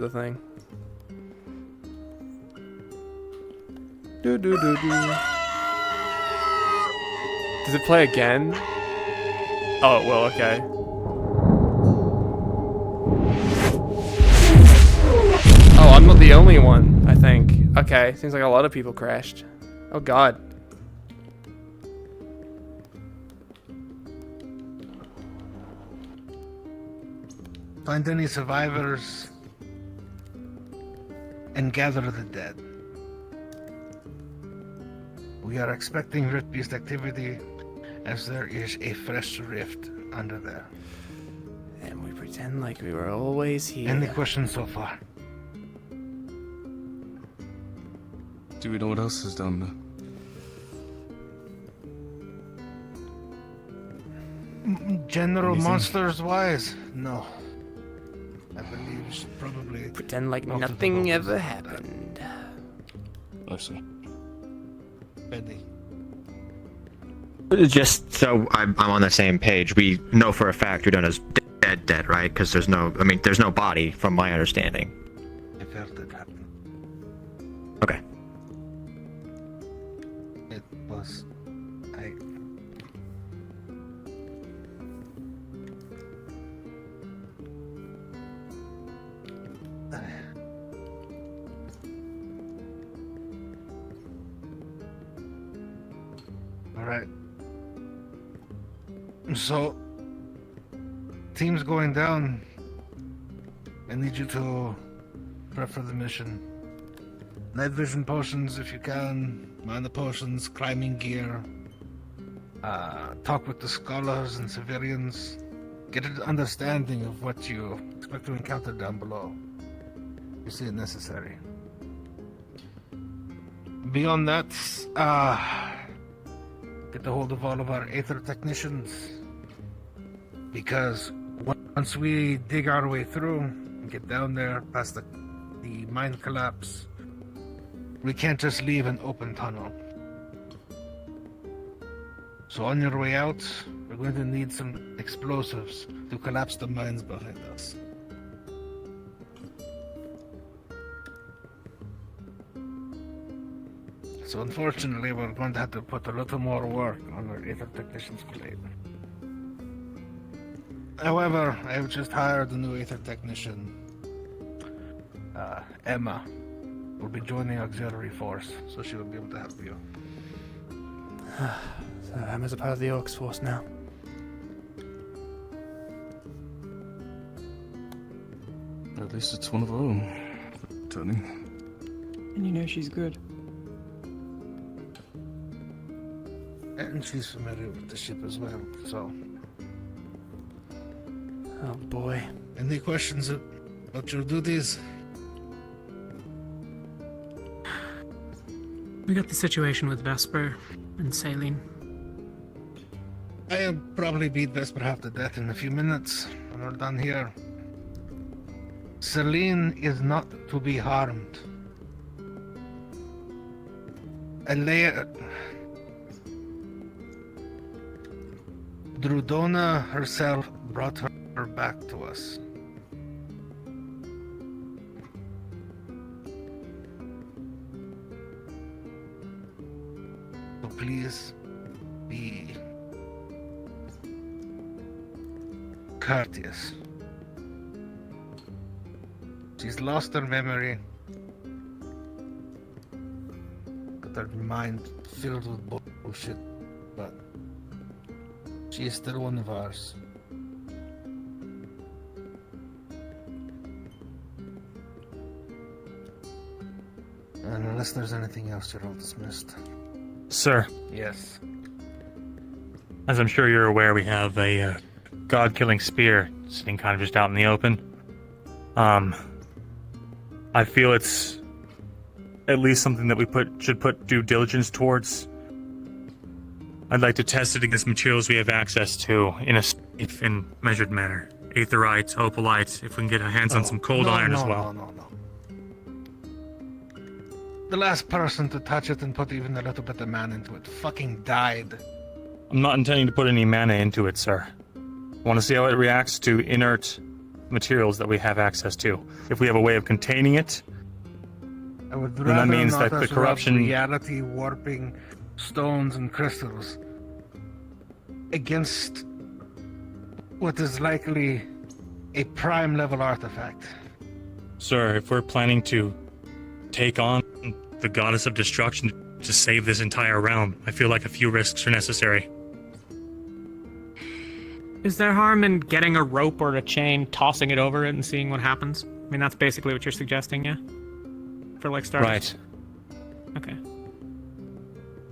the thing. Do do do do. Does it play again? Oh, well, okay. Oh, I'm not the only one, I think. Okay, seems like a lot of people crashed. Oh god. Find any survivors and gather the dead. We are expecting Rift Beast activity as there is a fresh rift under there. And we pretend like we were always here. Any questions so far? Do we know what else is down there? General Anything? monsters wise? No. I believe we should probably Pretend like Not to the nothing locals. ever happened. I see. Benny. Just so I'm on the same page, we know for a fact you're done as dead, right? Because there's no body, from my understanding. I felt it happen. Okay. It was... Alright. So, team's going down. I need you to prep for the mission. Night vision potions if you can, mana potions, climbing gear. Talk with the scholars and civilians. Get an understanding of what you expect to encounter down below. You see it necessary. Beyond that, get a hold of all of our Aether technicians. Because once we dig our way through and get down there past the mine collapse, we can't just leave an open tunnel. So on your way out, we're going to need some explosives to collapse the mines behind us. So unfortunately, we're going to have to put a little more work on our Aether technician's plate. However, I've just hired a new Aether technician. Emma will be joining Auxiliary Force, so she will be able to help you. So Emma's a part of the Orcs force now. At least it's one of our own. Turning. And you know she's good. And she's familiar with the ship as well, so... Oh boy. Any questions about your duties? We got the situation with Vesper and Saline. I'll probably beat Vesper half to death in a few minutes when we're done here. Celine is not to be harmed. Drudona herself brought her back to us. So please be courteous. She's lost her memory, got her mind filled with bullshit, but she is still one of ours. And unless there's anything else, you're all dismissed. Sir, Yes. as I'm sure you're aware, we have a god-killing spear sitting kind of just out in the open. I feel it's at least something that we should put due diligence towards. I'd like to test it against materials we have access to in a safe and measured manner. Aetherite, opalite, if we can get our hands on some cold iron as well. No. The last person to touch it and put even a little bit of mana into it fucking died. I'm not intending to put any mana into it, sir. I want to see how it reacts to inert materials that we have access to. If we have a way of containing it, I would that rather means not that the us rub corruption- reality warping stones and crystals against what is likely a prime level artifact. sir, if we're planning to take on the goddess of destruction to save this entire realm, I feel like a few risks are necessary. Is there harm in getting a rope or a chain, tossing it over it, and seeing what happens? I mean, that's basically what you're suggesting, yeah? For like starters? Right. Okay.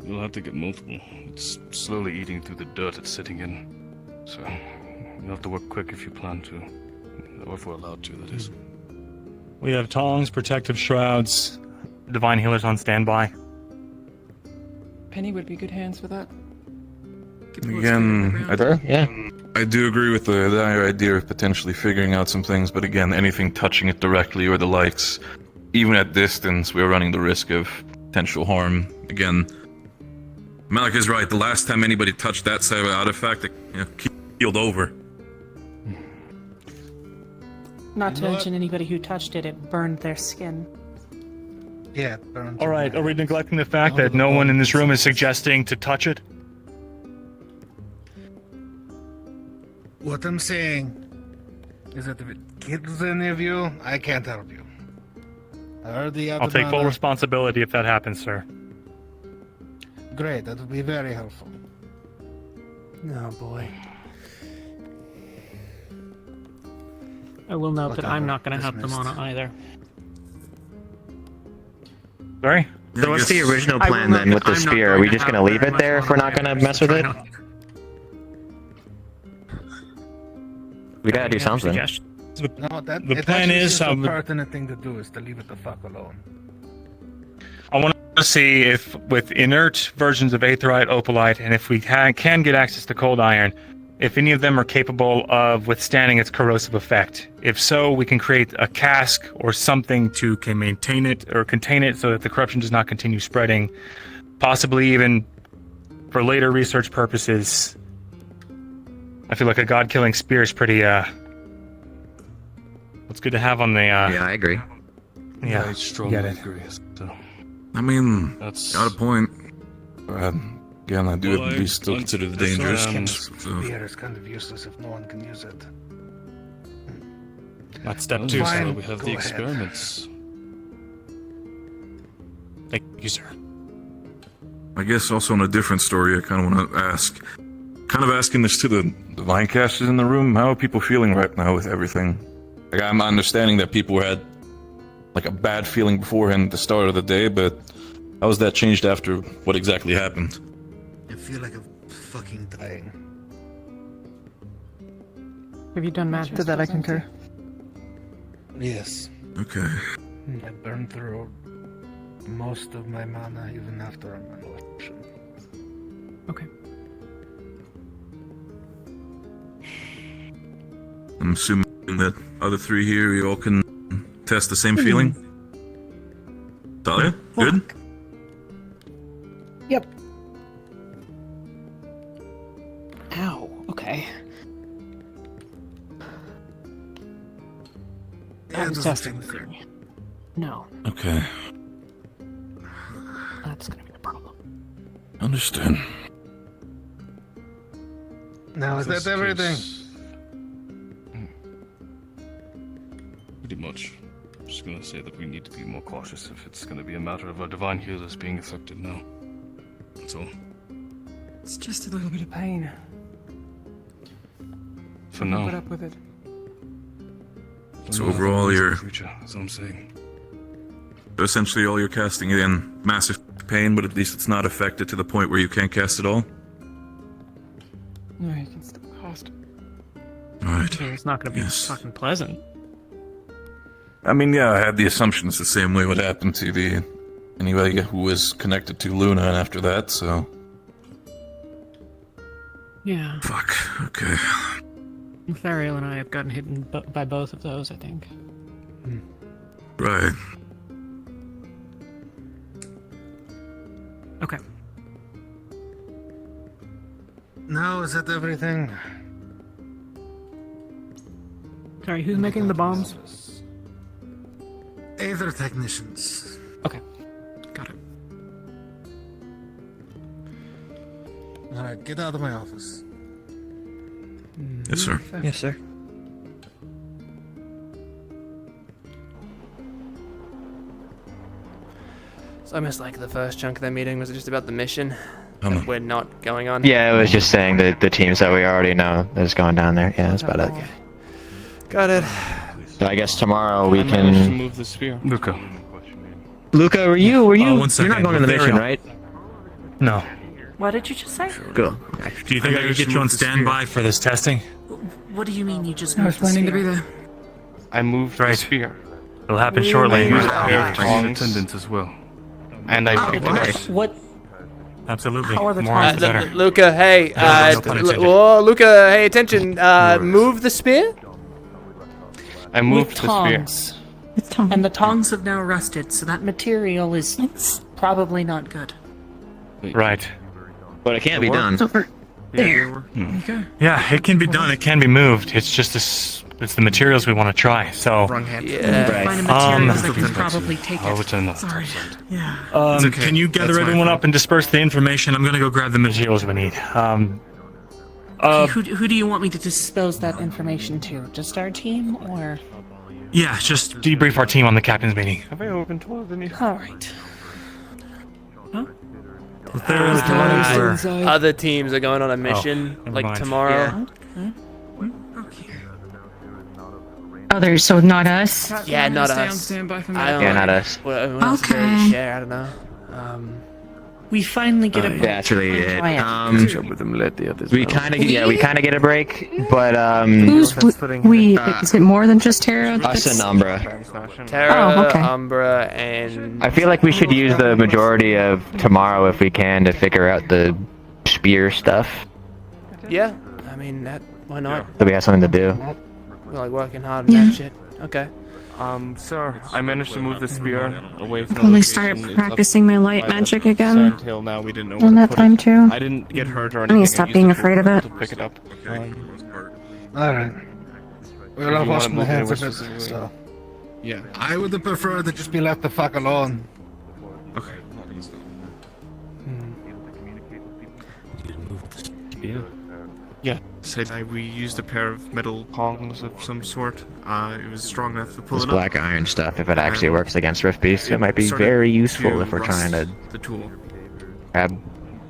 You'll have to get multiple. It's slowly eating through the dirt it's sitting in. So, you'll have to work quick if you plan to. Or if we're allowed to, that is. We have tongs, protective shrouds, divine healers on standby. Penny would be good hands for that. Again, Yeah. I do agree with the idea of potentially figuring out some things, but again, anything touching it directly or the likes, even at distance, we're running the risk of potential harm. Again, Malik is right. The last time anybody touched that side of an artifact, it keeled over. Not to mention anybody who touched it, it burned their skin. Yeah, it burns. All right, are we neglecting the fact that no one in this room is suggesting to touch it? What I'm saying is that if it kills any of you, I can't help you. I heard the I'll take full responsibility if that happens, sir. Great, that would be very helpful. Oh boy. I will note that I'm Whatever. not going to help Dismissed. Damona either. Sorry? So what's the original I will plan note then that with the I'm not spear? Are going we to just have gonna leave very it much there if we're not gonna longer mess with it? to try We gotta do to- something. Suggestion. No, that The it plan actually is, seems the pertinent thing to do is to leave it the fuck alone. I want to see if, with inert versions of aetherite, opalite, and if we can get access to cold iron, if any of them are capable of withstanding its corrosive effect. If so, we can create a cask or something to can maintain it or contain it so that the corruption does not continue spreading. Possibly even for later research purposes. I feel like a god-killing spear is pretty, it's good to have on the, Yeah, I agree. yeah, I strongly get it. agree. So, I mean, that's... got a point. Again, I do Well, at least still I- consider the that's dangerous. why I'm- So, Spear is kind of useless if no one can use it. That's step Well, 2, that's sir. why we have Go the ahead. experiments. Thank you, sir. I guess also on a different story, I kind of want to ask, kind of asking this to the divine casters in the room. How are people feeling right now with everything? Like, I'm understanding that people had like a bad feeling beforehand at the start of the day, but how has that changed after what exactly happened? I feel like I'm fucking dying. Have you done magic? To that I concur. Yes. Okay. I burned through most of my mana even after I'm on election. Okay. I'm assuming that other three here, you all can test the same feeling? Talia? Good? Yep. Ow. Okay. I'm testing the theory. No, Okay. that's gonna be the problem. Understood. Now, is This that everything? case- Pretty much. I'm just gonna say that we need to be more cautious if it's gonna be a matter of our divine healers being affected now. That's all. It's just a little bit of pain. For Put now. up with it. Don't So know how that overall, will be in you're- the future, that's all I'm saying. So essentially all you're casting in massive pain, but at least it's not affected to the point where you can't cast at all? No, you can still cost. Alright. I mean, it's not going to be Yes. fucking pleasant. I mean, yeah, I had the assumption it's the same way what happened to anybody who was connected to Luna and after that, so... Yeah. Fuck, okay. Thariel and I have gotten hit by both of those, I think. Right. Okay. Now, is that everything? Sorry, who's making the bombs? Aether technicians. Okay. Got it. Alright, get out of my office. Yes, sir. Yes, sir. So I missed like the first chunk of that meeting. Was it just about the mission I don't that know. we're not going on? Yeah, it was just saying that the teams that we already know that's going down there. Yeah, that's about it. Okay. Got it. So I guess tomorrow we I managed to can. move the spear. Luca. Luca, were you? one You're second. not going to the mission, Ethereal. right? No. What did you just say? Cool. Do you think I could get you on standby for this testing? What do you mean you just I was moved the planning to be sphere? there. I moved the Right. spear. It'll happen shortly. I used a pair Ah, of tongs attendants as well. And I picked it up. What? Absolutely. How are the More tongs? is better. Luca, hey, no pun intended. whoa, Luca, hey, attention, move the spear? I moved With the spear. tongs. And the tongs have now rusted, so that material is probably not good. Right. But it can't be done. There. Yeah, it can be done. It can be moved. It's just this. It's the materials we want to try. So, Yeah. Right. Find a material that can probably take Oh, it. it's enough. Sorry. Yeah. can you gather everyone up and disperse the information? I'm gonna go grab the materials we need. Who do you want me to dispose that information to? Just our team, or? Yeah, just debrief our team on the captain's meeting. Have I opened one of any? All right. Other teams are going on a mission, never like mind. tomorrow. Others, so not us. Yeah, not Stay on us. standby for me. I don't Yeah, know. not us. Well, everyone else is ready to Okay. share, I don't know. We finally get a break. Yeah, that's really it. With them let the others We know. kind of get a break, but Who's we? Is it more than just Tara? us and Umbra. Terra, Oh, okay. Umbra, and I feel like we should use the majority of tomorrow if we can to figure out the spear stuff. yeah. I mean, why not? So we have something to do. We're like working hard on Yeah. that shit. Okay. Sir, I managed to move the spear away from the Probably location. start It's up practicing my light by the magic again sandhill now. We didn't know on where that to put time it. too. I didn't get hurt or I anything. need to stop used being to afraid of it. To pick it up. Alright. Well, If I've you washed wanna my move it hands away of it, specifically. so. Yeah. I would have preferred to just be left the fuck alone. Okay. Yeah. Said we used a pair of metal tongs of some sort. It was strong enough to pull This it black up. iron stuff, if it actually works against Rift Beast, it might be Started very useful if we're rust trying to the tool. grab.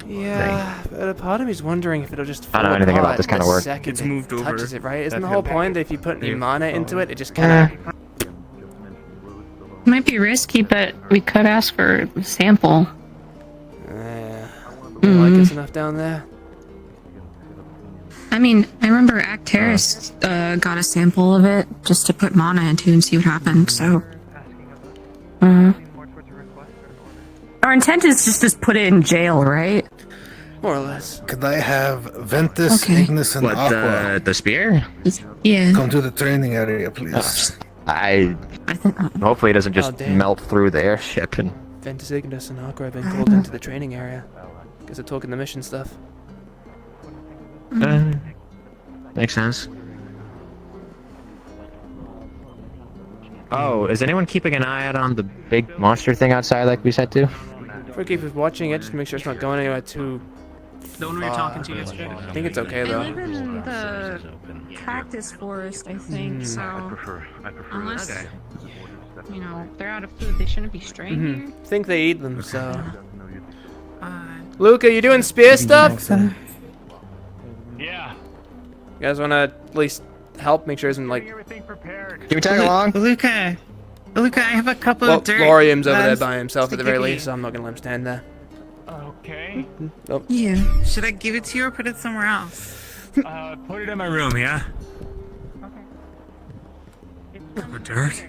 Yeah, but a part of me's wondering if it'll just fall I don't know anything about apart this kind of the work. second It's it moved over touches it, right? Isn't that the whole hill. point that if you put any Yeah. mana into it, it just Eh. kind of... Might be risky, but we could ask for a sample. Don't like us enough down there. I mean, I remember Acteris got a sample of it just to put mana into and see what happened. So, our intent is just to put it in jail, right? More or less. Could I have Ventus, Okay. Ignis, and What, Aqua the spear? Yeah, come to the training area, please? I I think. hopefully it doesn't just Oh, damn. melt through the airship and. Ventus Ignis and Aqua have been called into the training area. Guess they're talking the mission stuff. Makes sense. Oh, is anyone keeping an eye out on the big monster thing outside like we said to? If we keep watching it, just to make sure it's not going anywhere too... The one we were talking to yesterday. I think it's okay, They though. live in the cactus forest, I think. So, unless you know they're out of food, they shouldn't be straying here. I think they eat them, so... Luca, you doing spear stuff? Yeah. You guys want to at least help make sure it isn't like... Can we tag along? Luca, I have a couple Well, of dirt. Lorium's over there bags by himself to at the very give you. least, so I'm not going to let him stand there. Okay. Yeah. Should I give it to you or put it somewhere else? Put it in my room, yeah? Okay. Dirt?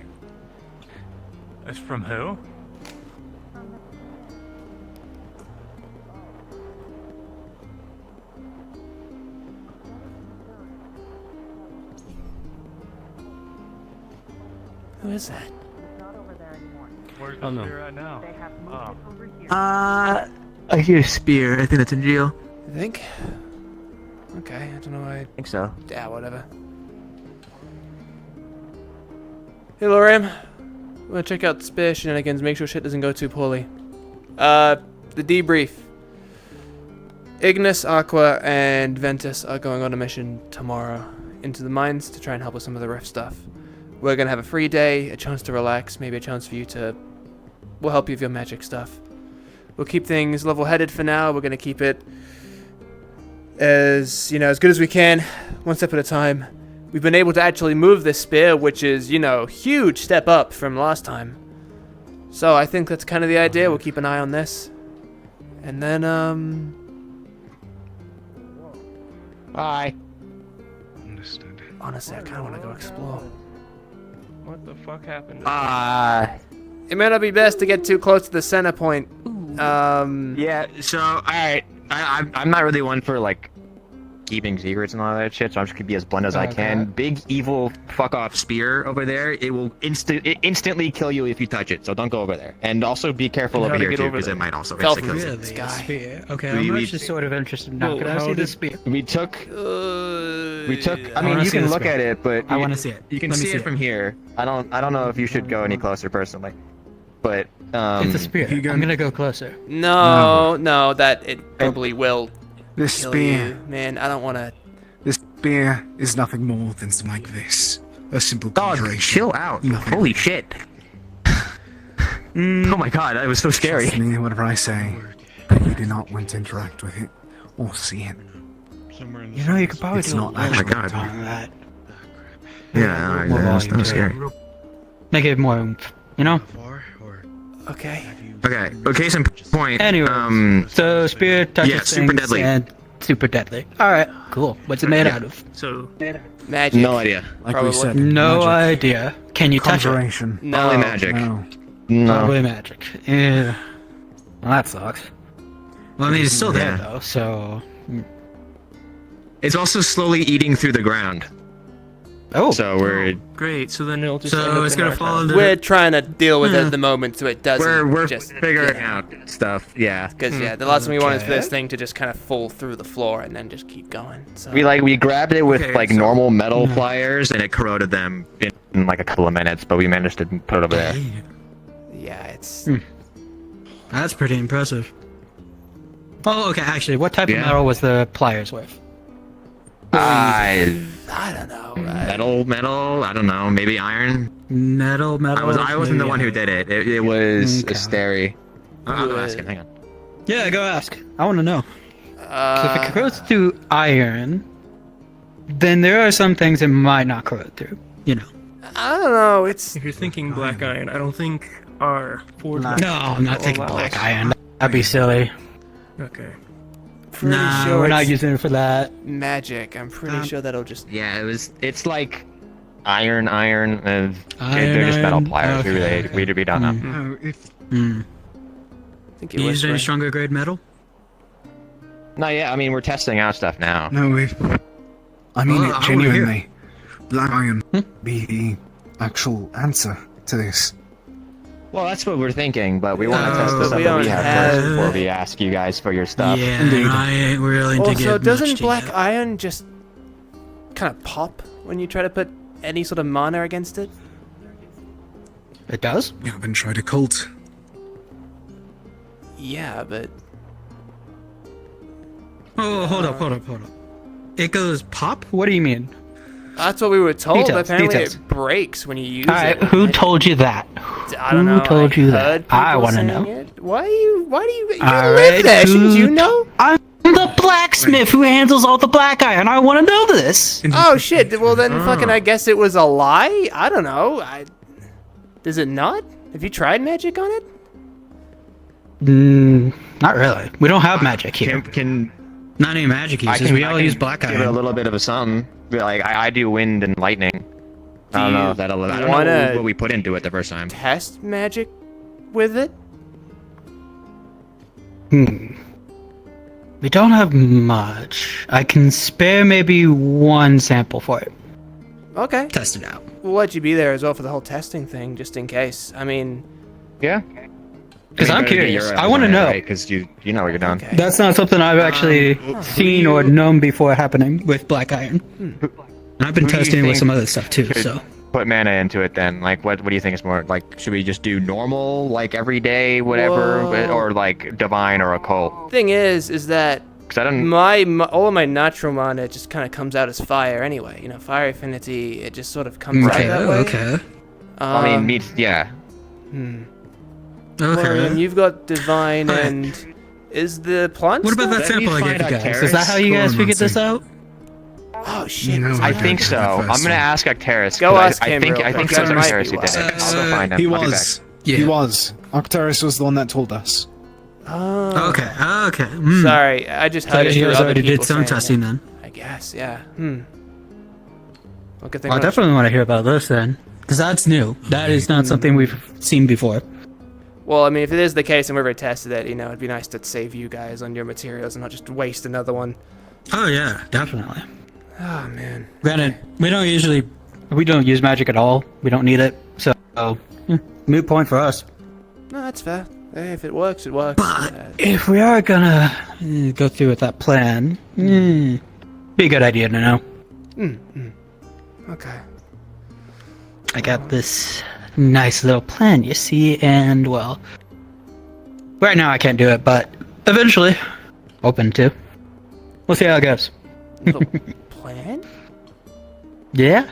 That's from who? Who is that? Where's Oh, no. the spear at now? I hear a spear. I think that's in jail. You think? Okay, I don't know why... I think so. Yeah, whatever. Hey, Memoriam. I'm gonna check out Spear shenanigans, make sure shit doesn't go too poorly. The debrief. Ignis, Aqua, and Ventus are going on a mission tomorrow into the mines to try and help with some of the rift stuff. We're gonna have a free day, a chance to relax, maybe a chance for you to... We'll help you with your magic stuff. We'll keep things level-headed for now. We're gonna keep it as, as good as we can, one step at a time. We've been able to actually move this spear, which is, huge step up from last time. So I think that's kind of the idea. We'll keep an eye on this. And then, Bye. Understood. honestly, I kind of want to go explore. What the fuck happened? It may not be best to get too close to the center point. Yeah, so, alright. I'm not really one for, like, keeping secrets and all that shit, so I'm just gonna be as blunt as I can. Big, evil, fuck-off spear over there. It will instantly kill you if you touch it, so don't go over there. And also be careful over here, too, because it might also Fell instantly kill you. this guy. Spear. Okay, I'm actually sort of interested now. Can I see the spear? We took, I mean, you can look at it, but... I want to see it. You can see it from here. I don't know if you should go any closer, personally. But, It's a spear. I'm gonna go closer. No, that it probably will This kill spear, you. Man, I don't want to... this spear is nothing more than something like this. A simple Dog, conjuration. chill out. Nothing. Holy shit. Oh my god, that was so scary. Trust me, whatever I say, but you do not want to interact with it or see it. You know, you could probably It's do not a little actually bit on that. Yeah, that was scary. Make it more oomph, you know? Okay. Okay, case in point. Anyway, so spear touches yeah, super things deadly. and super deadly. Alright, cool. What's it made out of? So, Magic. No idea. Like Probably. we said, No magic. idea. Can you touch it? Conjuration. No. Only magic. No. No. Probably magic. Yeah. Well, that sucks. Well, I mean, it's still there, Yeah. though, so... It's also slowly eating through the ground. Oh. So we're great. So then it'll just. end So up it's in gonna our fall town. into... We're trying to deal with it at the moment so it doesn't we're just... figuring out stuff. Yeah. Because, the last thing we want is for this Okay. thing to just kind of fall through the floor and then just keep going. So. We grabbed it with Okay, so- normal metal pliers and it corroded them in like a couple of minutes, but we managed to put it over there. Yeah, it's... That's pretty impressive. Oh, okay, actually, what type of Yeah. metal was the pliers with? I don't know. Metal. I don't know. Maybe iron. Metal. I wasn't the maybe one who iron. did it. It was Okay. a steri. I'll go ask him. Hang on. Yeah, go ask. I want to know. So if it corrodes Uh, through iron, then there are some things it might not corrode through. You know. I don't know. It's... If you're thinking black iron, I don't think our forge. No, I'm not taking allow black us- iron. That'd be silly. Okay. Pretty Nah, sure we're not it's using it for that. magic. I'm pretty sure that'll just... Yeah, it's like iron, and they're just Iron, metal pliers. okay. We don't know. No, if Hmm. I think You used any stronger grade metal? No, yeah, I mean we're testing out stuff now. no, if I mean Well, it I wanna genuinely. Black iron be the actual answer to this. Well, that's what we're thinking, but we want to test the but stuff we that we don't have have- first before we ask you guys for your stuff. Yeah, Indeed. I ain't willing to Also, get doesn't much black together. iron just kind of pop when you try to put any sort of mana against it? It does? You haven't tried a cult. Yeah, but... Oh, hold up. It goes pop? What do you mean? That's what we were told. Details, Apparently details. it breaks when you use Alright, it. who told you that? I don't know. Who told you that? heard I people want to saying know. it. Why do you live Alright, there? Shouldn't you who know? I'm the blacksmith who handles all the black iron. I want to know this. Oh shit, well then fucking I guess it was a lie? I don't know. Does it not? Have you tried magic on it? Not really. We don't have magic here. Can Not any magic I uses. can We all I use can black give it a iron. little bit of a something. But, like I do wind and lightning. I don't know if that'll. I don't wanna- know what we put into it the first time. Test magic with it? We don't have much. I can spare maybe one sample for it. Okay. Test it out. We'll let you be there as well for the whole testing thing, just in case. I mean... Yeah. Because I'm curious. I want to know. Because you know what you're doing. Okay. That's not something I've actually seen or known before happening with black iron. And I've been Who do you testing it with think some other stuff too, could so. put mana into it then? Like, what do you think is more like? Should we just do normal, like every day, whatever, Whoa. or like divine or occult? Thing is that 'Cause I don't. my all of my natural mana just kind of comes out as fire anyway. You know, fire affinity. It just sort of comes out that way. Okay. I mean, yeah. Memoriam, you've got divine and is the plant? What about that stuff? sample I gave you guys? Arcturus? Is that how you guys figured this out? Oh shit! No, I think so. I'm gonna ask Arcturus. Go 'cause ask him real I think quick. it was That might Arcturus be who did it. I'll go find him. He I'll be was. back. Yeah. He was. Arcturus was the one that told us. Oh. Okay. Sorry, I just So heard it he through was other already did people some saying testing it. then. I guess, yeah. Well, good thing I we're not- definitely want to hear about this then, because that's new. That is not something we've seen before. Well, I mean, if it is the case and we've ever tested it, you know, it'd be nice to save you guys on your materials and not just waste another one. Oh yeah, definitely. Oh man. Granted, we don't use magic at all. We don't need it, so moot point for us. No, that's fair. Hey, if it works, it works. But if we are gonna go through with that plan, be a good idea to know. Okay. I got this nice little plan, you see, and well, right now I can't do it, but eventually, open to. We'll see how it goes. Little plan? Yeah?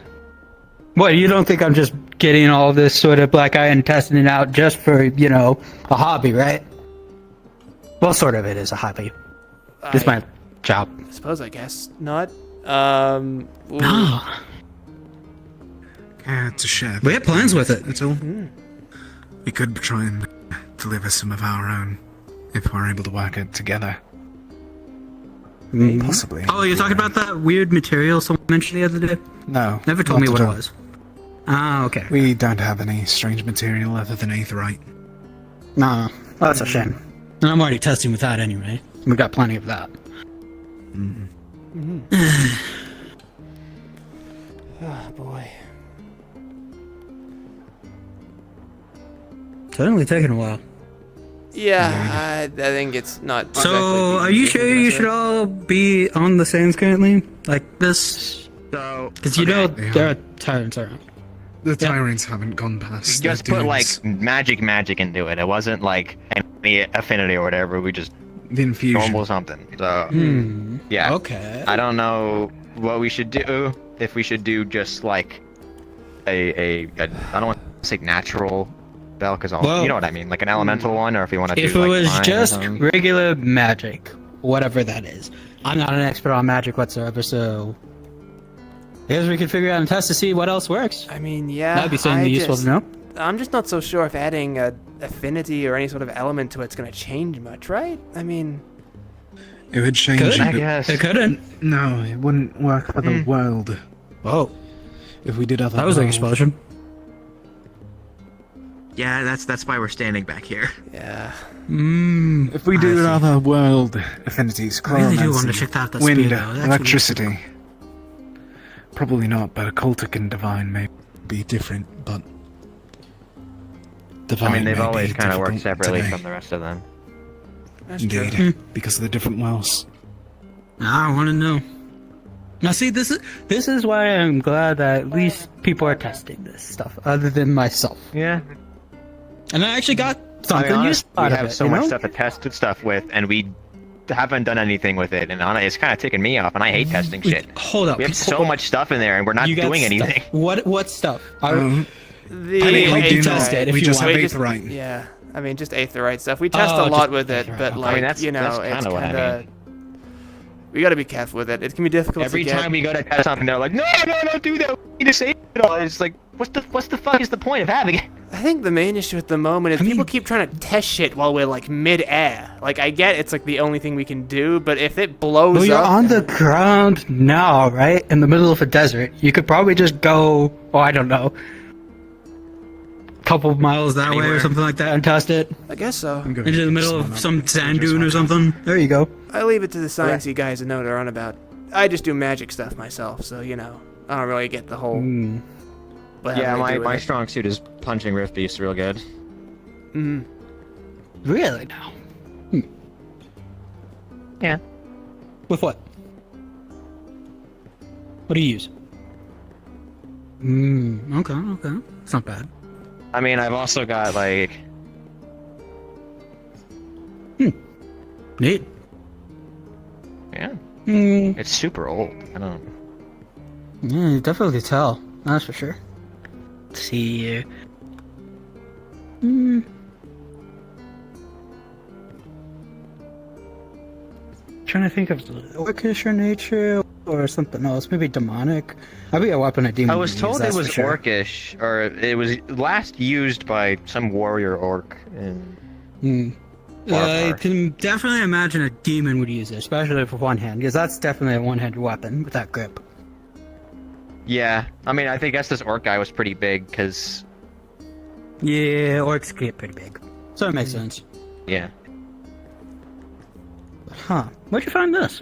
What, you don't think I'm just getting all this sort of black eye and testing it out just for, you know, a hobby, right? Well, sort of it is a hobby. It's my job. I suppose, I guess not. No. It's a share. We have plans with it. That's all. We could try and deliver some of our own if we're able to work it together. Possibly. Oh, you're talking about that weird material someone mentioned the other day? No. Never told me not what at it all. was. Ah, okay. We don't have any strange material other than aetherite. Nah, that's a shame. And I'm already testing with that anyway. We got plenty of that. Oh boy. Certainly taking a while. Yeah, I think it's not. So, are you sure you should all be on the sands currently? Like this? So, Because you know there are tyrants around. The tyrants haven't gone past. just their put like doings. magic into it. It wasn't like any affinity or whatever. We just the infusion. normal something. So yeah. Okay. I don't know what we should do. If we should do just like a I don't want to say natural spell because Well, you know what I mean, like an elemental one, or if you want to If do it like was divine or just something. regular magic, whatever that is, I'm not an expert on magic whatsoever, so I guess we could figure out and test to see what else works. I mean, yeah. That'd be something useful to know. I'm just not so sure if adding a affinity or any sort of element to it's going to change much, right? I mean, It would change. Could, I but- guess. It couldn't. No, it wouldn't work for the world Whoa, if we did other. that was an worlds. explosion. Yeah, that's why we're standing back here. yeah. If we do other world affinities, I really do want to chloromancy, check out the wind, speed, though. That's really electricity. Probably not, but occultic and divine may be different, but divine I mean, they've may always be kind of worked difficult separately today. from the rest of them. That's Indeed, true. because of the different wells. I want to know. Now, see, this is why I'm glad that at least people are testing this stuff, other than myself. Yeah. And I actually got I mean, something honestly, useful we out of have it, so you much know? stuff to test stuff with, and we haven't done anything with it, and it's kind of ticking me off, and I hate testing shit. Hold up. We have so much stuff in there, and we're not You got doing stuff. anything. What stuff? The I mean, we aetherite- do test it if we you just want. have We just- aetherite. Yeah, I mean, just aetherite stuff. We test Oh, a lot just with it, aetherite, but okay. like, I mean, that's you know, kinda it's what I kind of. We got to be careful with it. It can be difficult Every to get. time we go to test something, they're like, no, don't do that. We need to save it all. It's like, what the fuck is the point of having it? I think the main issue at the moment is people keep trying to test shit while we're like mid-air. Like, I get it's like the only thing we can do, but if it blows Well, you're up, on the ground now, right? In the middle of a desert. You could probably just go, I don't know, a couple of miles that way or something like that and test it. I guess so. Into the middle of some sand dune or something. There you go. I leave it to the sciencey guys to know what they're on about. I just do magic stuff myself, so you know, I don't really get the whole. what Yeah, having to do with my it. strong suit is punching Rift Beast real good. Really now? Yeah. With what? What do you use? Okay. It's not bad. I mean, I've also got like. Neat. Yeah. Hmm. It's super old. I don't. Yeah, you definitely could tell. That's for sure. Let's see here. Trying to think of orcish in nature or something else. Maybe demonic. I'd be a weapon a demon. I was would told use, it that's was for sure. orcish, or it was last used by some warrior orc in. I can definitely imagine a demon would use it, especially for one hand, because that's definitely a one-handed weapon with that grip. Yeah, I mean, I guess this orc guy was pretty big, because... Yeah, orcs get pretty big. So it makes sense. Yeah. Huh. Where'd you find this?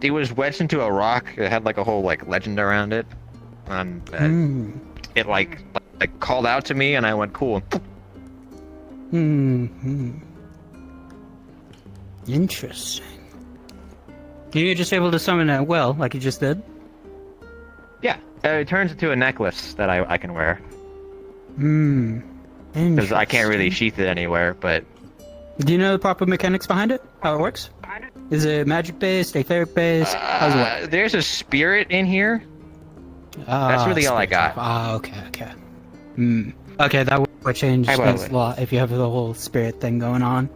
It was wedged into a rock. It had like a whole like legend around it. It like called out to me, and I went cool. Interesting. You're just able to summon that well, like you just did? Yeah, it turns into a necklace that I can wear. Because I can't really sheath it anywhere, but... Do you know the proper mechanics behind it? How it works? Is it magic-based, etheric based? How's it work? There's a spirit in here. That's really all I got. Okay. Okay, that would change things a lot if you have the whole spirit thing going on.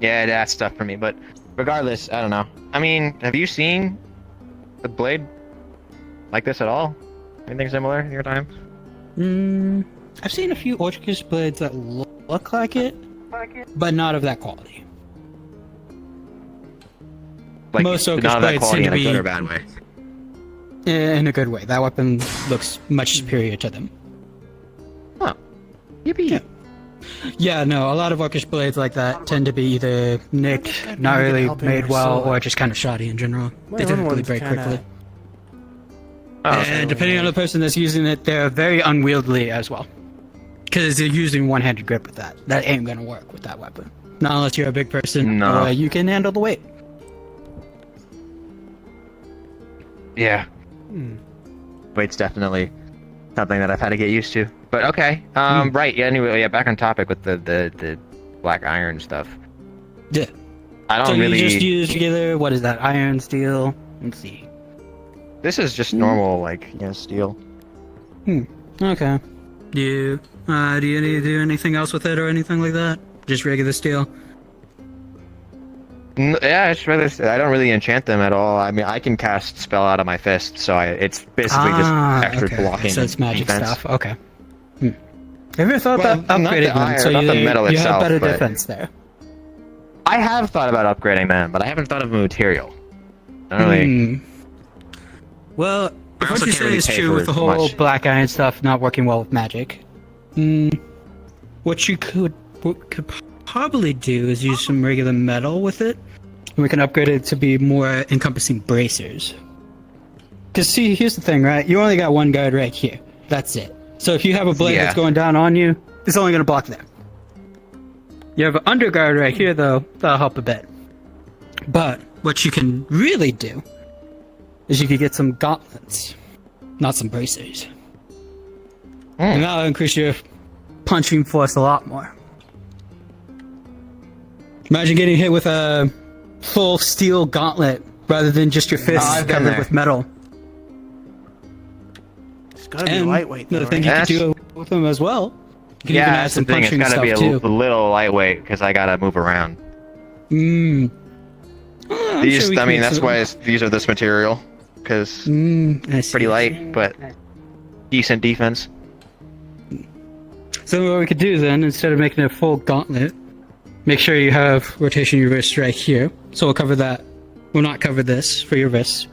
Yeah, that's stuff for me, but regardless, I don't know. I mean, have you seen a blade like this at all? Anything similar in your time? I've seen a few orcish blades that look like it, but not of that quality. Like, most orcish not of that blades quality seem in to a good be or bad way. in a good way. That weapon looks much superior to them. Huh. Yippee. Yeah, no, a lot of orcish blades like that tend to be either nicked, not really made well, or just kind of shoddy in general. They typically break quickly. And depending on the person that's using it, they're very unwieldy as well. Because they're using one-handed grip with that. That ain't gonna work with that weapon. Not unless you're a big person, or you can handle the weight. Yeah. Weight's definitely something that I've had to get used to. But okay. Right, yeah, anyway, yeah, back on topic with the black iron stuff. Yeah. I don't so really... you just use regular, what is that, iron, steel? Let's see. This is just normal, like, steel. Okay. Do you need to do anything else with it or anything like that? Just regular steel? Yeah, it's really, I don't really enchant them at all. I mean, I can cast spell out of my fist, so it's basically just extra blocking. So it's magic defense. stuff. Okay. Have you ever thought about upgrading them so not the metal you itself, have better but defense there? I have thought about upgrading them, but I haven't thought of a material. I don't really... Well, if what also you can't say really is pay true for with the as whole much. black iron stuff not working well with magic, what you could probably do is use some regular metal with it. And we can upgrade it to be more encompassing bracers. Because see, here's the thing, right? You only got one guard right here. That's it. So if you have a blade that's going down on you, it's only going to block there. You have an underguard right here, though. That'll help a bit. But what you can really do is you could get some gauntlets, not some bracers. And that'll increase your punching force a lot more. Imagine getting hit with a full steel gauntlet rather than just your fists covered with metal. It's gotta be lightweight, though, Another thing you could do with them as well. You can even add that's some the thing. It's punching gotta be stuff, a little lightweight, because I gotta move around. These, I mean, that's why these are this material, because pretty light, but decent defense. So what we could do then, instead of making a full gauntlet, make sure you have rotation of your wrist right here. So we'll cover that. We'll not cover this for your wrists,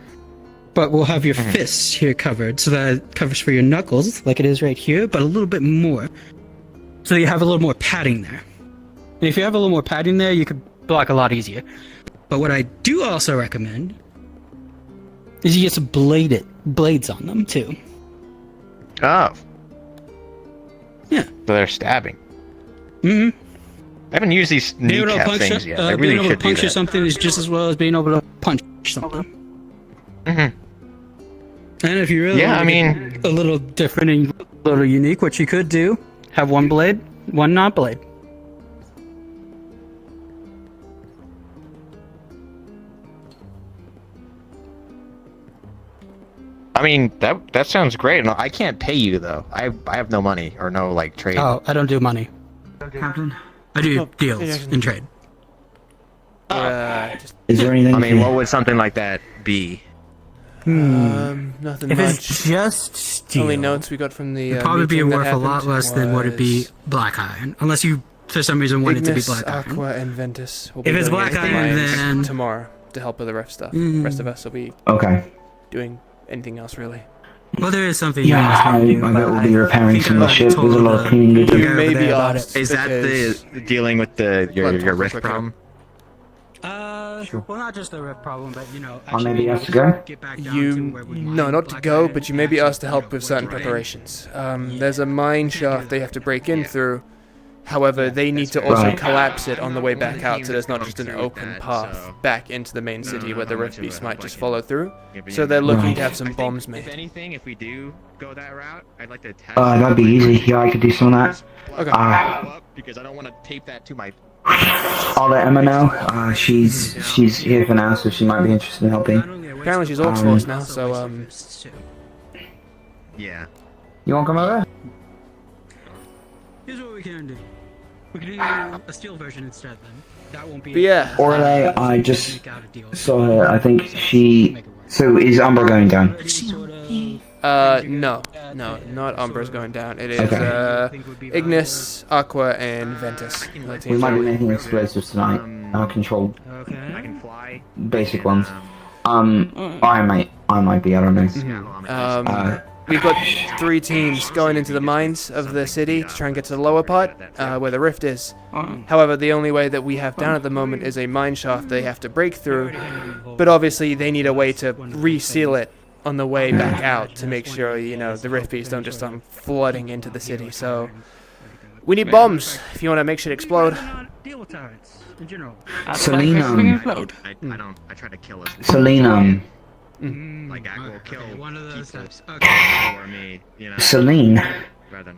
but we'll have your fists here covered, so that it covers for your knuckles, like it is right here, but a little bit more. So you have a little more padding there. And if you have a little more padding there, you could block a lot easier. But what I do also recommend is you get some blades on them too. Oh. Yeah. So they're stabbing. I haven't used these kneecap things yet. I really being able should to puncture do that. something is just as well as being able to punch something. And if you really Yeah, want I to mean- get a little different and a little unique, what you could do, have one blade, one not blade. I mean, that sounds great. No, I can't pay you though. I have no money or no like trade. Oh, I don't do money. Captain? I do deals in trade. Is there anything? I mean, what would something like that be? Nothing If much. it's just steel, Only notes we got from the it'd probably be meeting that worth a lot happened less than what it'd be was black iron, unless you for some reason want it to be Ignis, black iron. Aqua, and Ventus. Will If be it's going black into the iron, mines then- tomorrow to help with the ref stuff. Rest of us will be doing anything else really. Well, there is something. Yeah, I bet we'll be repairing some of the ship. There's a lot of cleaning to do. You may be asked Is that the dealing with your rift problem? Well, not just the rift problem, but you know. Or maybe asked to go? No, not to go, but you may be asked to help with certain preparations. There's a mine shaft they have to break in through. However, they need to also collapse it on the way back out, so there's not just an open path back into the main city where the rift beast might just follow through. So they're looking to have some bombs If made. anything, if we do go that route, I'd like to test. That'd be easy. Yeah, I could do some of that. Okay. Because I don't want to tape that to my. I'll let Emma know. She's here for now, so she might be interested in helping. Apparently she's Orcs Force now, so Yeah. You want to come over? Here's what we can do. We can do a steel version instead. Then that won't be. But yeah. Orlay, I just saw her. I think she. So is Umbra going down? No, not Umbra's going down. It is Ignis, Aqua, and Ventus. We might be making explosives tonight. Controlled. I can fly. Basic ones. I might be. I don't know. We've got 3 teams going into the mines of the city to try and get to the lower part, where the rift is. However, the only way that we have down at the moment is a mine shaft they have to break through, but obviously they need a way to reseal it on the way back out to make sure, you know, the rift beasts don't just come flooding into the city. So we need bombs if you want to make shit explode. Selena. I try to kill us. Selena. Like I will kill one of those steps. for me, you know. Celine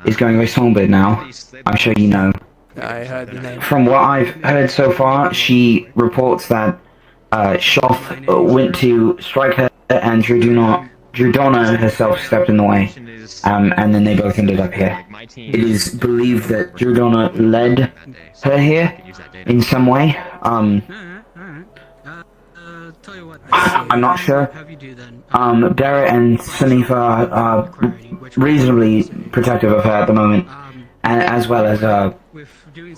is going very songbird now. I'm sure you know. I heard the name. From what I've heard so far, she reports that Shoth went to strike her and Drudonna herself stepped in the way. And then they both ended up here. It is believed that Drudonna led her here in some way. I'm not sure. Barrett and Sanifa are reasonably protective of her at the moment, and as well as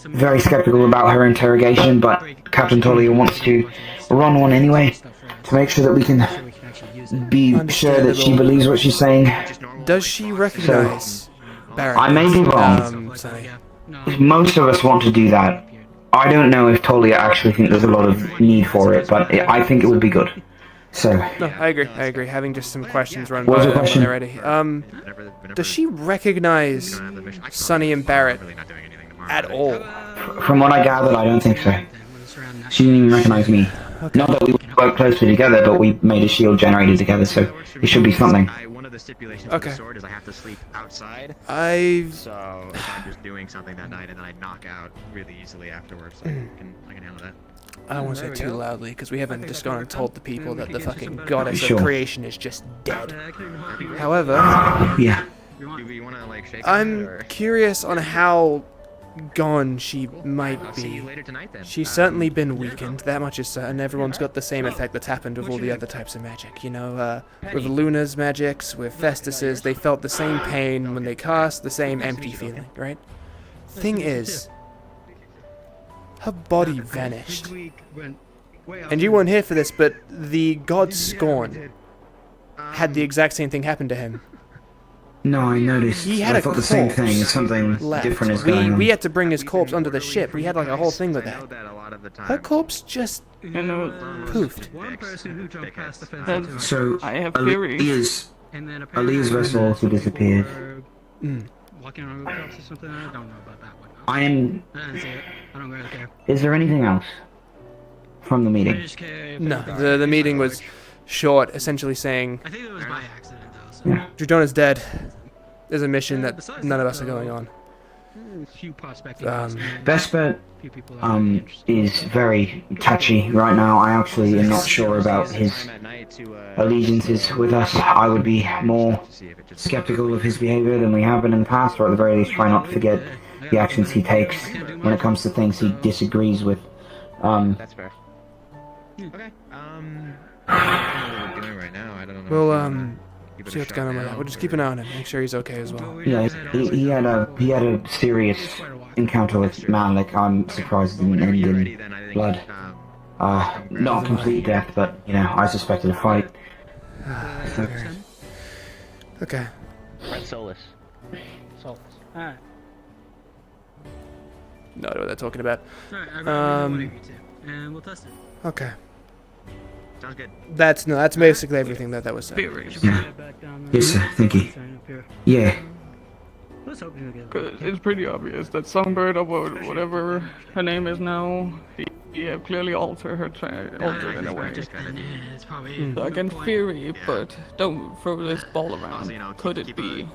very skeptical about her interrogation, but Captain Tolia wants to run one anyway, to make sure that we can be sure that she believes what she's saying. Does she recognize Barrett? I may be wrong. Most of us want to do that. I don't know if Tolia actually think there's a lot of need for it, but I think it would be good. So. No, I agree. Having just some questions run What was by the question? when they're ready. Does she recognize Sonny and Barrett at all? From what I gathered, I don't think so. She didn't even recognize me. Not that we work closely together, but we made a shield generator together, so it should be something. One of the stipulations Okay. of the sword is I have to sleep outside. So if I'm just doing something that night and then I knock out really easily afterwards, I can handle that. I don't want to say too loudly because we haven't just gone and told the people that the fucking goddess Sure. of creation is just dead. However, Yeah. Do we want to like shake I'm it, or- curious on how gone she might I'll see you be. later tonight then. She's certainly been weakened, that much is certain. Everyone's got the same effect that's happened with all the other types of magic. You know, with Luna's magics, with Festus's, they felt the same pain when they cast, the same empty feeling, right? Thing is, her body vanished. And you weren't here for this, but the god Scorn had the exact same thing happen to him. No, I noticed. He had I a thought the same corpse thing. Something left. different is going on. We had to bring his corpse onto the ship. We had like a whole thing with that. Her corpse just poofed. So, I have theories. Ali's vessel also disappeared. Walking on rooftops or something? I don't know about that one. I am. I didn't see it. I don't really care. Is there anything else from the I meeting? just care if No, everything's the meeting was short, essentially saying, I think it was by accident, though. So. Dradona's dead. There's a mission that none of us are going on. Few prospecting. Vesper is very touchy right now. I actually am not sure about his allegiances with us. I would be more skeptical of his behavior than we have been in the past, or at the very least try not to forget the actions he takes when it comes to things he disagrees with. That's fair. Okay. I don't know what we're doing right now. I don't know. We'll see what's going on with that. We'll just keep an eye on him, make sure he's okay as well. Yeah, he had a serious encounter with Malik. I'm surprised it didn't end in blood. Not a complete death, but you know, I suspected a fight. Okay. Red Solus. Alright. No idea what they're talking about. Alright, I got one of you two, and we'll test it. Okay. Sounds good. That's basically everything that was said. Yes, sir. Thank you. Yeah. It's pretty obvious that Songbird, or whatever her name is now, he have clearly altered in a way. So I can theory, but don't throw this ball around. Could it be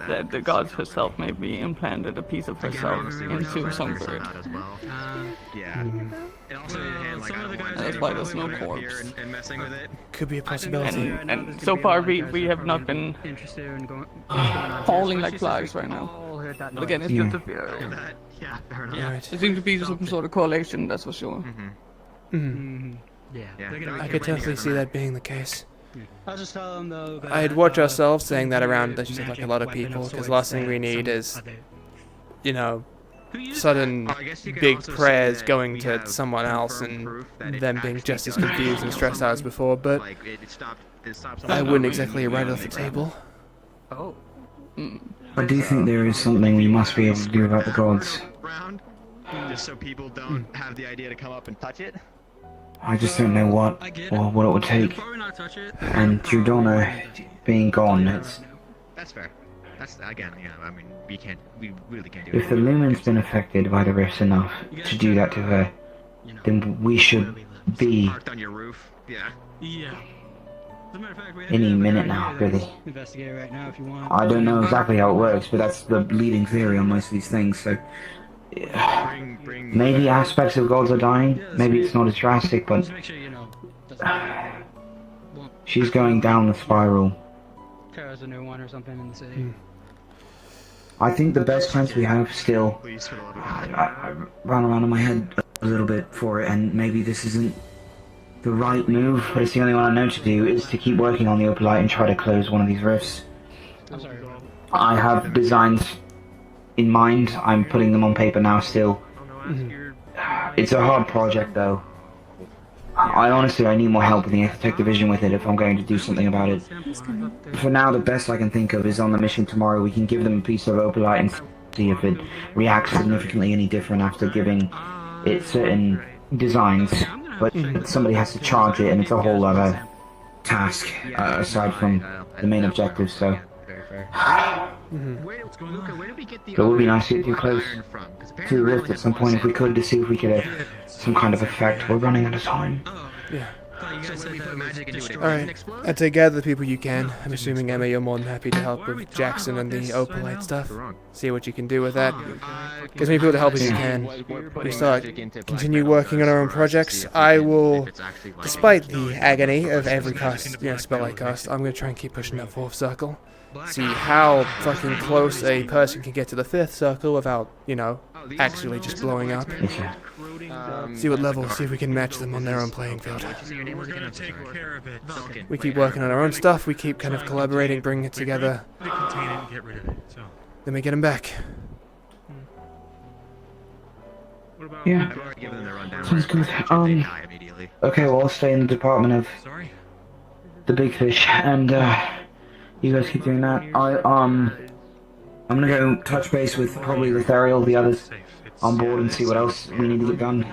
that the gods herself maybe implanted a piece of herself into Songbird? That's why there's no corpse. Could be a possibility. And so far we have not been falling like flies right now. But again, it's just a theory. There seems to be some sort of correlation, that's for sure. I could definitely see that being the case. I'll just tell them though. I had watched ourselves saying that around just like a lot of people, because the last thing we need is, you know, sudden big prayers going to someone else and them being just as confused and stressed out as before, but I wouldn't exactly write it off the table. Oh. I do think there is something we must be able to do about the gods. Just so people don't have the idea to come up and touch it. I just don't know what or what it would take. And Dradona being gone, it's... That's fair. That's, again, yeah, I mean, we really can't do If the Lumen's been affected by the rifts enough to do that to her, then we should be parked on your roof. Yeah. any minute now, really. Investigate right now if you want. I don't know exactly how it works, but that's the leading theory on most of these things, so... Maybe aspects of gods are dying, maybe it's not as drastic, but... She's going down the spiral. Tara's a new one or something in the city. I think the best chance we have still... I ran around in my head a little bit for it, and maybe this isn't the right move, but it's the only one I know to do, is to keep working on the Opalite and try to close one of these rifts. I'm sorry. I have designs in mind, I'm putting them on paper now still. It's a hard project though. I need more help in the Tech Division with it if I'm going to do something about it. For now, the best I can think of is on the mission tomorrow we can give them a piece of Opalite and see if it reacts significantly any different after giving it certain designs. But somebody has to charge it and it's a whole other task aside from the main objective, so... It would be nice to get too close to the rift at some point if we could, to see if we could have some kind of effect. We're running out of time. Yeah. Alright, I'd say gather the people you can. I'm assuming, Emma, you're more than happy to help with Jackson and the Opalite stuff. See what you can do with that. Get as many people to help as you can. We start continue working on our own projects. I will, despite the agony of every spell I cast, I'm going to try and keep pushing that 4th circle. See how fucking close a person can get to the 5th circle without, you know, actually just blowing up. See what level, see if we can match them on their own playing field. We keep working on our own stuff, we keep kind of collaborating, bringing it together. Then we get them back. Yeah. Sounds good. Okay, well, I'll stay in the department of the big fish, and you guys keep doing that. I'm gonna go touch base with probably Lethariel, the others on board, and see what else we need to get done.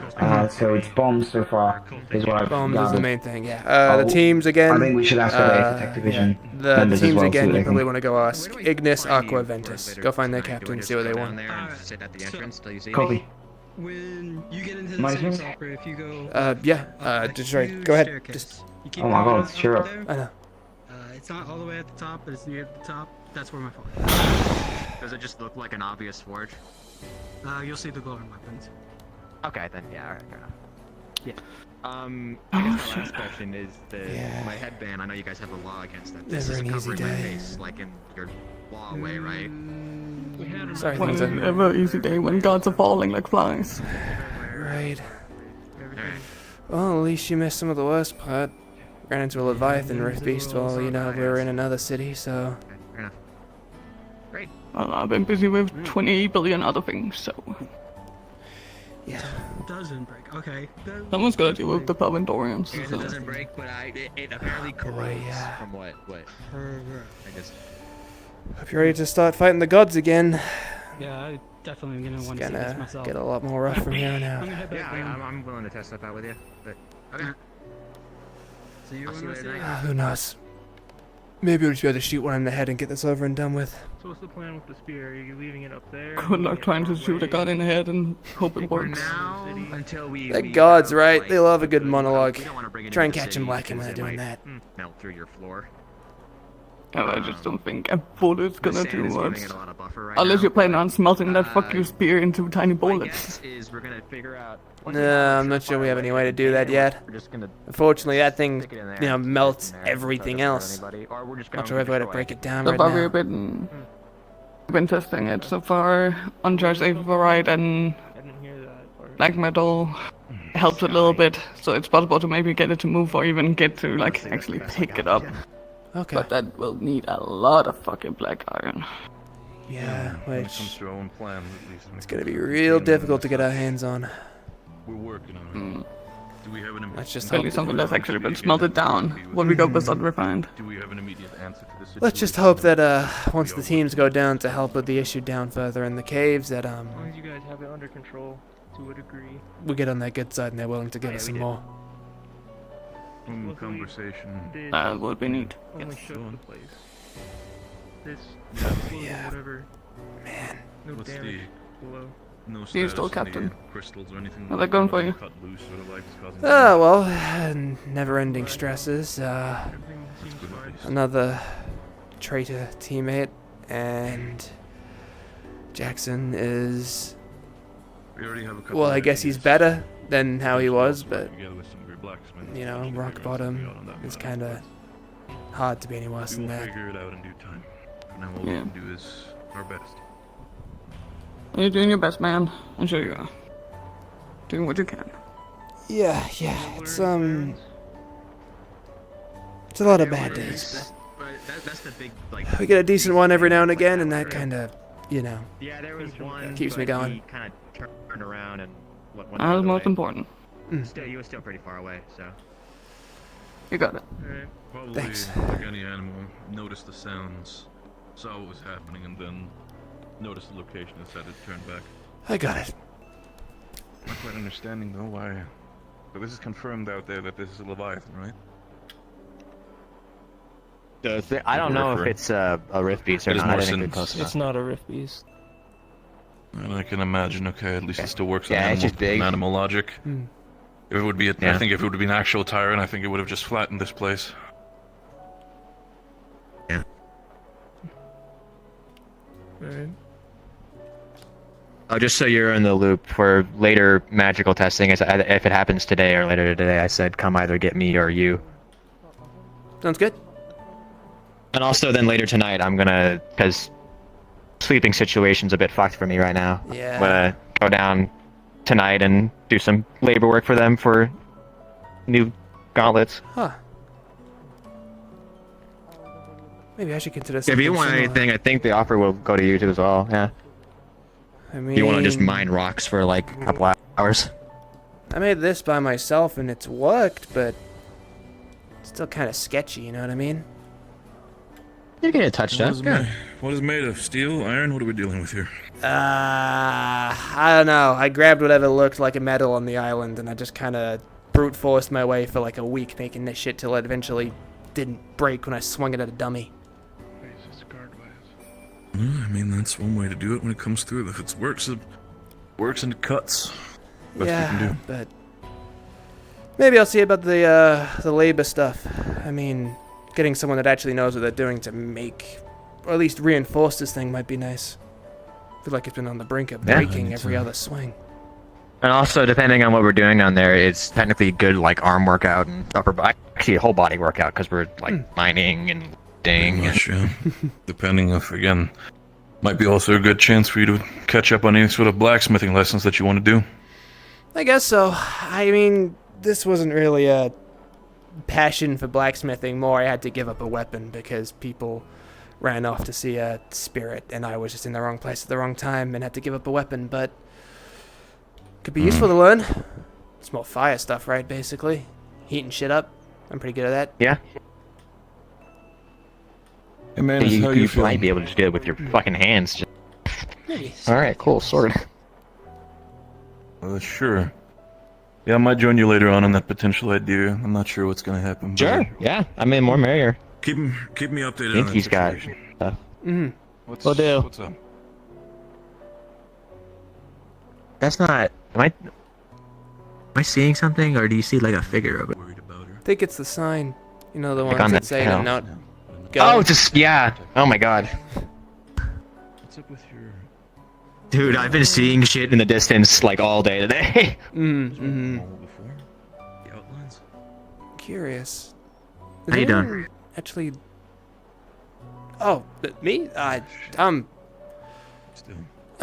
So it's bombs so far, is what I've Bombs gathered. is the main thing, yeah. The teams again. I think we should ask our Tech Division The members teams as well, see again, what you they probably think. want to go ask Ignis, Aqua, Ventus. Go find their captain, see what they want. Copy. When you get into My the city turn? proper, if you go just right. Go ahead. Just. you keep Oh my going god, up sure. there. I know. It's not all the way at the top, but it's near the top. That's where my phone Does it just look like an obvious forge? is. You'll see the glowing weapons. Okay, then yeah, alright, fair enough. Yeah. I guess my last question is my headband. I know you guys have a law against that. This Never is an easy covering my day. face, like in your law way, right? Sorry, When things it's are never easy day when gods are falling like flies. right. Well, at least you missed some of the worst part. Ran into a Leviathan Rift Beast while, we were in another city, so... Fair enough. Great. Well, I've been busy with 20 billion other things, so. Yeah. Doesn't break. Okay. Someone's gotta deal with the Palindorians. I guess it doesn't break, but it apparently corrodes yeah. from what I guess. Hope you're ready to start fighting the gods again. Yeah, I definitely gonna It's want to see this gonna myself. get a lot more rough from here on I'm out. gonna head back Yeah, down. I'm willing to test that out with you, but okay. See you I'll see you later. Who knows? Maybe we'll just be able to shoot one in the head and get this over and done with. So what's the plan with the spear? Are you leaving it up there? Good luck trying to shoot a god in the head and hope it For works. now, until we The leave gods, out, right? like, They love a good we monologue. don't wanna bring it Try and into the catch them city lacking when they're because doing it that. might melt through your floor. Oh, I just don't think a bullet's The gonna sand do is much. giving it a lot of buffer right Unless now, you're planning but, on smelting that fuck your spear into tiny my bullets. guess is we're gonna figure out. No, I'm not sure we have any way to do that yet. We're just gonna Unfortunately, that thing, stick it in there, melts stick it in there, everything so it doesn't else. hurt anybody, or we're just Not going sure we have a way to destroy break it. it down So right far now. we've been testing it so far. Uncharged averite and I didn't hear that part. black metal helps a little bit, so it's possible to maybe get it to move or even get to like actually pick it up. Okay. But that will need a lot of fucking black iron. Yeah, When it which comes to our own plan, at least. it's gonna be real difficult to get our hands on. We're working on it. Do we have an Let's just At hope. least something that's actually been smelted down when we go with unrefined. Do we have an immediate answer to this situation? Let's just hope that once the teams go down to help with the issue down further in the caves, that As long as you guys have it under control to a degree. we get on their good side and they're willing to give us some more. Conversation. Did That would be neat. only Yes. shook the place. This Yeah. whatever. Man. No What's damage the below. no You status still on the captain? crystals or anything? How's that going for you? Cut loose or the like is causing Ah, well, never-ending stresses. Everything seems fine. Another traitor teammate, and Jackson is. We already have a couple Well, I of guess he's ideas. better than how he was, but Together with some of your blacksmiths, you know, actually rock figure out something bottom out on that is matter. kind of hard to be any worse We than will that. figure it out in due time. For now, all Yeah. we can do is our best. You're doing your best, man. I'm sure you are. Doing what you can. Yeah, it's a lot of bad days. But that's the big like. We get a decent one every now and again, and that kind of, Yeah, there was one. keeps me but going. He kind of turned around and went That the was other most way. important. Still, you were still pretty far away, so. You got it. Alright. Probably, Thanks. like any animal, noticed the sounds, saw what was happening, and then noticed the location and decided to turn back. I got it. Not quite understanding though why. But this is confirmed out there that this is a Leviathan, right? I don't know if it's a rift beast or It is not. more I didn't get since- close enough. It's not a rift beast. And I can imagine. Okay, at least it still works on Yeah, it's animal, just big. animal logic. Hmm. If it would be, Yeah. I think if it would be an actual tyrant, I think it would have just flattened this place. Yeah. Alright. Oh, just so you're in the loop for later magical testing, if it happens today or later today, I said come either get me or you. Sounds good. And also then later tonight, I'm gonna, because sleeping situation's a bit fucked for me right now. Yeah. I'm gonna go down tonight and do some labor work for them for new gauntlets. Huh. Maybe I should consider If something you want similar. anything, I think the offer will go to you too as well, yeah. I mean, If you want to just mine rocks for like a couple hours. I made this by myself and it's worked, but it's still kind of sketchy, you know what I mean? You can get touched What up, is, yeah. what is made of? Steel? Iron? What are we dealing with here? I don't know. I grabbed whatever looked like a metal on the island and I just kind of brute forced my way for like a week making this shit till it eventually didn't break when I swung it at a dummy. I mean, that's one way to do it when it comes through. If it works works and it cuts. Best you can Yeah, do. but maybe I'll see about the labor stuff. I mean, getting someone that actually knows what they're doing to make, or at least reinforce this thing might be nice. I feel like it's been on the brink of Yeah. breaking every other swing. And also, depending on what we're doing down there, it's technically good like arm workout and upper body, actually a whole body workout because we're like mining and ding. Much, yeah. Depending if, again, might be also a good chance for you to catch up on any sort of blacksmithing lessons that you want to do. I guess so. I mean, this wasn't really a passion for blacksmithing. More, I had to give up a weapon because people ran off to see a spirit, and I was just in the wrong place at the wrong time and had to give up a weapon, but could be useful to learn. It's more fire stuff, right, basically? Heating shit up. I'm pretty good at that. Yeah. Hey man, you, how you you feeling? might be able to just do it with your fucking hands. Just... Maybe. Alright, cool, sword. Sure. Yeah, I might join you later on that potential idea. I'm not sure what's gonna happen. Sure, yeah. I mean, more merrier. Keep me updated I think on that he's got situation. stuff. What's do. What's up? That's not... Am I seeing something, or do you see like a figure over there? I think it's the sign. You know, the Like ones on that the say hill. to not go. Oh, just... Yeah. Oh my god. What's up with your... Dude, I've been seeing shit in the distance like all day today. Mm-hmm. Before? The outlines? Curious. How you doing? anyone Actually... Oh, me? I'm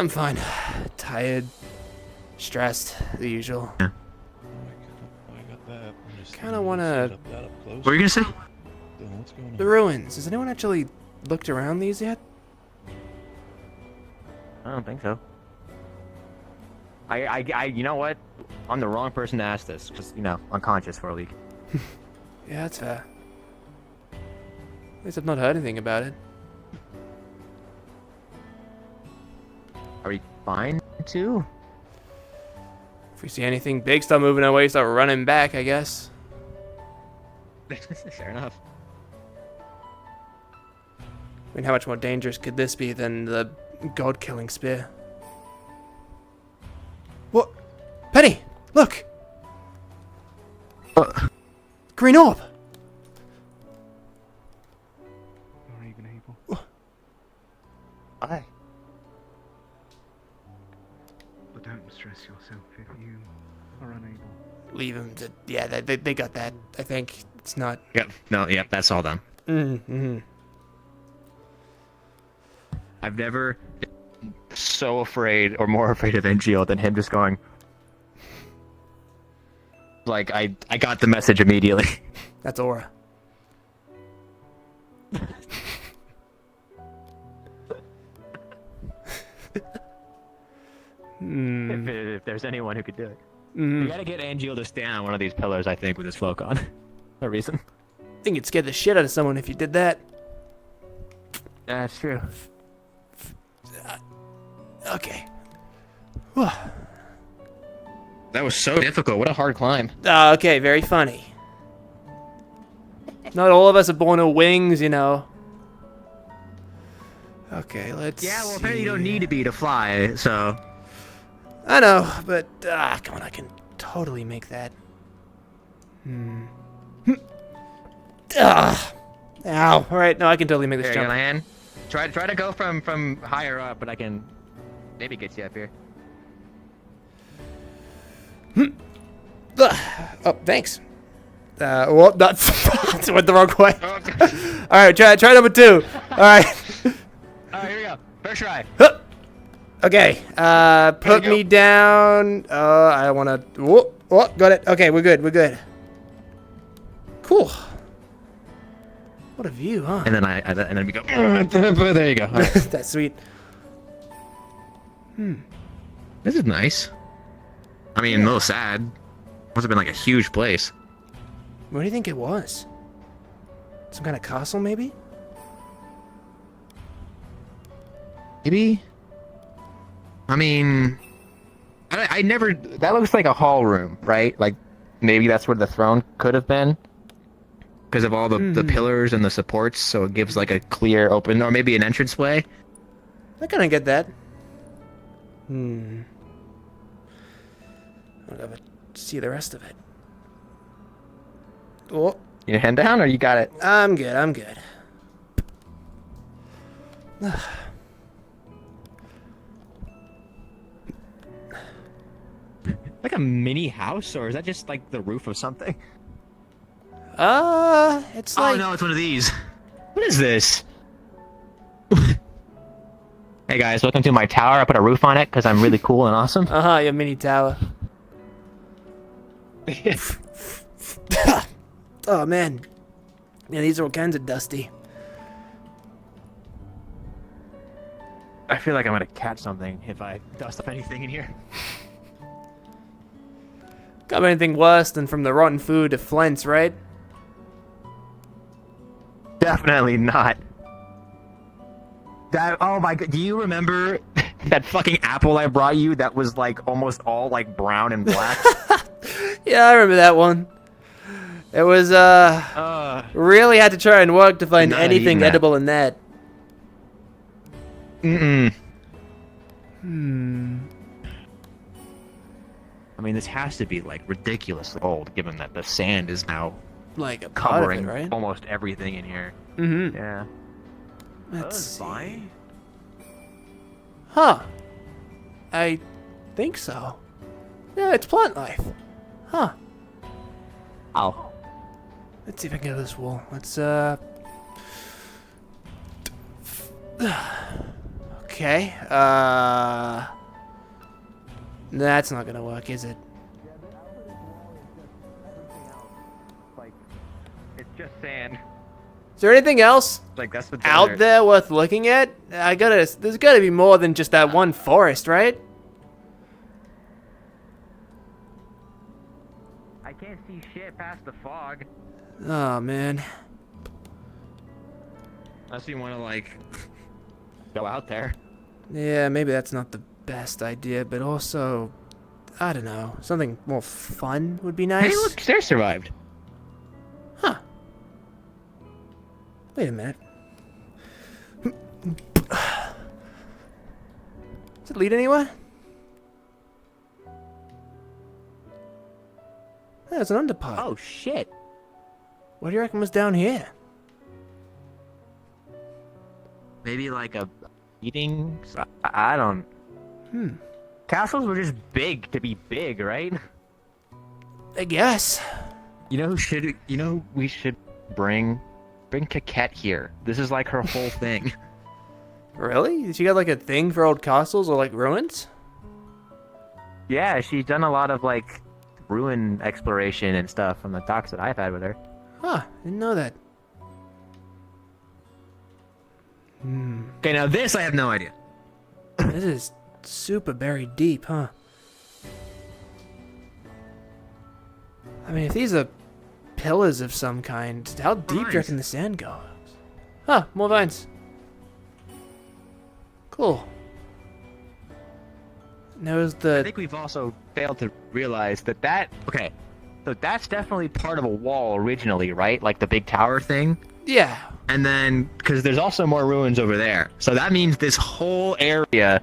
fine. Tired. Stressed. The usual. Yeah. I got that. Kind of want to... What were you gonna say? What's going on? The ruins. Has anyone actually looked around these yet? I don't think so. You know what? I'm the wrong person to ask this. Just, you know, unconscious for a week. Yeah, that's fair. At least I've not heard anything about it. Are we fine, too? If we see anything big start moving away, start running back, I guess. Fair enough. I mean, how much more dangerous could this be than the god-killing spear? What? Penny! Look! Green orb! Are you even able? Hi. But don't stress yourself if you are unable. Leave him to... Yeah, they got that. I think it's not... Yep. No, yep, that's all done. Mm-hmm. I've never been so afraid or more afraid of NGO than him just going... Like, I got the message immediately. That's aura. If there's anyone who could do it. Mm. We gotta get Angeal to stand on one of these pillars, I think, with his cloak on. For a reason. I think you'd scare the shit out of someone if you did that. That's true. Okay. That was so difficult. What a hard climb. Okay, very funny. Not all of us are born with wings, you know. Okay, let's Yeah, well, see. apparently you don't need to be to fly, so... I know, but come on, I can totally make that. Ow. All right, no, I can totally make this There you jump. go, land. Try to go from higher up, but I can maybe get you up here. Oh, thanks. Well, that's went the wrong way. All right, try number 2. All right. All right, here we go. First try. Okay. Put me down. I want to. Whoop, got it. Okay, we're good. Cool. What a view, huh? And then we go. There you go. All right. That's sweet. This is nice. I mean, a little sad. Must have been like a huge place. What do you think it was? Some kind of castle, maybe? Maybe. I mean, I never. That looks like a hall room, right? Like maybe that's where the throne could have been, because of all the pillars and the supports. So it gives like a clear open, or maybe an entranceway. I kind of get that. I'll go see the rest of it. Oh. You hand down or you got it? I'm good, I'm good. Like a mini house, or is that just like the roof of something? It's like... Oh no, it's one of these. What is this? Hey guys, welcome to my tower. I put a roof on it because I'm really cool and awesome. Your mini tower. Oh man. Yeah, these are all kinds of dusty. I feel like I'm gonna catch something if I dust up anything in here. Got anything worse than from the rotten food of Flint's, right? Definitely not. Oh my god, do you remember that fucking apple I brought you that was like almost all like brown and black? Yeah, I remember that one. It was, really had to try and work to find anything edible in that. Mm-mm. Hmm. I mean, this has to be like ridiculously old, given that the sand is now like a part of covering it, right? almost everything in here. Mm-hmm. Yeah. Let's see. Fine. Huh. I think so. Yeah, it's plant life. Huh. Oh. Let's see if I can get to this wall. Let's, okay. That's not gonna work, is it? Like, it's just sand. Is there anything else Like that's what's out there worth looking at? There's gotta be more than just that one forest, right? I can't see shit past the fog. Oh, man. Unless you want to like go out there. Yeah, maybe that's not the best idea, but also, I don't know, something more fun would be nice. Hey, look, Sarah survived. Huh. Wait a minute. Does it lead anywhere? There's an underpart. Oh shit. What do you reckon was down here? Maybe like a eating. I don't. Castles were just big to be big, right? I guess. You know who should? You know we should bring Coquette here. This is like her whole thing. Really? She got like a thing for old castles or like ruins? Yeah, she's done a lot of like ruin exploration and stuff from the talks that I've had with her. Huh, didn't know that. Okay, now this I have no idea. This is super buried deep, huh? I mean, if these are pillars of some kind, how deep do you reckon the sand goes? Huh, more vines. Cool. Knows the... I think we've also failed to realize that okay, so that's definitely part of a wall originally, right? Like the big tower thing? Yeah. And then, because there's also more ruins over there. So that means this whole area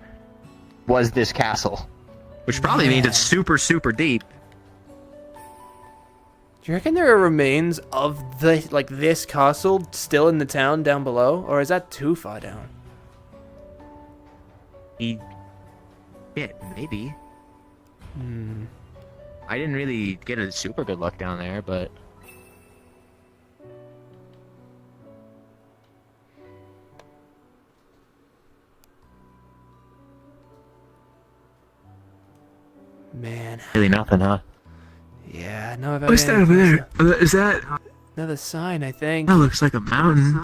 was this castle. Which probably means it's super, super deep. Do you reckon there are remains of this castle still in the town down below? Or is that too far down? Yeah, maybe. I didn't really get a super good look down there, but... Man. Really nothing, huh? Yeah, no. What's that over there? Is that... Another sign, I think. That looks like a mountain.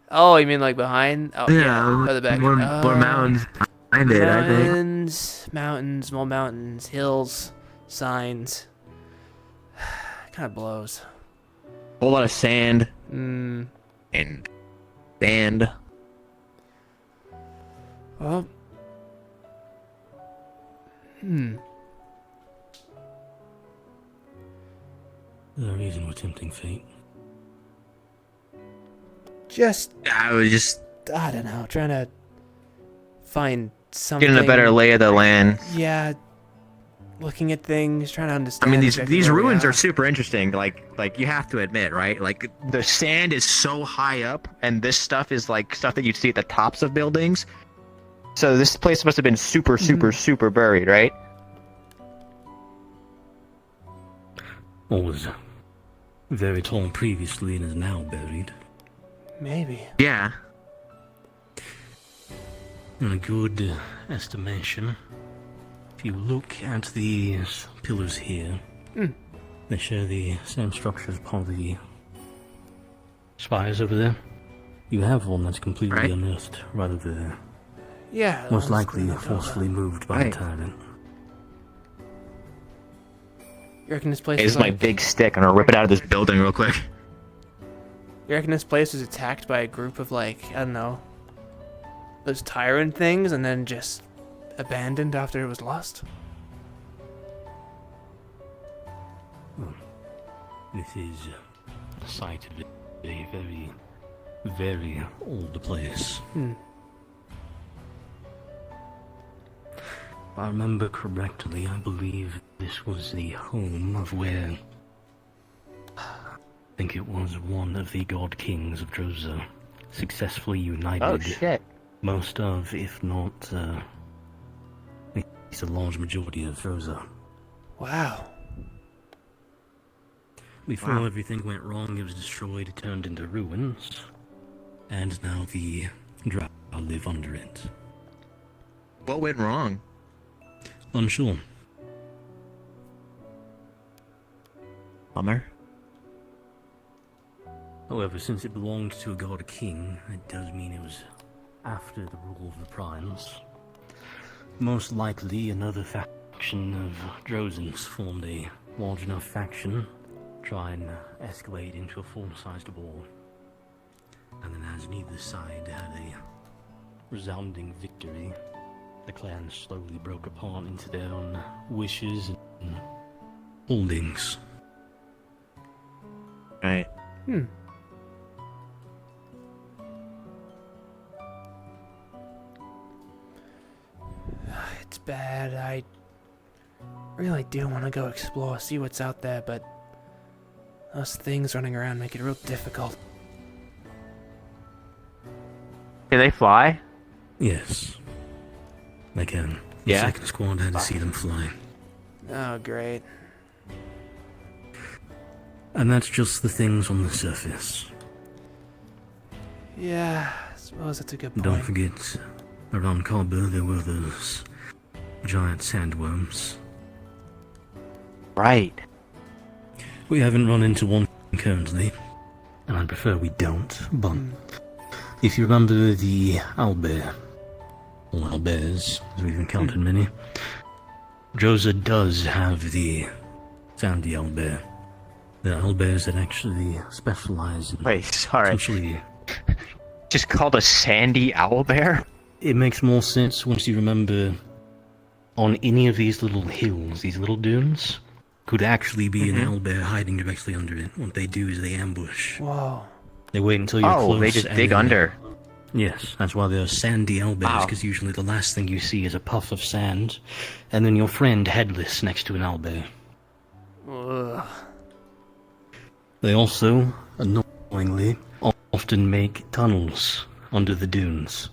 Oh, you mean like behind? Oh, yeah. Further back. More mountains behind it, I think. Mountains, more mountains, hills, signs. Kind of blows. Whole lot of sand. And sand. Well. The reason we're tempting fate. I was just... I don't know, trying to find something. Getting a better lay of the land. Yeah. looking at things, trying to I understand. mean, exactly these where we ruins are super interesting. Like you have to admit, right? Like the sand is so high up, and this stuff is like stuff that you'd see at the tops of buildings. So this place must have been super, super buried, right? Or was very tall previously and is now buried. Maybe. Yeah. In a good estimation, if you look at these pillars here, they share the same structure as part of the spires over there. You have one that's completely unearthed, rather than most likely forcefully moved by the tyrant. You reckon this place Hey, is this is my like, big stick. I'm gonna rip it out of this building real quick. You reckon this place was attacked by a group of, like, I don't know, those tyrant things, and then just abandoned after it was lost? This is the site of a very, very old place. If I remember correctly, I believe this was the home of where... I think it was one of the god kings of Droza successfully united most of, if not, at least a large majority of Droza. Wow. Before everything went wrong, it was destroyed, turned into ruins, and now the Drow live under it. What went wrong? Unsure. Bummer. However, since it belonged to a god king, it does mean it was after the rule of the Primes. Most likely, another faction of Drozans formed a large enough faction, try and escalate into a full-sized war. And then as neither side had a resounding victory, the clans slowly broke apart into their own wishes and holdings. Right. It's bad. I really do want to go explore, see what's out there, but those things running around make it real difficult. Can they fly? Yes. They can. The Yeah? second squad had to see them fly. Oh, great. And that's just the things on the surface. Yeah, I suppose that's a good point. Don't forget, around Kaba there were those giant sandworms. Right. We haven't run into one currently, and I prefer we don't, but if you remember the owlbear, or owlbears, as we've encountered many, Droza does have the sandy owlbear. The owlbears that actually specialize in... Wait, sorry. Essentially... Just called a sandy owlbear? It makes more sense once you remember on any of these little hills, these little dunes, could actually be an owlbear hiding directly under it. What they do is they ambush. Whoa. They wait until you're close. Oh, they just and dig then- under. Yes, that's why they're sandy owlbears, because usually the last thing you see is a puff of sand, and then your friend headless next to an owlbear. Ugh. They also, annoyingly, often make tunnels under the dunes.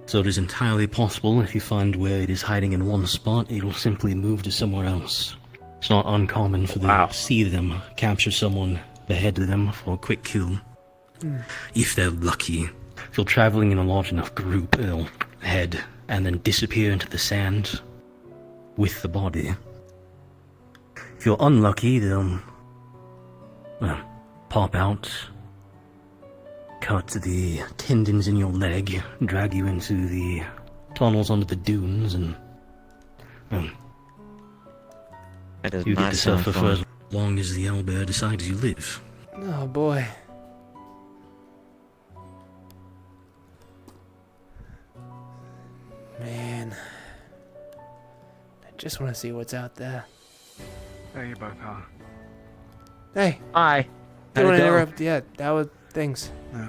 So it is entirely possible if you find where it is hiding in one spot, it'll simply move to somewhere else. It's not uncommon for them to see them, capture someone, behead them for a quick kill. If they're lucky. If you're traveling in a large enough group, they'll head and then disappear into the sand with the body. If you're unlucky, they'll pop out, cut the tendons in your leg, drag you into the tunnels under the dunes, and That does you get not to sound suffer for fun. as long as the owlbear decides you live. Oh, boy. Man. I just want to see what's out there. There you both are. Hey. Hi. Don't How'd want it to go? interrupt. Yeah, that was things. Yeah.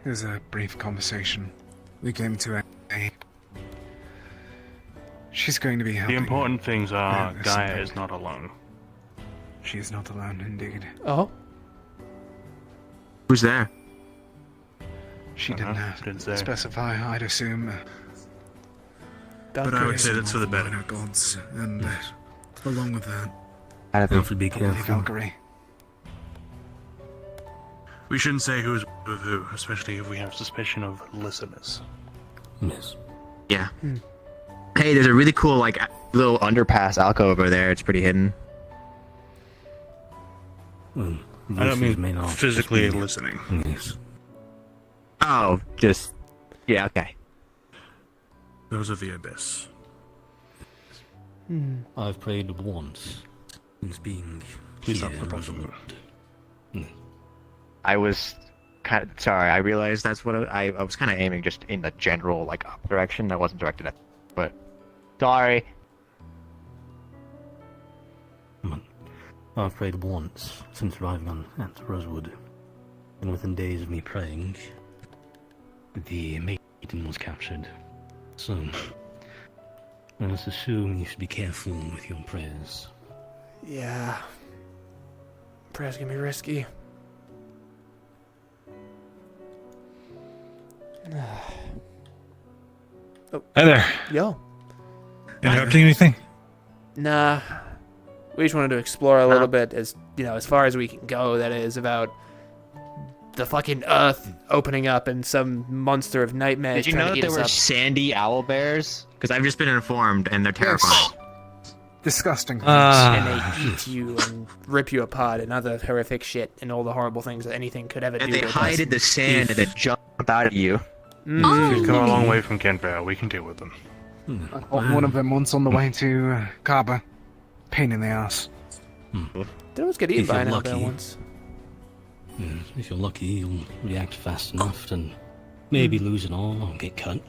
It was a brief conversation. We came to a She's going to be The helping. important things are Yeah, Gaia something. is not alone. She is not alone, indeed. Oh. Who's there? She didn't Didn't say. specify, I'd assume. About But I would curious. say that's for the better. Gods, and along with that, I have to be probably careful. Valkyrie. We shouldn't say who's with who, especially if we have suspicion of listeners. Yes. Yeah. Hey, there's a really cool like little underpass alcove over there. It's pretty hidden. Well, I don't listeners mean may not physically just be- listening. Yes. Oh, just yeah. Okay. Those are the abyss. I've prayed once since being Please here not in put that Rosewood. I was kind of sorry. I realized that's what I was kind of aiming just in the general like up direction. I wasn't directed at, but sorry. I've prayed once since arriving at Rosewood, and within days of me praying, the maiden was captured. So, let's assume you should be careful with your prayers. Yeah. Prayers can be risky. Oh. Hi there. Yo. Interrupting anything? Nah. We just wanted to explore a little bit, as as far as we can go. That is about the fucking earth opening up and some monster of nightmares Did you trying know to that eat there us were up. sandy owlbears? Because I've just been informed, and they're terrifying. Disgusting. And they eat you and rip you apart and other horrific shit and all the horrible things that anything could ever And do they to hide us. in the sand and then jump out at you. We've come a long way from Kenvale. We can deal with them. I caught one of them once on the way to Kaba. Pain in the ass. Did almost get eaten If by you're an owlbear lucky. once. If you're lucky, you'll react fast enough and maybe lose an arm or get cut.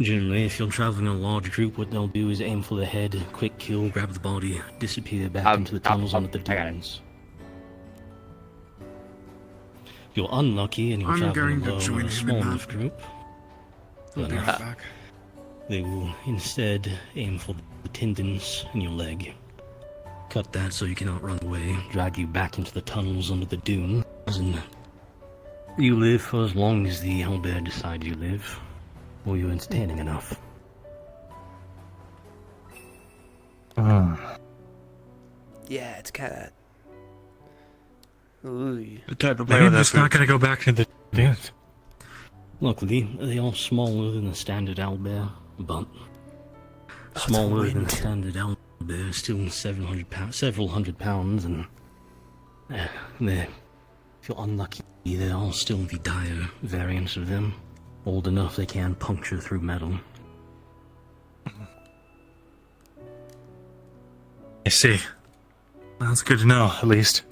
Generally, if you're traveling in a large group, what they'll do is aim for the head, quick kill, grab the body, disappear back into the tunnels under the dunes. If you're unlucky and you're I'm traveling going to alone join in a him small in enough that. group, I'll be then right back. they will instead aim for the tendons in your leg. Cut that so you cannot run away, drag you back into the tunnels under the dunes, and you live for as long as the owlbear decides you live, or you're entertaining enough. Yeah, it's kind of. Ooh. The type of Maybe I'm just not going to go back to the dunes. Luckily, they are smaller than the standard owlbear, but smaller than the standard owlbear, still 700 pounds, several hundred pounds, and if you're unlucky, there are still the dire variants of them, old enough they can puncture through metal. I see. Well, that's good to know, at least.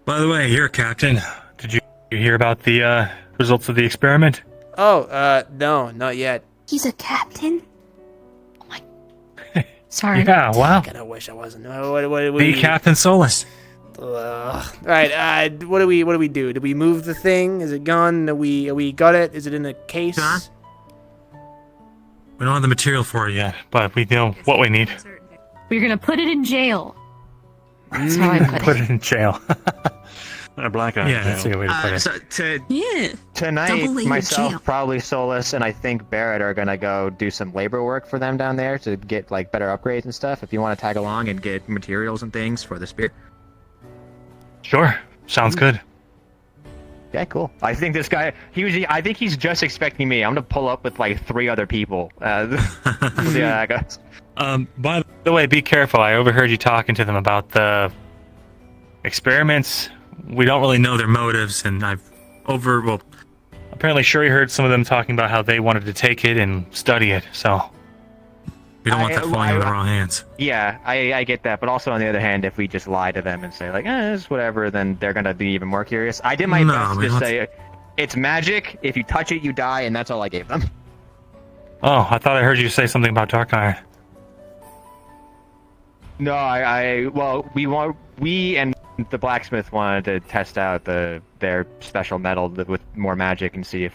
By the way, you're a captain. Did you hear about the results of the experiment? Oh, no, not yet. He's a captain? Oh my... Sorry. Yeah, wow. I kinda wish I wasn't. What Be Captain Solus. Alright, what do we do? Do we move the thing? Is it gone? Are we got it? Is it in a case? We don't have the material for it yet, but we know what we need. We're gonna put it in jail. That's how I put it. it in jail. A black eye. Yeah, that's a good way to put it. So Yeah. tonight, Double layered myself, jail. probably Solus, and I think Barrett are gonna go do some labor work for them down there to get like better upgrades and stuff. If you want to tag along and get materials and things for the spear. Sure, sounds good. Yeah, cool. I think this guy, I think he's just expecting me. I'm gonna pull up with like 3 other people. We'll see how that goes. By the way, be careful. I overheard you talking to them about the experiments. We don't really know their motives, and apparently Shuri heard some of them talking about how they wanted to take it and study it, so we don't want that falling in the wrong hands. Yeah, I get that, but also on the other hand, if we just lie to them and say like, it's whatever, then they're gonna be even more curious. I did my best to say, it's magic. If you touch it, you die, and that's all I gave them. Oh, I thought I heard you say something about Dark Iron. No, we and the blacksmith wanted to test out the their special metal with more magic and see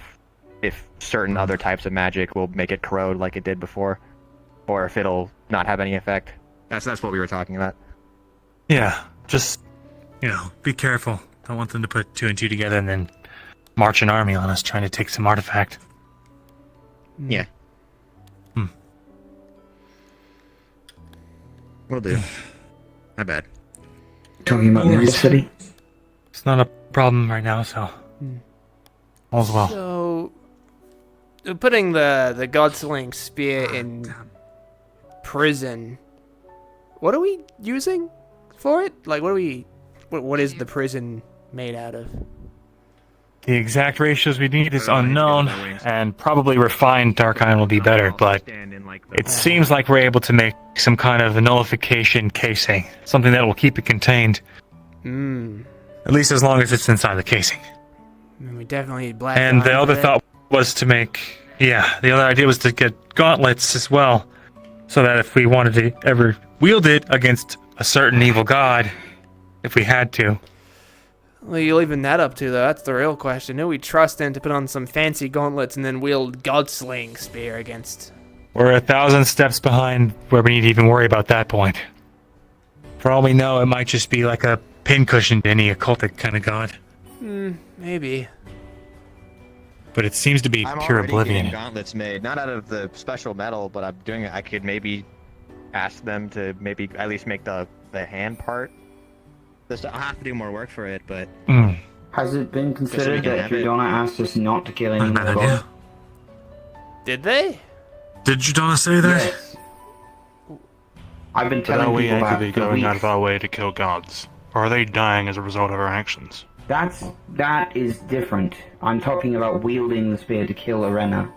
if certain other types of magic will make it corrode like it did before, or if it'll not have any effect. That's what we were talking about. Yeah, just, be careful. Don't want them to put 2 and 2 together and then march an army on us trying to take some artifact. Yeah. Will do. My bad. Talking about the city? It's not a problem right now, so all's well. So, putting the Godsling spear in prison, what are we using for it? Like, what is the prison made out of? The exact ratios we need is unknown, and probably refined dark iron will be better, but it seems like we're able to make some kind of a nullification casing, something that will keep it contained. At least as long as it's inside the casing. I mean, we definitely need black And the iron other for thought was to make, the other idea was to get gauntlets as well, so that if we wanted to ever wield it against a certain evil god, if we had to. Well, you're leaving that up to, though. That's the real question. Who we trust in to put on some fancy gauntlets and then wield Godsling spear against? We're 1,000 steps behind where we need to even worry about that point. For all we know, it might just be like a pincushion to any occultic kind of god. Maybe. But it seems to be I'm pure already oblivion. getting gauntlets made, not out of the special metal, but I'm doing it. I could maybe ask them to maybe at least make the hand part. I'll have to do more work for it, but... Has it been Just so we considered can that have it. Judonna asked us not to kill any Bad more idea. gods? Did they? Did Judonna say that? Yes. I've been But telling are we people that actively for going out weeks. of our way to kill gods? Or are they dying as a result of our actions? That is different. I'm talking about wielding the spear to kill Arena.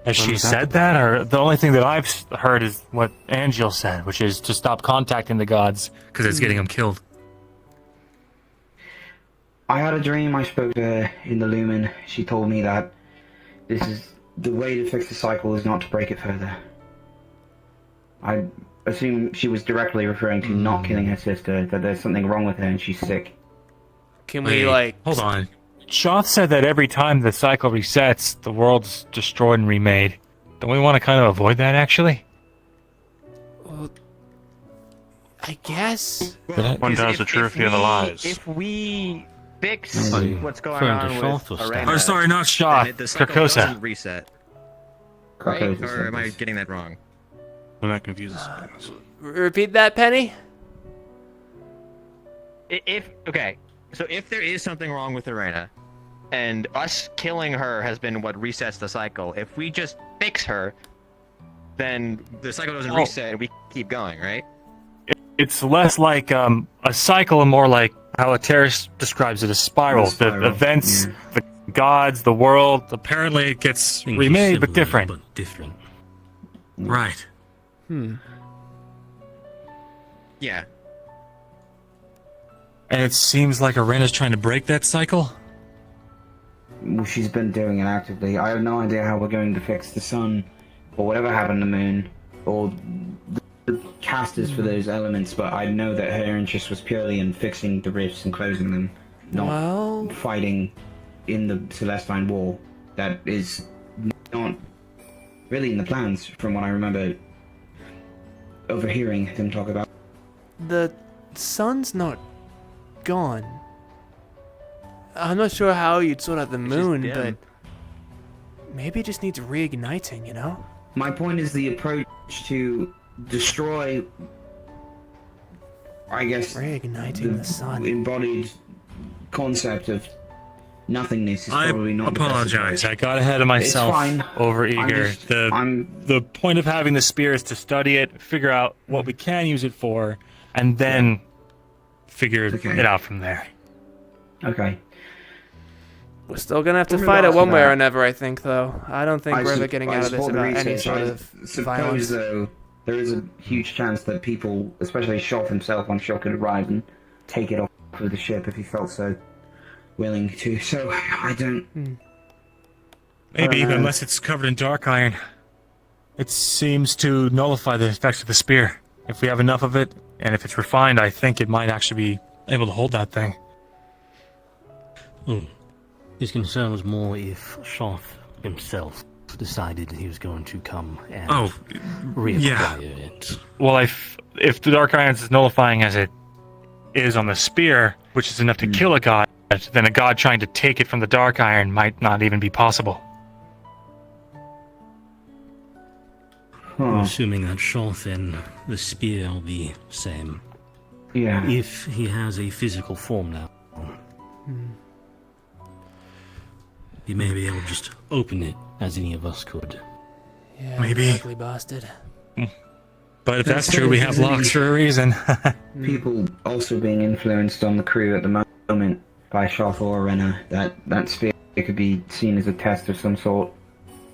Has she said that, or the only thing that I've heard is what Angel said, which is to stop contacting the gods because it's getting them killed. I had a dream. I spoke to her in the Lumen. She told me that this is the way to fix the cycle is not to break it further. I assume she was directly referring to not killing her sister, that there's something wrong with her and she's sick. Can we, like... Hold on. Shoth said that every time the cycle resets, the world's destroyed and remade. Don't we want to kind of avoid that, actually? Well, I guess... One does the truth, the other lies. If we fix Mm. what's going Referring on to with Shoth or Arena, Stan? Oh, sorry, not then Shoth. the cycle Carcosa. doesn't reset. Right? Carcosa Or am I said getting that wrong? Well, that confuses Repeat that, Penny? Okay, so if there is something wrong with Arena, and us killing her has been what resets the cycle, if we just fix her, then the cycle doesn't reset and we keep going, right? It's less like a cycle and more like how Ateris describes it, a spiral. The events, the gods, the world, apparently it gets Things are remade, but similar, different. But different. Right. Yeah. And it seems like Arena's trying to break that cycle? Well, she's been doing it actively. I have no idea how we're going to fix the sun, or whatever happened to the moon, or the casters for those elements, but I know that her interest was purely in fixing the rifts and closing them, not fighting in the Celestine War. That is not really in the plans, from what I remember overhearing them talk about. The sun's not gone. I'm not sure how you'd sort out the moon, but maybe it just needs reigniting, you know? My point is the approach to destroy, I guess, reigniting the sun. Embodied concept of nothingness is I probably not apologize. the I best got ahead of myself. It's fine. Over I'm eager. just- The point of having the spear is to study it, figure out what we can use it for, and then figure it out from there. Okay. We're still gonna have to In fight it regards one to way or that, another, I think, though. I don't think we're ever getting I out of this support the about any research. sort I of suppose, violence. though, there is a huge chance that people, especially Shoth himself, I'm sure, could arrive and take it off of the ship if he felt so willing to. So, I don't... Maybe, I don't know. unless it's covered in dark iron. It seems to nullify the effects of the spear. If we have enough of it, and if it's refined, I think it might actually be able to hold that thing. Oh, his concern was more if Shoth himself decided he was going to come and reacquire it. Well, if the Dark Iron is as nullifying as it is on the spear, which is enough to kill a god, then a god trying to take it from the Dark Iron might not even be possible. I'm assuming that Shoth and the spear are the same. Yeah. If he has a physical form now, he may be able to just open it as any of us could. Yeah, Maybe. ugly bastard. But if that's true, we have locks for a reason. People also being influenced on the crew at the moment by Shoth or Renner. That spear could be seen as a test of some sort.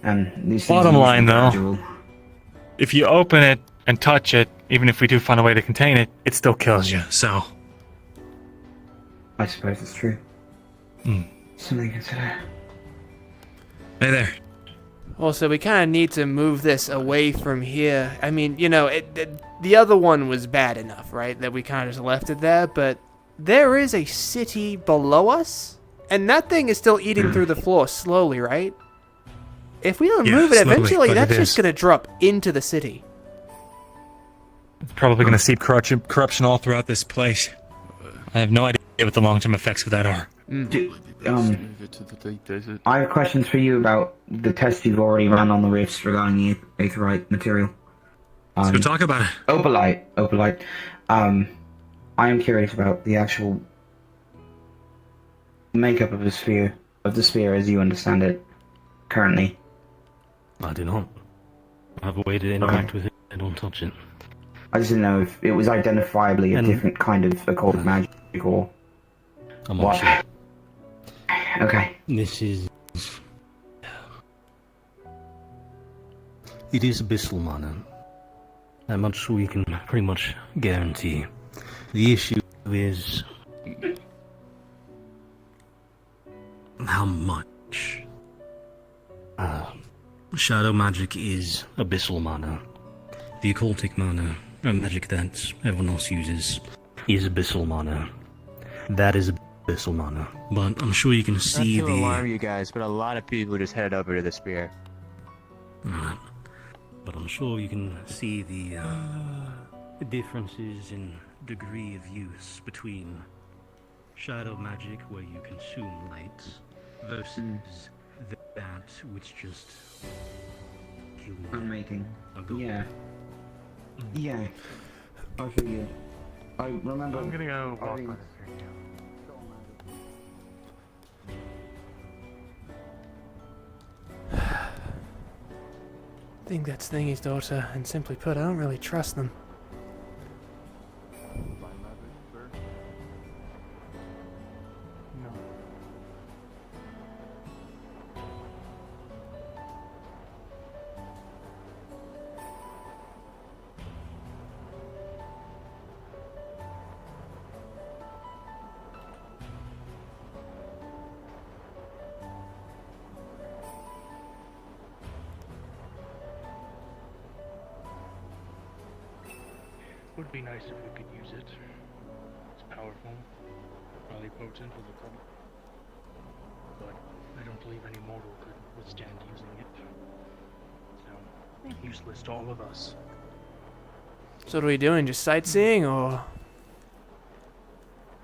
And these things Bottom are line, though, gradual. if you open it and touch it, even if we do find a way to contain it, it still kills you. So, I suppose it's true. Something to consider. Hey there. Also, we kind of need to move this away from here. I mean, you know, the other one was bad enough, right? That we kind of just left it there, but there is a city below us, and that thing is still eating through the floor slowly, right? If we don't move it, slowly, eventually but that's it just is. going to drop into the city. It's probably going to seep corruption all throughout this place. I have no idea what the long-term effects of that are. I have questions for you about the tests you've already run on the rifts regarding the aetherite material. Let's go talk about it. Opalite. I am curious about the actual makeup of the sphere as you understand it currently. I do not. I have a way to interact with it. I don't touch it. I just didn't know if it was identifiably a different kind of occult magic or I'm what. not sure. Okay. This is... It is abyssal mana. That much we can pretty much guarantee. The issue is... how much? Shadow magic is abyssal mana. The occultic mana, a magic that everyone else uses, is abyssal mana. That is abyssal mana. But I'm sure you can see Not to the... alarm you guys, but a lot of people just headed over to the spear. Alright. But I'm sure you can see the differences in degree of use between shadow magic, where you consume light, versus that which just kills you. I'm making. Yeah. Yeah. I figured. I remember. I'm gonna go walk by I think that's Thingy's daughter, and simply put, I don't really trust them. Would be nice if we could use it. It's powerful, probably potent with the cover. But I don't believe any mortal could withstand using it. So, useless to all of us. So what are we doing? Just sightseeing, or...?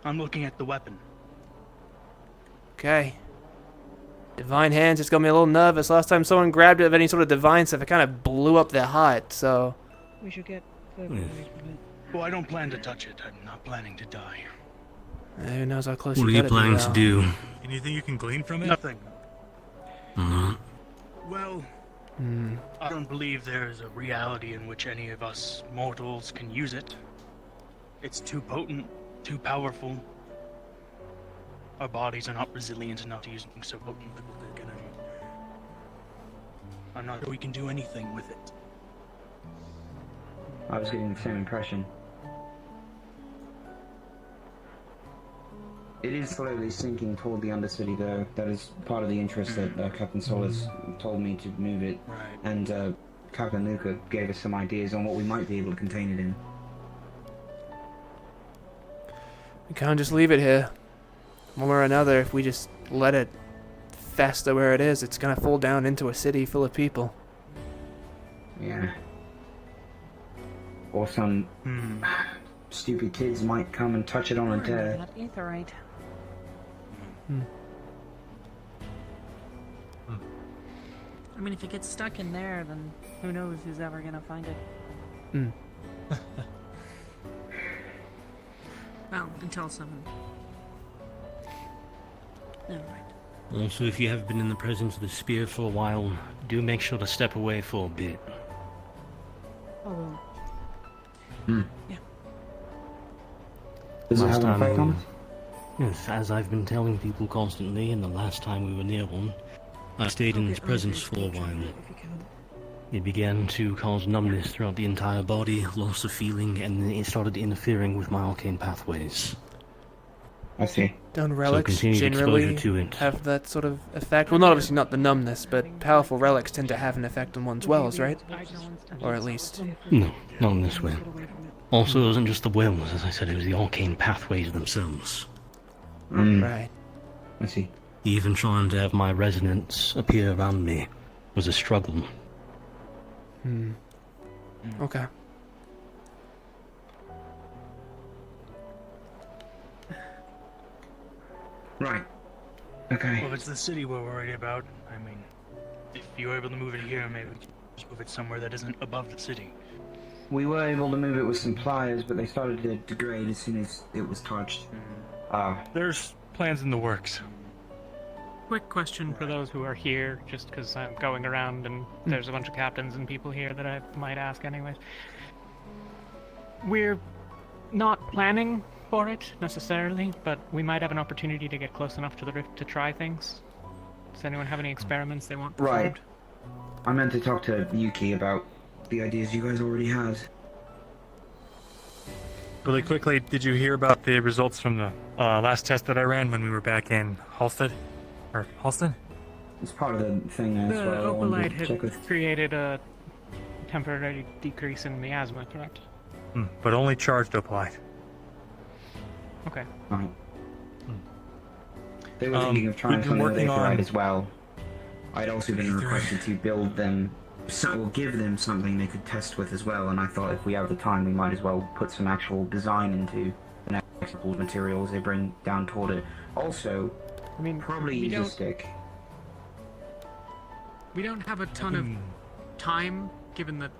I'm looking at the weapon. Okay. Divine hands just got me a little nervous. Last time someone grabbed it of any sort of divine stuff, it kind of blew up their heart, so... We should get... Well, I don't plan to touch it. I'm not planning to die. Who knows how close What are you you gotta planning be, to though. do? Anything you can glean from it? Nothing. Well, Hmm. I don't believe there is a reality in which any of us mortals can use it. It's too potent, too powerful. Our bodies are not resilient enough to use so potent psychic energy. I'm not sure we can do anything with it. I was getting the same impression. It is slowly sinking toward the Undercity, though. That is part of the interest that Captain Solus told me to move it. Right. And Captain Luca gave us some ideas on what we might be able to contain it in. We can't just leave it here. one way or another, if we just let it fester where it is, it's gonna fall down into a city full of people. Yeah. Or some stupid kids might come and touch it on a dare. That aetherite. I mean, if it gets stuck in there, then who knows who's ever gonna find it. Well, until someone. Never mind. Also, if you have been in the presence of the spear for a while, do make sure to step away for a bit. Oh. Yeah. Does it have an effect on us? Yes, as I've been telling people constantly, and the last time we were near one, I stayed in its presence for a while. It began to cause numbness throughout the entire body, loss of feeling, and then it started interfering with my arcane pathways. I see. Don't relics continued generally exposure to it. have that sort of effect? Well, not obviously not the numbness, but powerful relics tend to have an effect on one's wells, right? Or at least... No, not in this way. Also, it wasn't just the wells, as I said, it was the arcane pathways themselves. Right. I see. Even trying to have my resonance appear around me was a struggle. Okay. Right. Okay. Well, if it's the city we're worried about, I mean, if you're able to move it here, maybe we can just move it somewhere that isn't above the city. We were able to move it with some pliers, but they started to degrade as soon as it was touched. There's plans in the works. Quick question for those who are here, just because I'm going around and there's a bunch of captains and people here that I might ask anyways. We're not planning for it, necessarily, but we might have an opportunity to get close enough to the rift to try things. Does anyone have any experiments they want performed? Right. I meant to talk to Yuki about the ideas you guys already had. Really quickly, did you hear about the results from the last test that I ran when we were back in Halstead? Or Halston? It's part of the thing as The well. I wanted opalite to check with... had created a temporary decrease in miasma, correct? But only charged opalite. Okay. Right. They were thinking of trying something with aetherite as well. I'd also been requested to build them, or give them something they could test with as well, and I thought if we have the time we might as well put some actual design into the next materials they bring down toward it. Also, I mean, probably use a stick. We don't have a ton of time, given that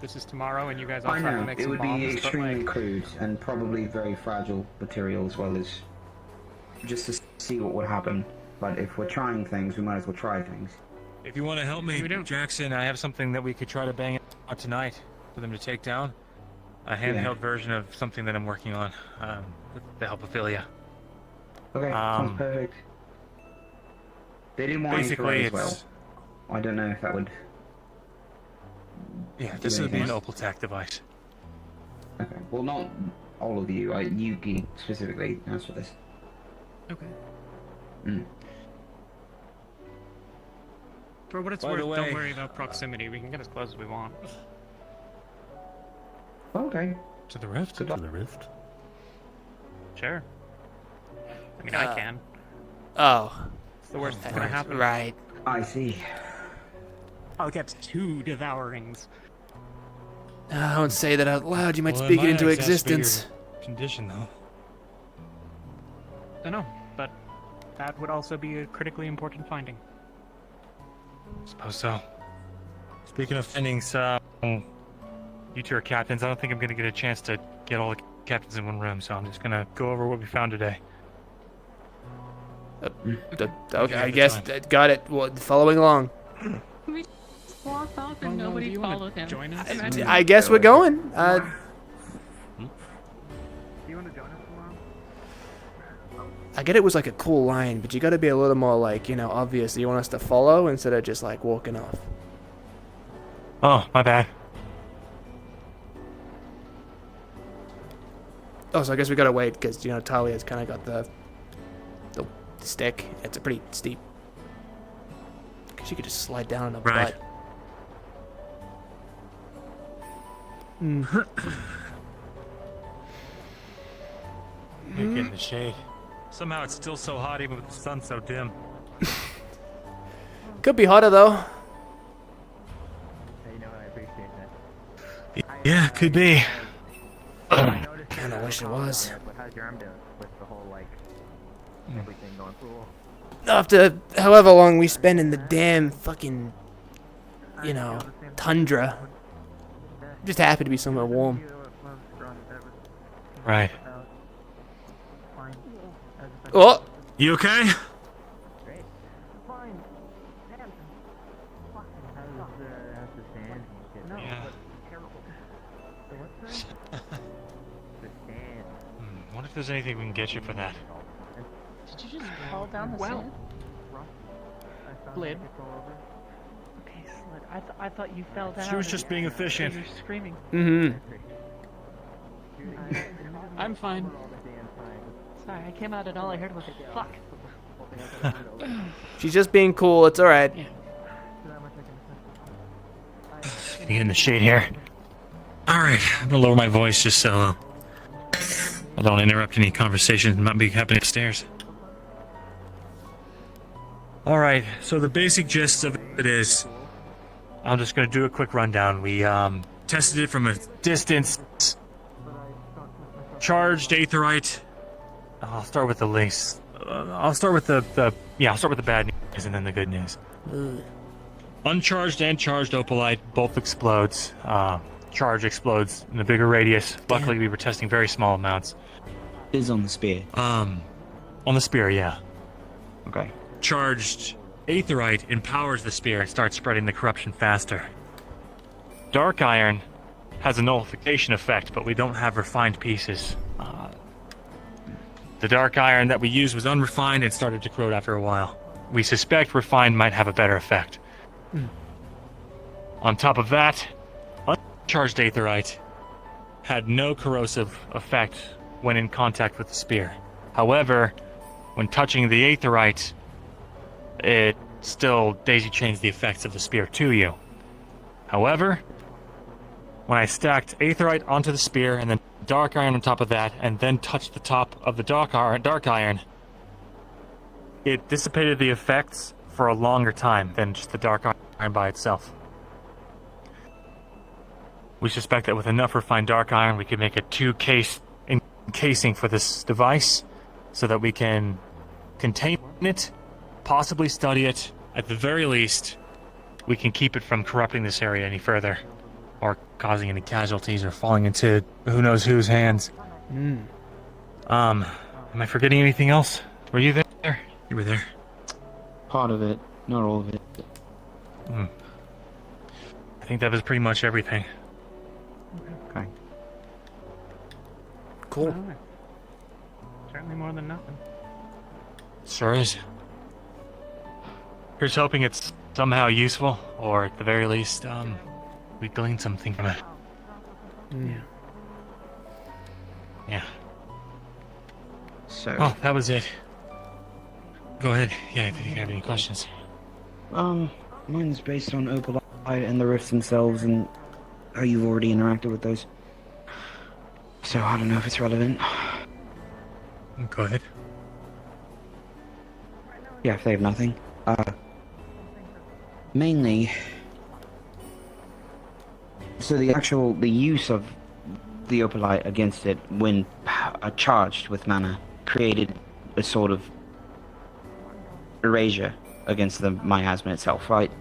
this is tomorrow and you guys also I have to know, make it some would bombs, be but, extremely like, crude and probably very fragile material as well as just to see what would happen. But if we're trying things, we might as well try things. If you want to help me, Jackson, I have something that we could try to bang out tonight for them to take down. A handheld version of something that I'm working on with the help of Philia. Okay, sounds perfect. They didn't want basically as well. I don't know if that would... Yeah, this would be an Opaltech device. Okay, well not all of you, Yuki specifically as for this. Okay. Mm. For what it's By the worth, don't way- worry about proximity. We can get as close as we want. Okay. To the rift? To the rift? Sure. I mean, I can. Oh. It's the worst that's gonna happen. Right. I see. I'll get 2 devourings. Don't say that out loud, you might Well, speak it might into exacerbate existence. your condition, though. I know, but that would also be a critically important finding. Suppose so. Speaking of findings, you two are captains. I don't think I'm gonna get a chance to get all the captains in one room, so I'm just gonna go over what we found today. Okay, I guess, got it. Well, following along. We walked off and nobody followed him. Join us? I guess we're going. Do you want to join us tomorrow? I get it was like a cool line, but you gotta be a little more like, you know, obvious that you want us to follow instead of just like walking off. Oh, my bad. Oh, so I guess we gotta wait because, you know, Talia's kind of got the stick. It's a pretty steep. She could just slide down on a butt. Get in the shade. Somehow it's still so hot even with the sun so dim. Could be hotter though. Yeah, could be. Kinda wish it was. After however long we spend in the damn fucking, tundra. Just happy to be somewhere warm. Right. Oh! You okay? What if there's anything we can get you for that? Did you just fall down the stairs? Slid. Okay, Slid. I thought you fell down. She was just being efficient. You were screaming. Mm-hmm. I'm fine. Sorry, I came out and all I heard was a fuck. She's just being cool. It's alright. Yeah. Get in the shade here. Alright, I'm gonna lower my voice just so I don't interrupt any conversations that might be happening upstairs. Alright, so the basic gist of it is, I'm just gonna do a quick rundown. We tested it from a distance. Charged aetherite. I'll start with the links. I'll start with the bad news and then the good news. Uncharged and charged opalite both explodes. Charge explodes in a bigger radius. Luckily, we were testing very small amounts. Is on the spear. On the spear, yeah. Okay. Charged aetherite empowers the spear and starts spreading the corruption faster. Dark iron has a nullification effect, but we don't have refined pieces. The dark iron that we used was unrefined and started to corrode after a while. We suspect refined might have a better effect. On top of that, uncharged aetherite had no corrosive effect when in contact with the spear. However, when touching the aetherite, it still daisy chains the effects of the spear to you. However, when I stacked aetherite onto the spear and then dark iron on top of that, and then touched the top of the dark iron, it dissipated the effects for a longer time than just the dark iron by itself. We suspect that with enough refined dark iron, we could make a two-case encasing for this device, so that we can contain it, possibly study it. At the very least, we can keep it from corrupting this area any further, or causing any casualties, or falling into who knows whose hands. Am I forgetting anything else? Were you there? You were there. Part of it, not all of it. I think that was pretty much everything. Okay. Cool. Alright. Certainly more than nothing. Sure is. Here's hoping it's somehow useful, or at the very least, we glean something from it. Yeah. So. Oh, that was it. Go ahead. Yeah, if you have any questions. Mine's based on opalite and the rifts themselves, and how you've already interacted with those. So I don't know if it's relevant. Go ahead. Yeah, if they have nothing. Mainly, so the use of the opalite against it when charged with mana created a sort of erasure against the miasma itself, right?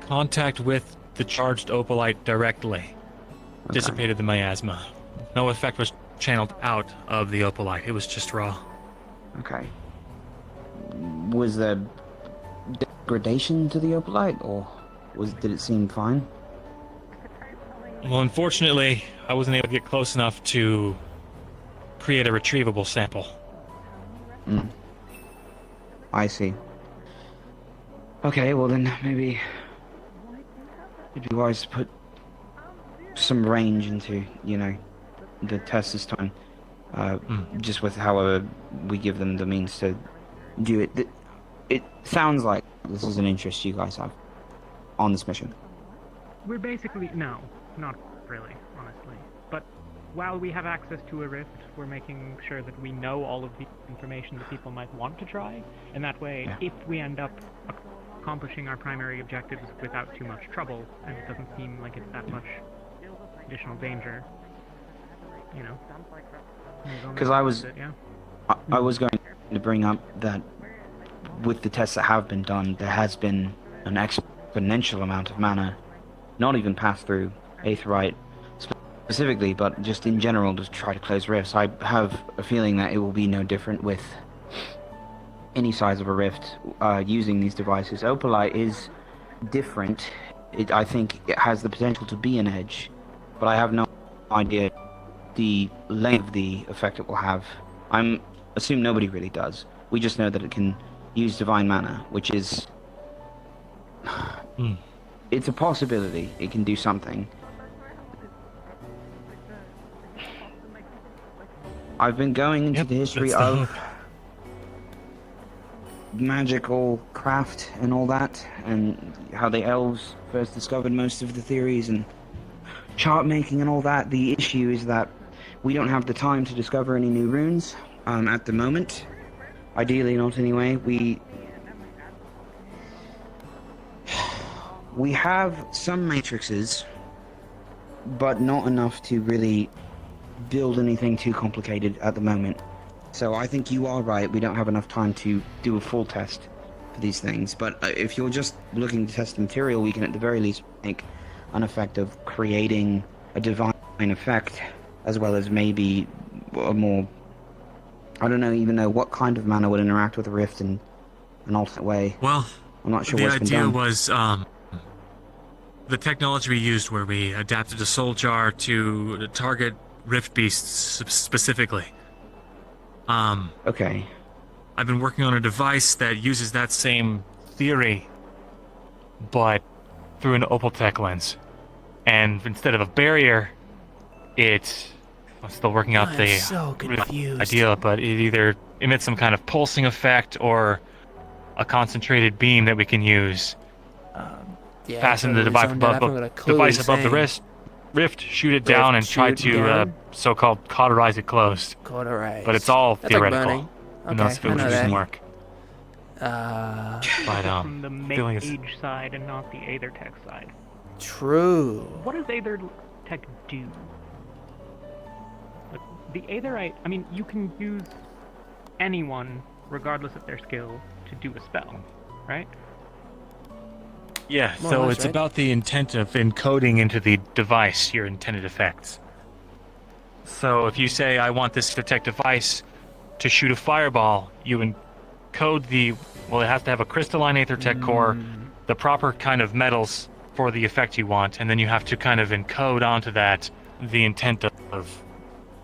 Contact with the charged opalite directly dissipated the miasma. No effect was channeled out of the opalite. It was just raw. Okay. Was there degradation to the opalite, or did it seem fine? Well, unfortunately, I wasn't able to get close enough to create a retrievable sample. I see. Okay, well then maybe it'd be wise to put some range into, the test this time. Just with however we give them the means to do it. It sounds like this is an interest you guys have on this mission. We're basically... No, not really, honestly. But while we have access to a rift, we're making sure that we know all of the information that people might want to try, and that way, Yeah. if we end up accomplishing our primary objectives without too much trouble, and it doesn't seem like it's that much additional danger, you know. Because I was, yeah. I was going to bring up that with the tests that have been done, there has been an exponential amount of mana, not even passed through Aetherite specifically, but just in general to try to close rifts. I have a feeling that it will be no different with any size of a rift using these devices. Opalite is different. I think it has the potential to be an edge, but I have no idea the length of the effect it will have. I assume nobody really does. We just know that it can use divine mana, which is... It's a possibility. It can do something. I've been going into the history of magical craft and all that, and how the elves first discovered most of the theories and chart making and all that. The issue is that we don't have the time to discover any new runes at the moment. Ideally not anyway. We have some matrices, but not enough to really build anything too complicated at the moment. So I think you are right, we don't have enough time to do a full test for these things. But if you're just looking to test the material, we can at the very least make an effect of creating a divine effect, as well as maybe a more... I don't even know what kind of mana would interact with a rift in an alternate way. Well, I'm not sure the what's been idea done. was the technology we used where we adapted a soul jar to target rift beasts specifically. Okay. I've been working on a device that uses that same theory, but through an Opaltech lens. And instead of a barrier, I'm still working out I'm the so confused. idea, but it either emits some kind of pulsing effect or a concentrated beam that we can use. Yeah, Fasten the totally zoned out. I've got a clue device what above the he's rift, shoot it down, and try shoot to down? so-called cauterize it closed. Cauterize. But it's all That's like theoretical. burning. Who knows if Okay, it I know would that. work? But From the feeling is mage side and not the Aethertech side. True. What does Aethertech do? Like, the Aetherite, I mean, you can use anyone, regardless of their skill, to do a spell, right? Yeah, More or so less, it's right? about the intent of encoding into the device your intended effects. So if you say, I want this Aethertech device to shoot a fireball, you encode it has to have a crystalline Aethertech core, the proper kind of metals for the effect you want, and then you have to kind of encode onto that the intent of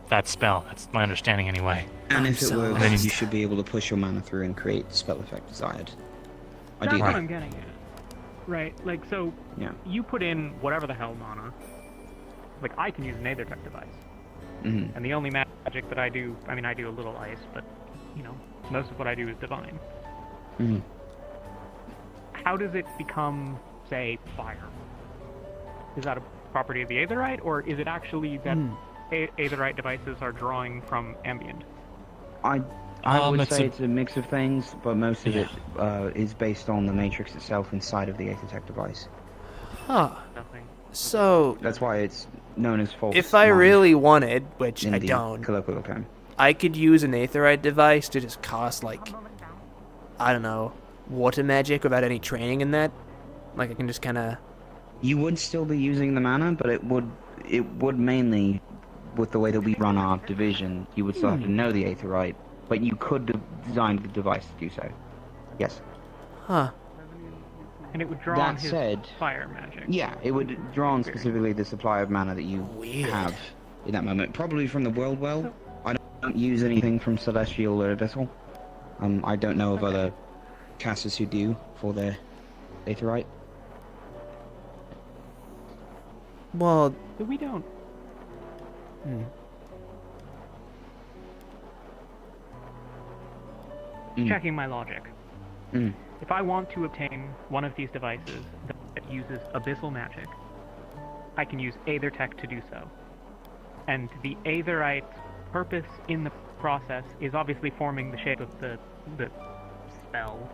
that spell. That's my understanding anyway. And if it works, Then you should be able to push your mana through and create the spell effect desired. That's Ideally. what I'm getting at. Right, like, so, Yeah. you put in whatever the hell mana. Like, I can use an Aethertech device. Mhm. And the only magic that I do, I mean, I do a little ice, but, you know, most of what I do is divine. Mhm. How does it become, say, fire? Is that a property of the Aetherite, or is it actually that Aetherite devices are drawing from ambient? I would it's say a- it's a mix of things, but most of it is based on the matrix itself inside of the Aethertech device. Huh. Nothing. So, That's why it's known as false. if I mind really wanted, which in I the don't, colloquial term. I could use an Aetherite device to just cast, like, I don't know, water magic without any training in that. Like, I can just kind of... You would still be using the mana, but it would mainly, with the way that we run our division, you would still have to know the Aetherite, but you could design the device to do so. Yes. Huh. And it would draw That on his said- fire magic. Yeah, it would draw on specifically the supply of mana that you have in that moment. Probably from the World Well. I don't use anything from Celestial or Abyssal. I don't know of other casters who do for their Aetherite. Well... But we don't. Checking my logic. If I want to obtain one of these devices that uses abyssal magic, I can use Aethertech to do so. And the Aetherite's purpose in the process is obviously forming the shape of the spell,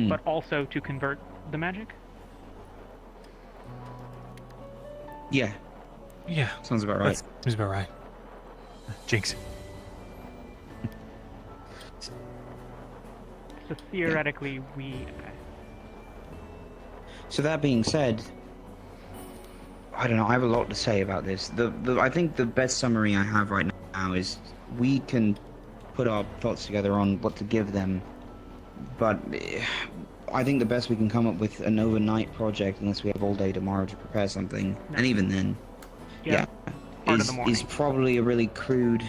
but also to convert the magic? Yeah. Yeah. Sounds about right. Seems about right. Jinx. So theoretically, So that being said, I don't know. I have a lot to say about this. I think the best summary I have right now is we can put our thoughts together on what to give them, but I think the best we can come up with an overnight project, unless we have all day tomorrow to prepare something, and even then, is probably a really crude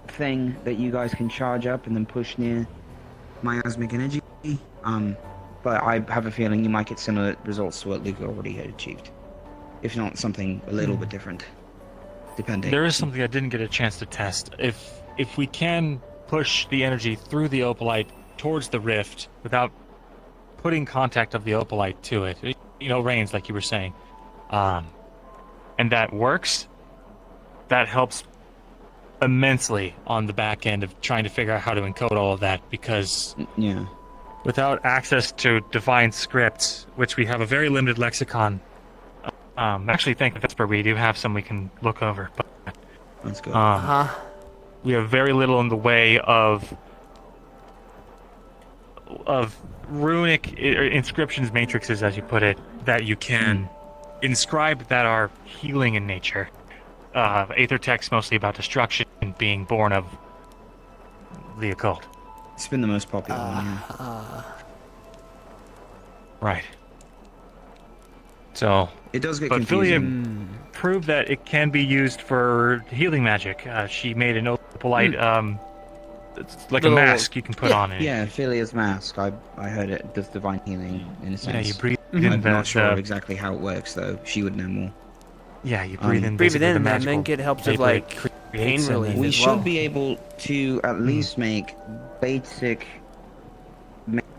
thing that you guys can charge up and then push near miasmic energy. But I have a feeling you might get similar results to what Luke already had achieved, if not something a little bit different, depending. There is something I didn't get a chance to test. If we can push the energy through the opalite towards the rift without putting contact of the opalite to it, rains like you were saying, and that works, that helps immensely on the back end of trying to figure out how to encode all of that, because without access to divine scripts, which we have a very limited lexicon, actually thank Vesper, we do have some we can look over, but let's go. We have very little in the way of runic inscriptions, matrices, as you put it, that you can inscribe that are healing in nature. Aether text mostly about destruction being born of the occult. It's been the most popular one, Right. So it does get but confusing. Philia proved that it can be used for healing magic. She made an opalite, it's like a mask you can put on it. Yeah, Philia's mask. I heard it does divine healing in a sense. Yeah, you breathe in I'm not sure exactly how it works though. She would know more. Yeah, you breathe in. Breathe it in, the and then it helps with like pain relief. We as should well. be able to at least make basic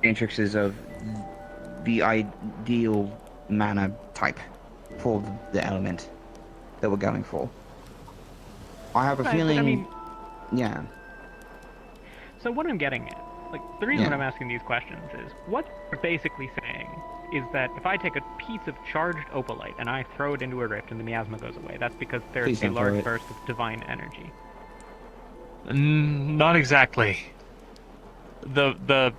matrices of the ideal mana type for the element that we're going for. I have a feeling. Yeah. So what I'm getting at, the reason I'm asking these questions is, what you're basically saying is that if I take a piece of charged opalite and I throw it into a rift and the miasma goes away, that's because there's a large burst of divine energy. Not exactly. The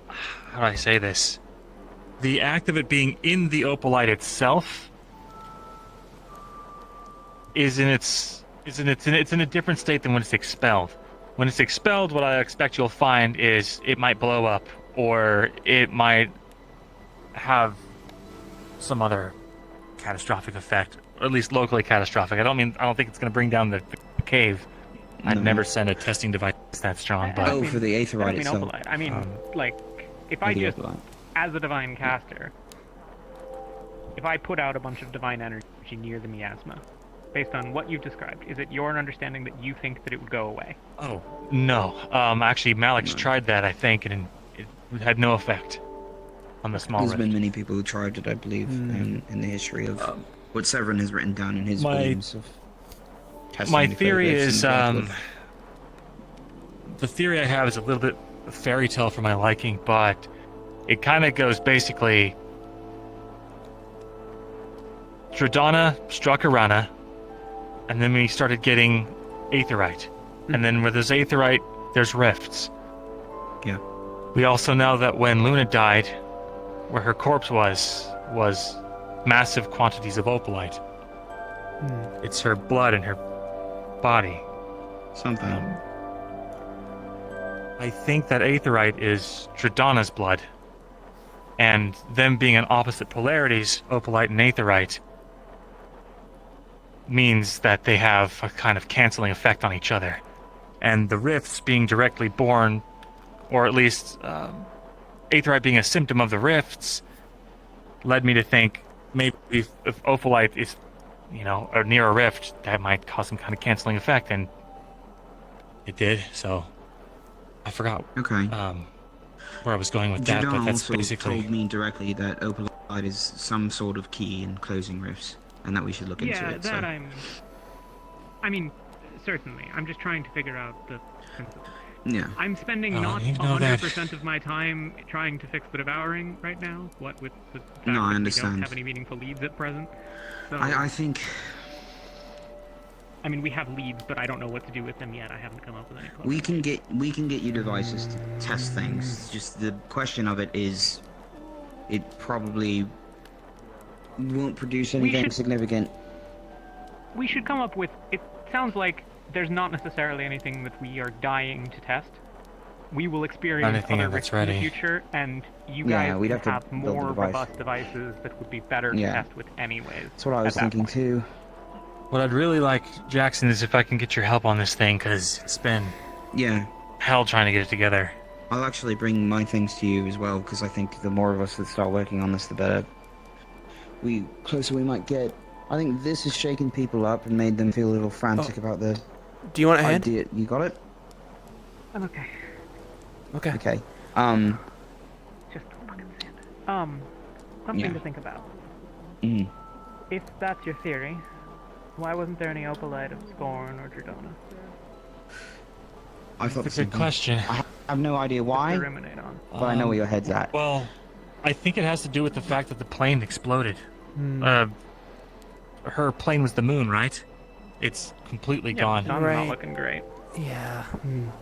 how do I say this? The act of it being in the opalite itself is in a different state than when it's expelled. When it's expelled, what I expect you'll find is it might blow up, or it might have some other catastrophic effect, or at least locally catastrophic. I don't think it's going to bring down the cave. I'd never send a testing device that strong, but for the aetherite itself. Opalite. I mean, if I just, as a divine caster, if I put out a bunch of divine energy near the miasma, based on what you've described, is it your understanding that you think that it would go away? Oh, no. Actually, Malik's tried that, I think, and it had no effect on the small There's rift. been many people who tried it, I believe, in the history of what Severin has written down in his volumes of testing. My theory is, the theory I have is a little bit fairy tale for my liking, but it kind of goes basically, Dradana struck Arana, and then we started getting aetherite. And then where there's aetherite, there's rifts. Yeah. We also know that when Luna died, where her corpse was massive quantities of opalite. It's her blood and her body. Something. I think that aetherite is Dradana's blood. And them being in opposite polarities, opalite and aetherite, means that they have a kind of canceling effect on each other. And the rifts being directly born, or at least aetherite being a symptom of the rifts, led me to think maybe if opalite is, or near a rift, that might cause some kind of canceling effect, and it did, so I forgot where I was going with that, but that's also basically... told me directly that opalite is some sort of key in closing rifts, and that we should look into it. Yeah, that I mean, certainly. I'm just trying to figure out the principle. Yeah. I'm spending Oh, not you know that- 100% of my time trying to fix the devouring right now. What with the fact No, I that we understand. don't have any meaningful leads at present. So, I think I mean, we have leads, but I don't know what to do with them yet. I haven't come up with any. we can get you devices to test things. Just the question of it is, it probably won't produce anything significant. We should come up with. It sounds like there's not necessarily anything that we are dying to test. We will experience Anything other that's risks in the ready. future, and you Yeah, guys we'd can have to have build the more device. robust devices that would be better to Yeah. test with anyways. That's what I was at that thinking point. too. What I'd really like, Jackson, is if I can get your help on this thing, because it's been hell trying to get it together. I'll actually bring my things to you as well, because I think the more of us that start working on this, the better. Closer we might get. I think this has shaken people up and made them feel a little frantic about the. Do you want a hand? idea. You got it? I'm okay. Okay. Okay. Just fucking sand. Something Yeah. to think about. Mm. If that's your theory, why wasn't there any opalite of Scorn or Dredona? I thought That's a good question. I have no idea why, ruminate on. but I know where your head's at. Well, I think it has to do with the fact that the plane exploded. Her plane was the moon, right? It's completely gone. Sun's not looking great. Yeah.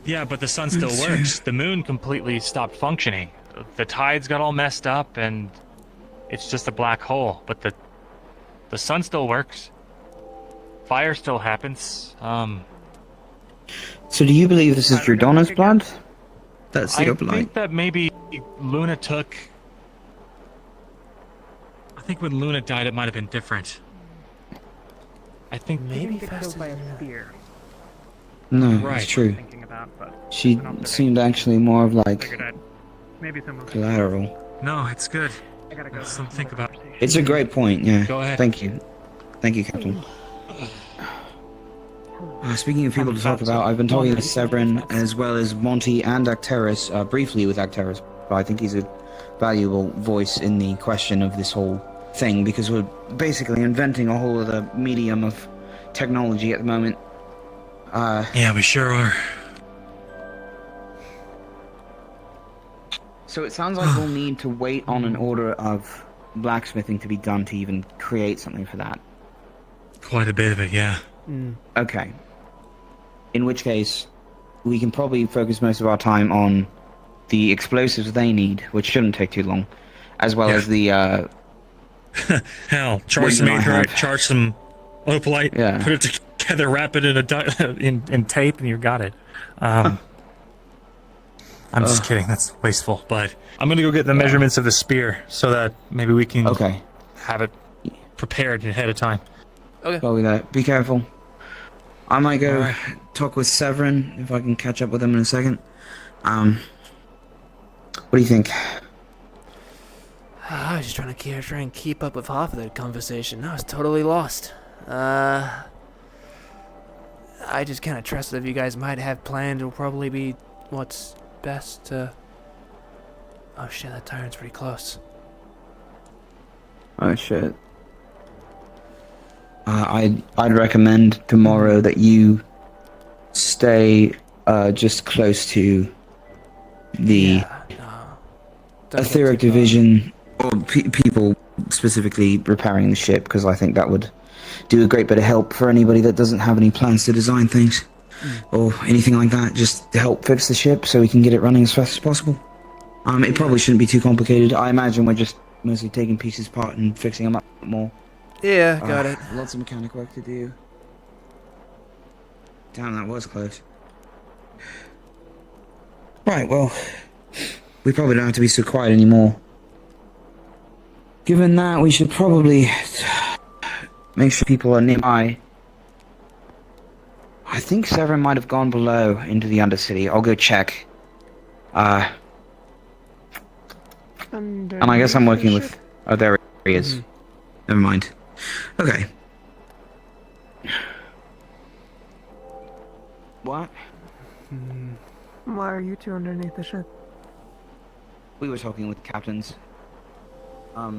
Yeah, but the sun still works. The moon completely stopped functioning. The tides got all messed up, and it's just a black hole. But the sun still works. Fire still happens. So do you believe this is Dredona's blood? That's the I opalite. think that maybe Luna took. I think when Luna died, it might have been different. I think maybe killed by a spear. No, Right. it's true. Thinking about, but She seemed actually more of like figured I'd maybe someone. collateral. No, it's good. I gotta go. Something to think about. It's a great point, yeah. Go ahead. Thank you. Thank you, Captain. Speaking of people to talk about, I've been talking to Severin as well as Monty and Acteris, briefly with Acteris, but I think he's a valuable voice in the question of this whole thing, because we're basically inventing a whole other medium of technology at the moment. Yeah, we sure are. So it sounds like we'll need to wait on an order of blacksmithing to be done to even create something for that. Quite a bit of it, yeah. Okay. In which case, we can probably focus most of our time on the explosives they need, which shouldn't take too long, as well as the, Hell, charge some ether, charge some opalite, Yeah. put it together, wrap it in in tape, and you got it. I'm just kidding. That's wasteful. But I'm gonna go get the measurements of the spear so that maybe we can have it prepared ahead of time. Okay. Copy that. Be careful. I might go talk with Severin if I can catch up with him in a second. What do you think? I was just trying to keep up with half of that conversation. I was totally lost. I just kind of trusted if you guys might have planned, it'll probably be what's best to... Oh shit, that tyrant's pretty close. Oh shit. I'd recommend tomorrow that you stay just close to the etheric division, or people specifically repairing the ship, because I think that would do a great bit of help for anybody that doesn't have any plans to design things or anything like that, just to help fix the ship so we can get it running as fast as possible. It probably shouldn't be too complicated. I imagine we're just mostly taking pieces apart and fixing them up more. Yeah, got it. Lots of mechanic work to do. Damn, that was close. Right, well, we probably don't have to be so quiet anymore. Given that, we should probably make sure people are nearby. I think Severin might have gone below into the Undercity. I'll go check. And I guess I'm working with... Oh, there he is. Never mind. Okay. What? Why are you two underneath the ship? We were talking with captains. I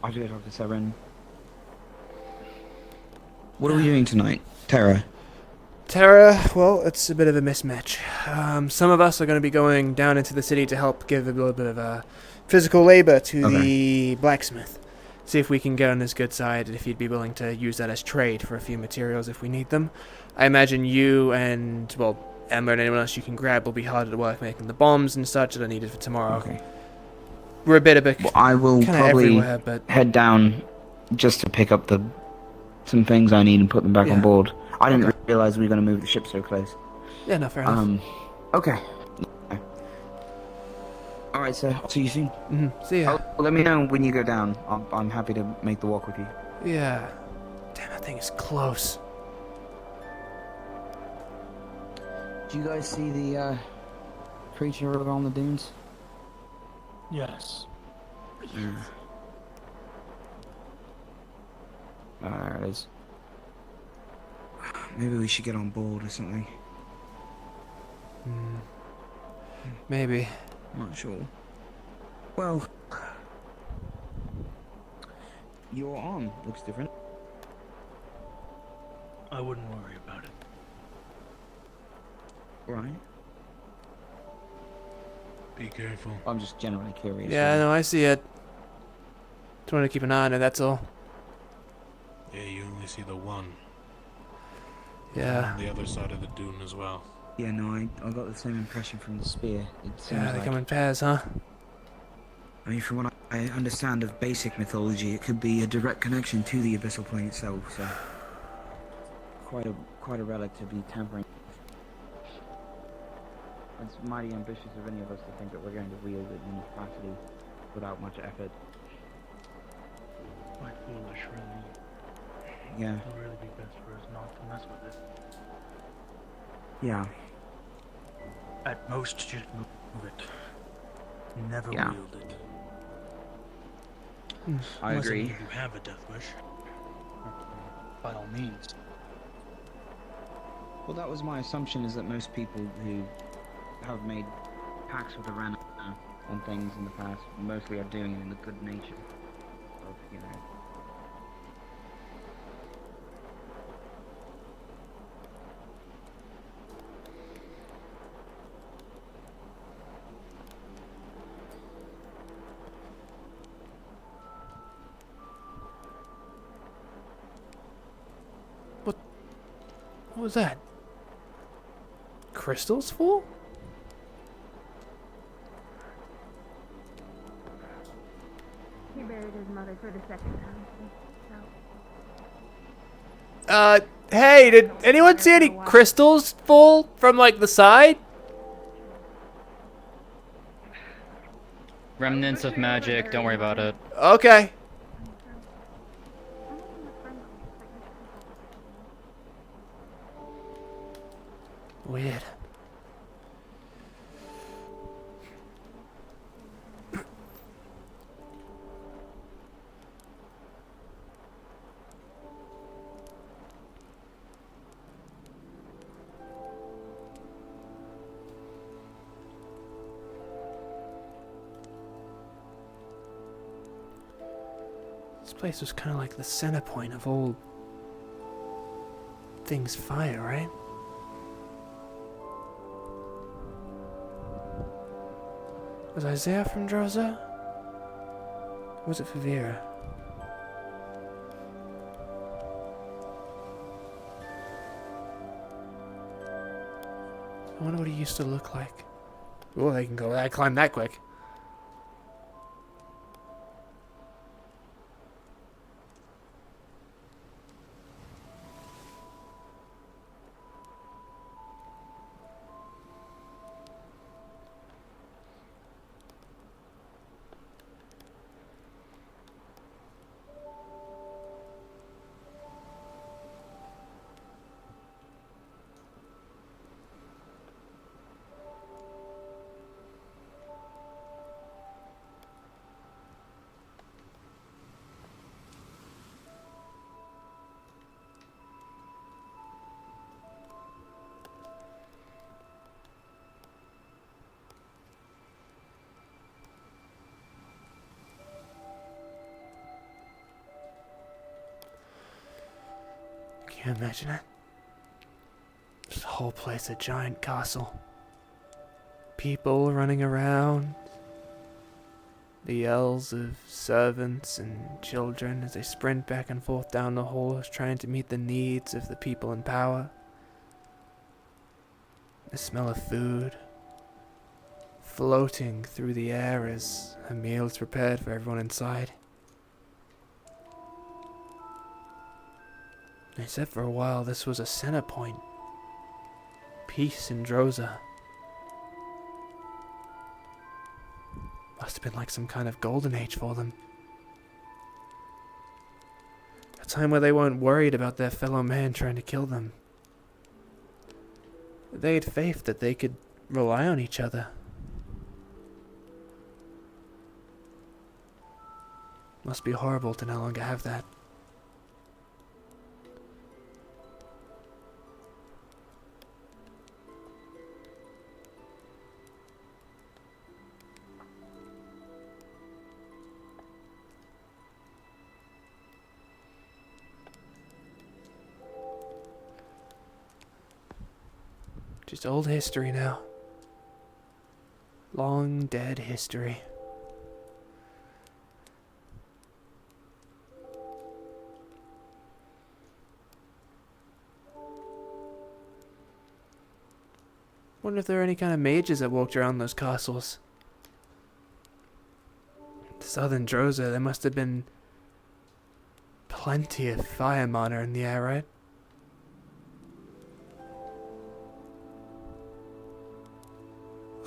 have to go talk to Severin. What are we doing tonight? Terra. Terra, well, it's a bit of a mismatch. Some of us are going to be going down into the city to help give a little bit of physical labor to the blacksmith. See if we can get on his good side, and if he'd be willing to use that as trade for a few materials if we need them. I imagine you and, well, Emma and anyone else you can grab will be hard at work making the bombs and such that are needed for tomorrow. Okay. We're a bit of a Well, I will probably head down just to pick up some things I need and put them back on board. I didn't realize we were going to move the ship so close. Yeah, no, fair enough. Okay. Alright, sir. I'll see you soon. See ya. Let me know when you go down. I'm happy to make the walk with you. Yeah. Damn, that thing is close. Do you guys see the creature over on the dunes? Yes. There it is. Maybe we should get on board or something. Maybe. Not sure. Well, your arm looks different. I wouldn't worry about it. Right. Be careful. I'm just generally curious. Yeah, no, I see it. Just want to keep an eye on it, that's all. Yeah, you only see the one. Yeah. On the other side of the dune as well. Yeah, no, I got the same impression from the spear. It seems Yeah, they like... come in pairs, huh? I mean, from what I understand of basic mythology, it could be a direct connection to the abyssal plane itself, so... Quite a relic to be tampering. It's mighty ambitious of any of us to think that we're going to wield it in capacity without much effort. Quite foolish, really. Yeah. It would really be best for us not to mess with it. Yeah. At most, just move it. Never Yeah. wield it. I Unless agree. any of you have a death wish. By all means. Well, that was my assumption, is that most people who have made pacts with the Rana on things in the past mostly are doing it in the good nature of, you know... What was that? Crystals full? He buried his mother for the second time. Hey, did anyone see any crystals full from, like, the side? Remnants of magic, don't worry about it. Okay. Weird. This place was kind of like the center point of all things fire, right? Was Isaiah from Droza? Or was it Favira? I wonder what he used to look like. Oh, they can go. I climbed that quick. Can you imagine it? This whole place a giant castle. People running around. The yells of servants and children as they sprint back and forth down the halls trying to meet the needs of the people in power. The smell of food floating through the air as a meal is prepared for everyone inside. They said for a while this was a center point. Peace in Droza. Must have been like some kind of golden age for them. A time where they weren't worried about their fellow man trying to kill them. They had faith that they could rely on each other. Must be horrible to no longer have that. Just old history now. Long dead history. Wonder if there are any kind of mages that walked around those castles. Southern Droza, there must have been plenty of fire mana in the air, right?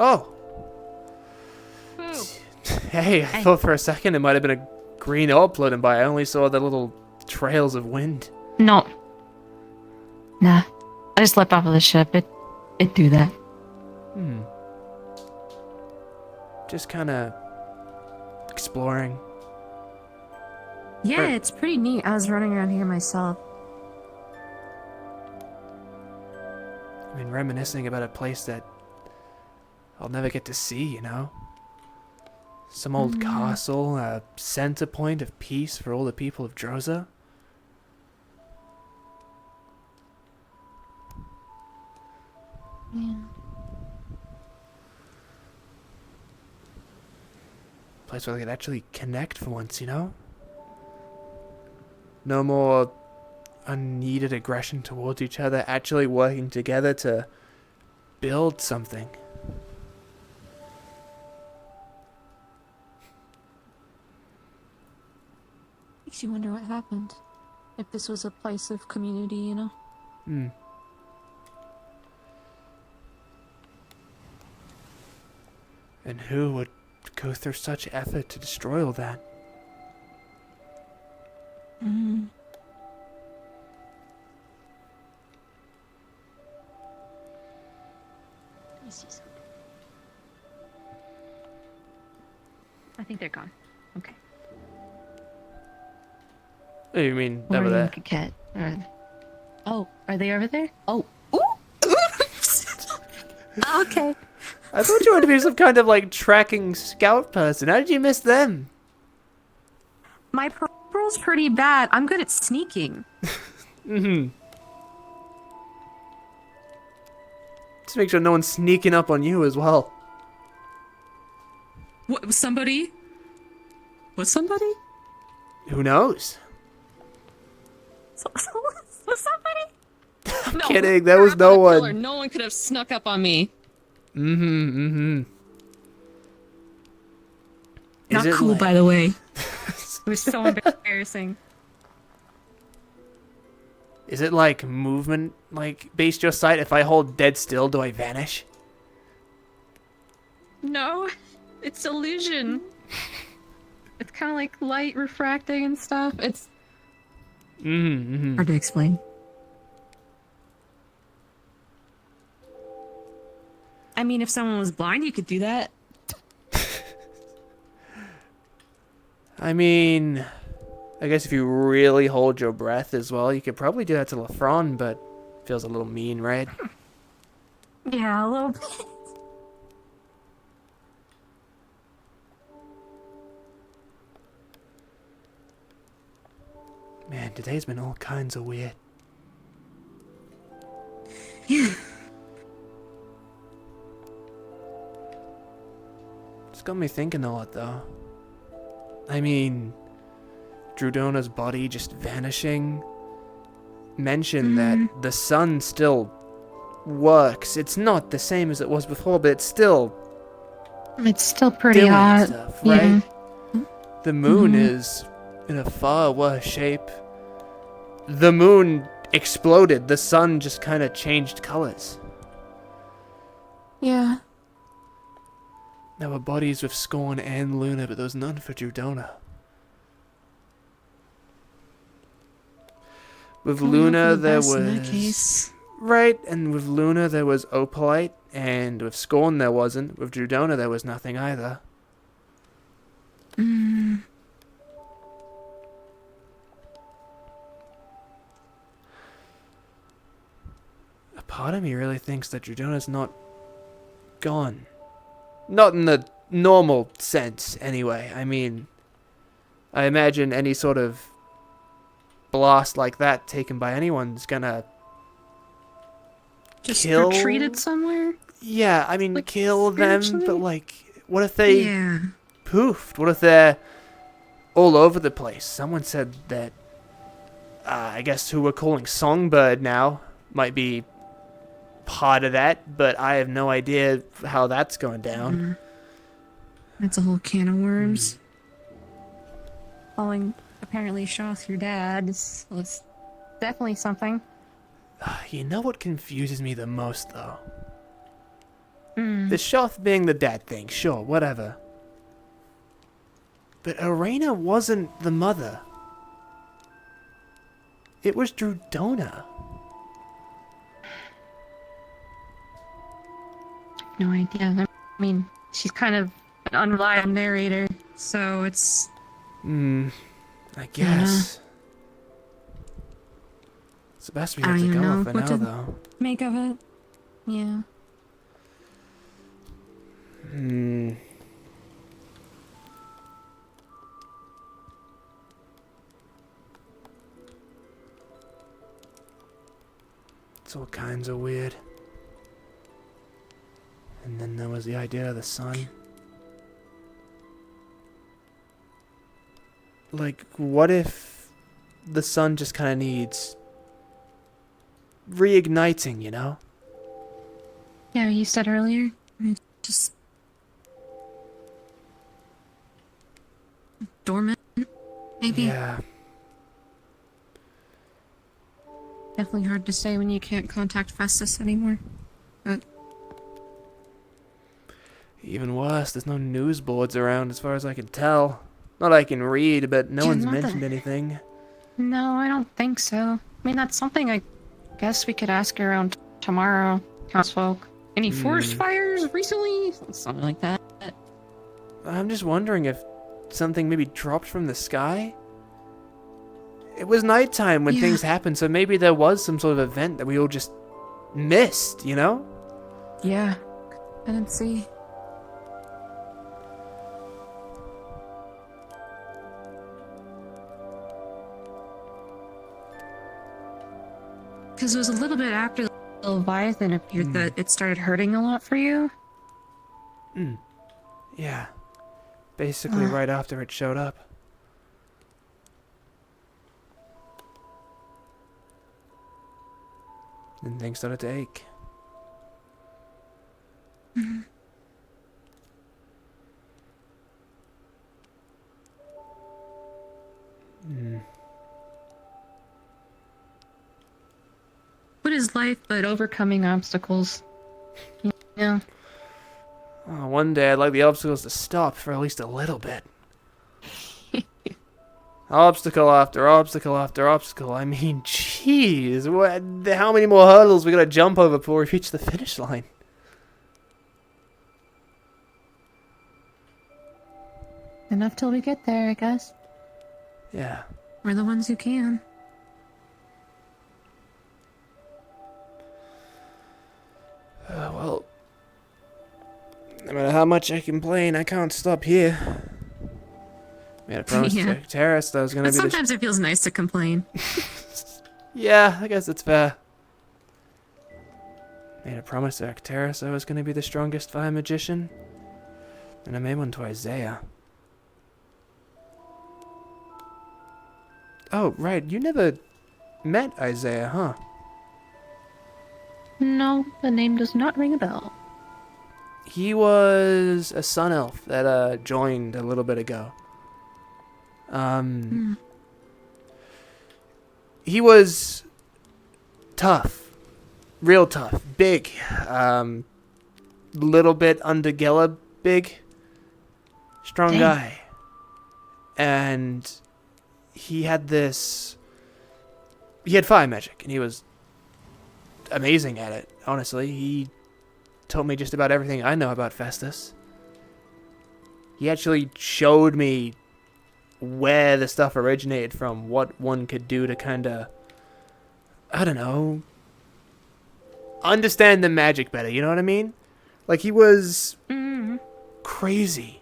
Oh! Hey, I thought for a second it might have been a green orb floating by. I only saw the little trails of wind. No. Nah. I just leapt off of the ship. It do that. Just kinda exploring. Yeah, it's pretty neat. I was running around here myself. I mean, reminiscing about a place that I'll never get to see, you know? Some old castle, a center point of peace for all the people of Droza. Yeah. Place where they could actually connect for once, you know? No more unneeded aggression towards each other, actually working together to build something. Makes you wonder what happened. If this was a place of community, you know? And who would go through such effort to destroy all that? Let me see something. I think they're gone. Okay. Oh, you mean over there? Cat. Oh, are they over there? Oh. Okay. I thought you wanted to be some kind of like tracking scout person. How did you miss them? My parole's pretty bad. I'm good at sneaking. Just make sure no one's sneaking up on you as well. What? Somebody? Was somebody? Who knows? Was somebody? I'm kidding. There was no one. Killer. No one could have snuck up on me. Is Not it cool, like- by the way. It was so embarrassing. Is it like movement, like based your sight? If I hold dead still, do I vanish? No, it's illusion. It's kind of like light refracting and stuff. It's hard to explain. I mean, if someone was blind, you could do that. I mean, I guess if you really hold your breath as well, you could probably do that to Lafron, but feels a little mean, right? Yeah, a little bit. Man, today's been all kinds of weird. Yeah. It's got me thinking a lot, though. I mean, Drudona's body just vanishing. Mention that the sun still works. It's not the same as it was before, but it's still pretty doing hot. stuff, Yeah. right? The moon is in a far worse shape. The moon exploded. The sun just kind of changed colors. Yeah. There were bodies with Scorn and Luna, but there was none for Drudona. With Luna, there was... in that case. Right, and with Luna, there was Opalite, and with Scorn, there wasn't. With Drudona, there was nothing either. A part of me really thinks that Drudona's not gone. Not in the normal sense, anyway. I mean, I imagine any sort of blast like that taken by anyone's gonna Just kill... retreated somewhere? Yeah, I mean, Like, kill them, but spiritually? like, what if they Yeah. poofed? What if they're all over the place? Someone said that, I guess who we're calling Songbird now might be part of that, but I have no idea how that's going down. That's a whole can of worms. Calling apparently Shoth your dad was definitely something. You know what confuses me the most, though? The Shoth being the dad thing, sure, whatever. But Arena wasn't the mother. It was Drudona. No idea. I mean, she's kind of an unreliable narrator, so it's... I guess. It's the best we I have don't to even go know for what now, to though. make of it. Yeah. It's all kinds of weird. And then there was the idea of the sun. Like, what if the sun just kind of needs reigniting, you know? Yeah, you said earlier. Just... dormant, maybe? Yeah. Definitely hard to say when you can't contact Festus anymore. But... even worse, there's no news boards around as far as I can tell. Not I can read, but no Yeah, one's nothing. mentioned anything. No, I don't think so. I mean, that's something I guess we could ask around tomorrow, townsfolk. Any forest fires recently? Something like that. I'm just wondering if something maybe dropped from the sky? It was nighttime when things happened, so maybe there was some sort of event that we all just missed, you know? Yeah, I didn't see. Because it was a little bit after the Leviathan appeared that it started hurting a lot for you. Yeah. Basically right after it showed up. And things started to ache. What is life but overcoming obstacles? You know? Oh, one day I'd like the obstacles to stop for at least a little bit. Obstacle after obstacle after obstacle. I mean, jeez, how many more hurdles we gotta jump over before we reach the finish line? Enough till we get there, I guess. Yeah. We're the ones who can. Well, no matter how much I complain, I can't stop here. We had a promise to Terrace that was gonna But be sometimes it feels nice to complain. Yeah, I guess it's fair. made a promise to Arcturus I was going to be the strongest fire magician. And I made one to Isaiah. Oh, right, you never met Isaiah, huh? No, the name does not ring a bell. He was a sun elf that joined a little bit ago. He was tough, real tough, big, little bit under Gela big, strong Dang. guy, and he had fire magic, and he was amazing at it. Honestly, he told me just about everything I know about Festus. He actually showed me where the stuff originated from, what one could do to kind of, I don't know, understand the magic better, you know what I mean? Like, he was crazy.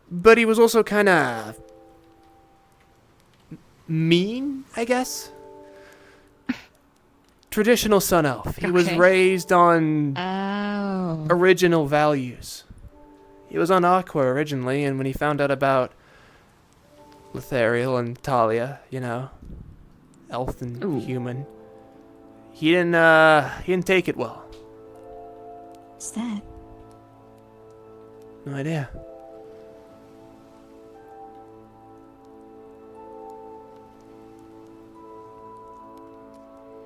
But he was also kind of mean, I guess? Traditional sun elf. He was raised on original values. He was on Aqua originally, and when he found out about Lethariel and Talia, you know, elf and human, he didn't take it well. What's that? No idea.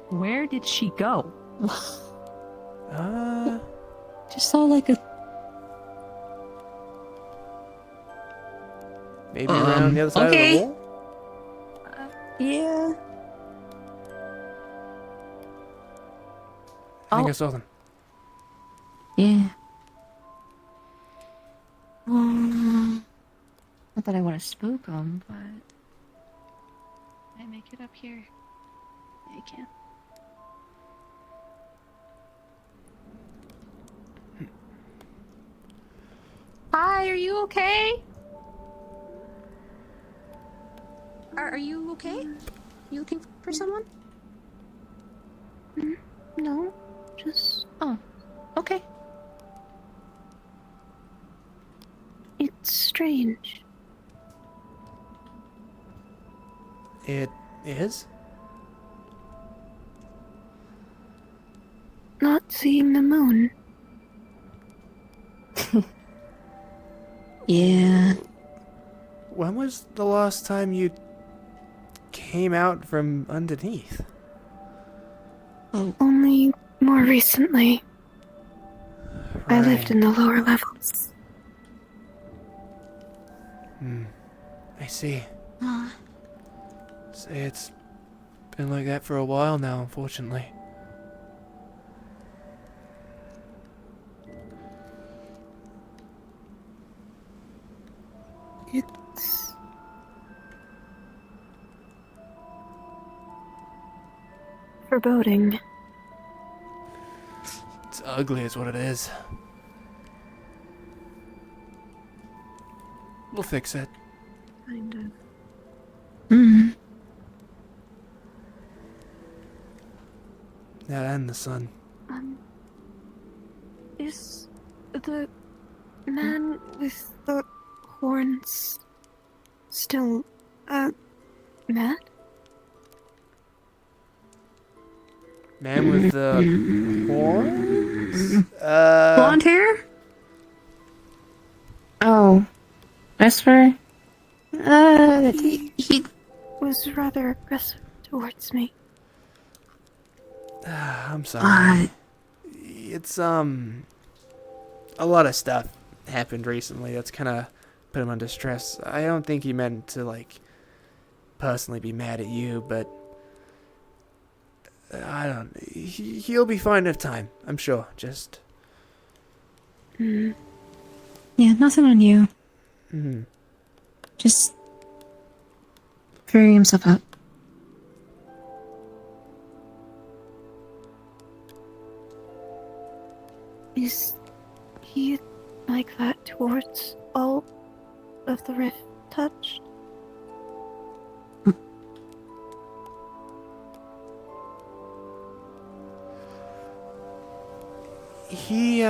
Where did she go? Just saw like a. Maybe around the other side of the wall? Yeah. I think I saw them. Yeah. Not that I want to spook them, but can I make it up here? Yeah, I can. Hi, are you okay? Are you okay? You looking for someone? No, just... Oh, okay. It's strange. It is? Not seeing the moon. Yeah. When was the last time you came out from underneath? Only more recently. I lived in the lower levels. I see. Say it's been like that for a while now, unfortunately. It's... foreboding. It's ugly is what it is. We'll fix it. Kind of. Yeah, and the sun. Is the man with the horns still, mad? Man with the horns? Blonde hair? Oh. Esper? He was rather aggressive towards me. I'm sorry. It's, a lot of stuff happened recently that's kind of put him under stress. I don't think he meant to, like, personally be mad at you, but I don't... He'll be fine in time, I'm sure. Just... Yeah, nothing on you. Just figuring himself out. Is he like that towards all of the rift touched? He's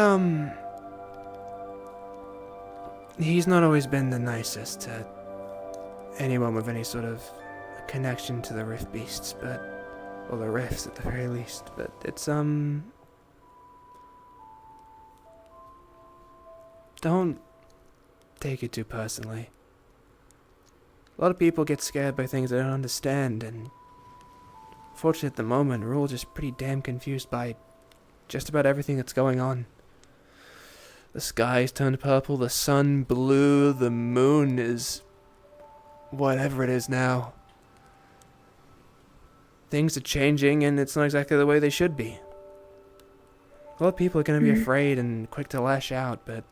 not always been the nicest to anyone with any sort of connection to the Rift Beasts, or the Rifts at the very least, but it's, don't take it too personally. A lot of people get scared by things they don't understand, and fortunately at the moment, we're all just pretty damn confused by just about everything that's going on. The sky's turned purple, the sun blue, the moon is whatever it is now. Things are changing, and it's not exactly the way they should be. A lot of people are going to be afraid and quick to lash out, but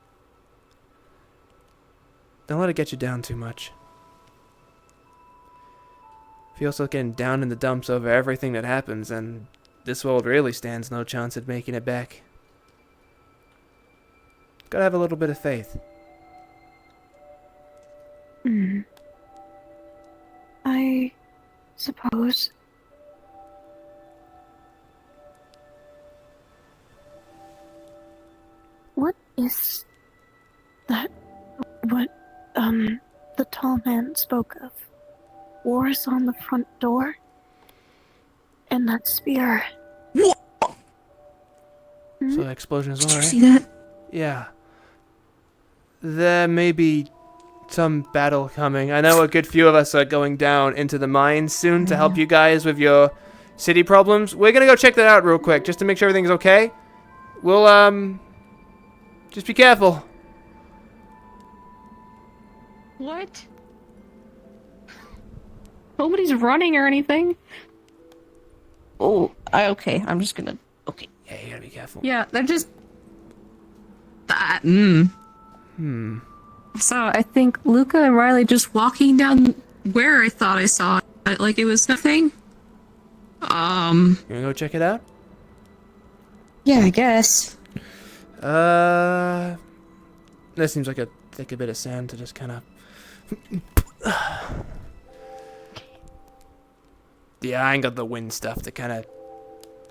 don't let it get you down too much. If you're also getting down in the dumps over everything that happens, then this world really stands no chance at making it back. Gotta have a little bit of faith. I suppose. What is that? What, the tall man spoke of? Wars on the front door? And that spear. So the explosion is Did you alright. see that? Yeah. There may be some battle coming. I know a good few of us are going down into the mines soon to help you guys with your city problems. We're gonna go check that out real quick, just to make sure everything's okay. We'll, just be careful. What? Nobody's running or anything. Oh, okay. I'm just gonna. Okay. Yeah, you gotta be careful. Yeah, they're just. So I think Luca and Riley just walking down where I thought I saw it, like it was nothing. You wanna go check it out? Yeah, I guess. That seems like a thicker bit of sand to just kind of. Yeah, I ain't got the wind stuff to kind of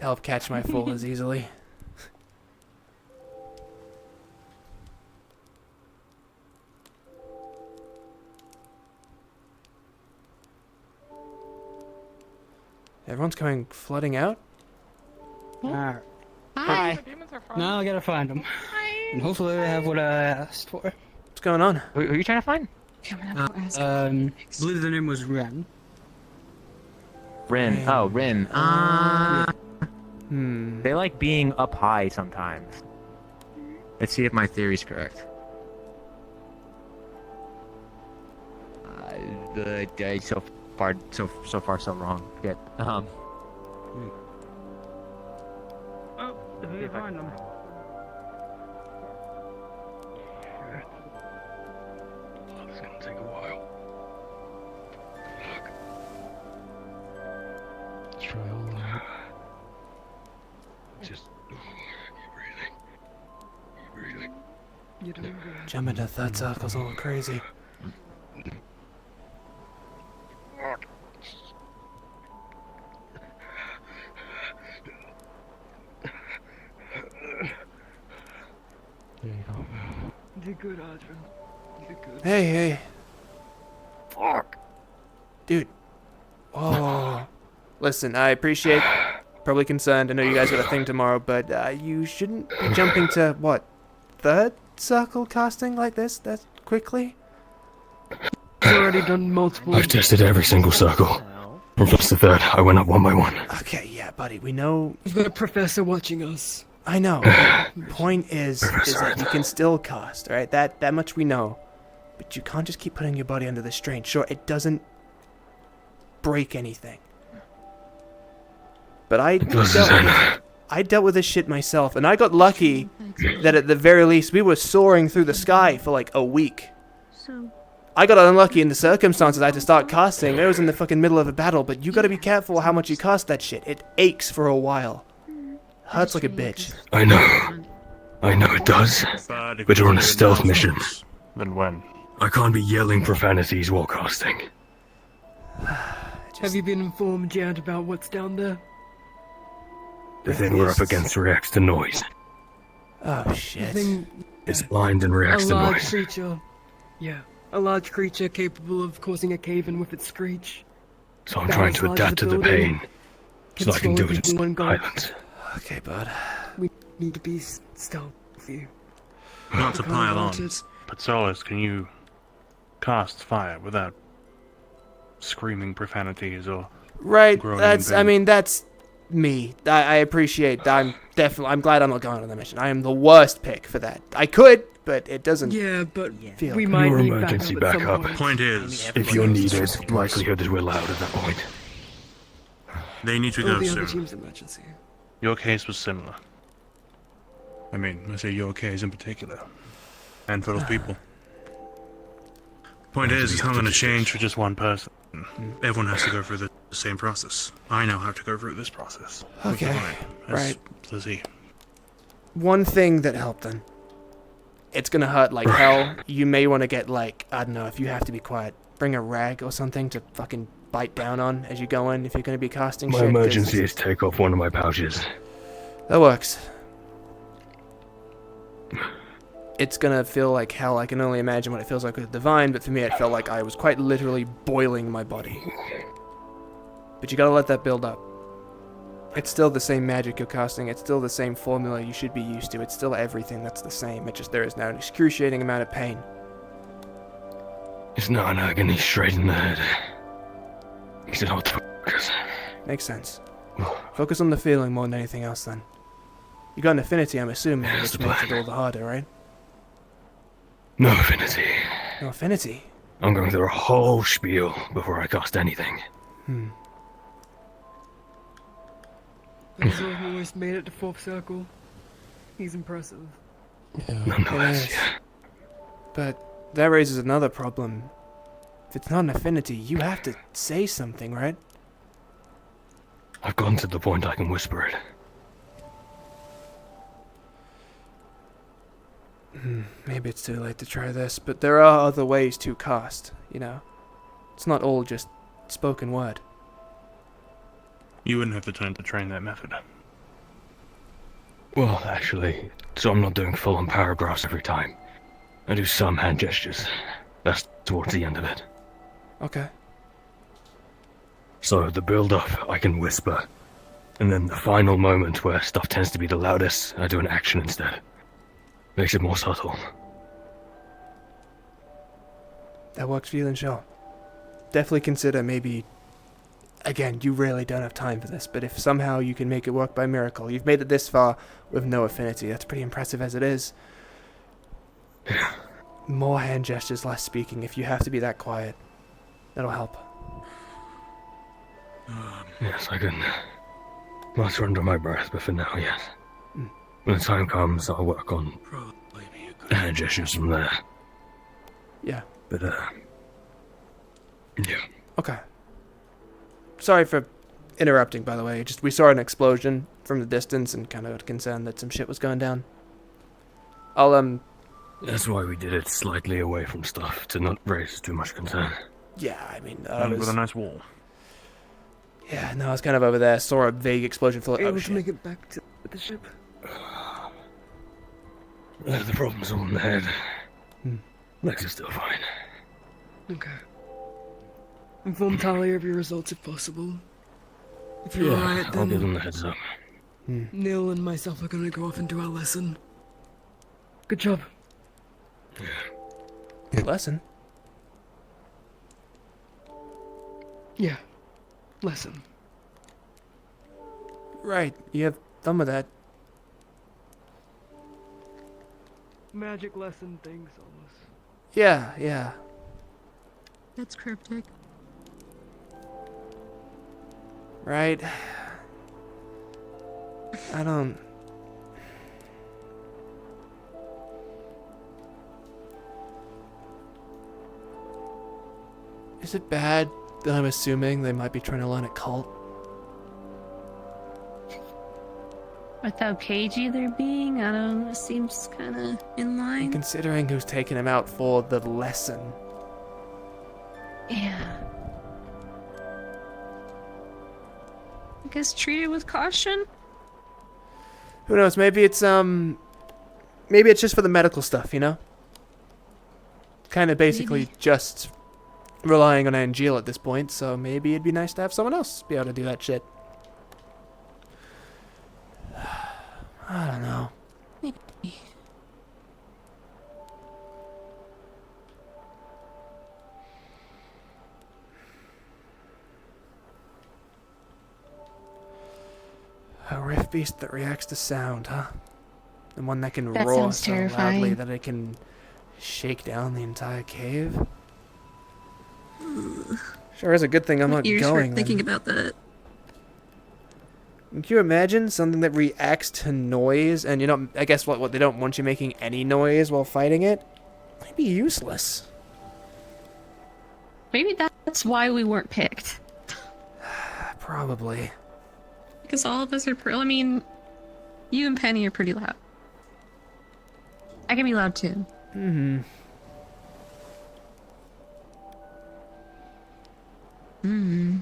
help catch my fall as easily. Everyone's coming flooding out? Alright. Hi. Now I gotta find them. And hopefully they have what I asked for. What's going on? Who are you trying to find? I believe the name was Ren. Rin. Oh, Rin. Hmm. They like being up high sometimes. Let's see if my theory's correct. So far so wrong. Good. Oh, if you find them. It's gonna take a while. Look. Let's try all that. Just keep breathing. You're doing good. Jumping into third circles all crazy. There you go. You did good, Adrian. You did good. Hey. Fuck. Dude. Oh. Listen, I appreciate, probably concerned, I know you guys got a thing tomorrow, but you shouldn't be jumping to, what, third circle casting like this that quickly? I've already done multiple. I've tested every single circle. From first to third, I went up one by one. Okay, yeah, buddy, we know. We've got a professor watching us. I know. Point is that you can still cast, right? That much we know. But you can't just keep putting your body under the strain. Sure, it doesn't break anything. But I dealt with this shit myself, and I got lucky that at the very least we were soaring through the sky for like a week. So, I got unlucky in the circumstances I had to start casting. I was in the fucking middle of a battle, but you gotta be careful how much you cast that shit. It aches for a while. Hurts like a bitch. I know it does. But you're on a stealth mission. Then when? I can't be yelling profanities while casting. Have you been informed yet about what's down there? The thing we're up against reacts to noise. Oh The shit. thing, It's blind and a reacts to large noise. creature. Yeah, a large creature capable of causing a cave-in with its screech. So I'm About trying as to large as adapt a to the building. pain, so I can do it swallow in people in one silence. Okay, bud. We need to be stealthy. Not to We can't pile avoid on, it. but Solus, can you cast fire without screaming profanities or Right, groaning that's, in I pain? mean, that's me. I appreciate that. I'm glad I'm not going on the mission. I am the worst pick for that. I could, but it doesn't Yeah, but feel we good. might Your need emergency backup at some backup. point. Point is, If you're needed, likelihood is we're loud at that point. they need to All go the other soon. team's emergency. Your case was similar. I mean, I say your case in particular. And for those people. Point is, it's not going to change for just one person. Everyone has to go through the same process. I now have to go through this process. with the Okay, line, as right. Lizzie. One thing that helped then. It's gonna hurt like hell. You may want to get like, I don't know, if you have to be quiet, bring a rag or something to fucking bite down on as you go in if you're gonna be casting My shit. 'cause emergency is take off one of my pouches. that works. It's gonna feel like hell. I can only imagine what it feels like with Divine, but for me it felt like I was quite literally boiling my body. But you gotta let that build up. It's still the same magic you're casting, it's still the same formula you should be used to, it's still everything that's the same, it's just there is now an excruciating amount of pain. It's not an agony straight in the head. Makes it hard to focus. Makes sense. Focus on the feeling more than anything else then. You got an affinity, I'm assuming, Yeah, that's which the makes it plan. all the harder, right? No affinity. No affinity? I'm going through a whole spiel before I cast anything. Basil almost made it to fourth circle. He's impressive. Nonetheless, It is. But that raises another problem. If it's not an affinity, you have to say something, right? I've gotten to the point I can whisper it. Maybe it's too late to try this, but there are other ways to cast, you know? It's not all just spoken word. You wouldn't have the time to train that method. Well, actually, so I'm not doing full-on paragraphs every time. I do some hand gestures. That's towards the end of it. Okay. So the build-up, I can whisper. And then the final moment where stuff tends to be the loudest, I do an action instead. Makes it more subtle. That works for you then, sure. Definitely consider maybe... Again, you really don't have time for this, but if somehow you can make it work by miracle, you've made it this far with no affinity, that's pretty impressive as it is. More hand gestures, less speaking, if you have to be that quiet. That'll help. Yes, I can mutter under my breath, but for now, yes. When the time comes, I'll work on hand gestures from there. Yeah. But, yeah. Okay. Sorry for interrupting, by the way. Just we saw an explosion from the distance and kind of concerned that some shit was going down. I'll That's why we did it slightly away from stuff, to not raise too much concern. Yeah, I mean, And with a nice wall. Yeah, no, I was kind of over there. Saw a vague explosion. Full of, Able oh to shit. make it back to the ship. The problem's all in the head. Legs are still fine. Okay. Inform Talia of your results if possible. If you're Yeah, alright, I'll then give them the heads up. Neil and myself are gonna go off and do our lesson. Good job. Good lesson. Yeah. Lesson. Right, you have done with that. Magic lesson thing, Solus. Yeah, yeah. That's cryptic. Right. I don't... Is it bad that I'm assuming they might be trying to learn a cult? With how cagey they're being, I don't know, it seems kind of in line. Considering who's taking him out for the lesson. Yeah. I guess treat it with caution. Who knows, maybe it's, maybe it's just for the medical stuff, you know? Kind of basically Maybe. just relying on Angel at this point, so maybe it'd be nice to have someone else be able to do that shit. I don't know. A rift beast that reacts to sound, huh? The one that can That roar sounds so loudly terrifying. that it can shake down the entire cave. Sure is a good thing I'm My not ears going. hurt thinking then. about that. Can you imagine something that reacts to noise, and I guess what they don't want you making any noise while fighting it? Might be useless. Maybe that's why we weren't picked. Probably. Because all of us are. I mean, you and Penny are pretty loud. I can be loud too. Mm-hmm. Hmm.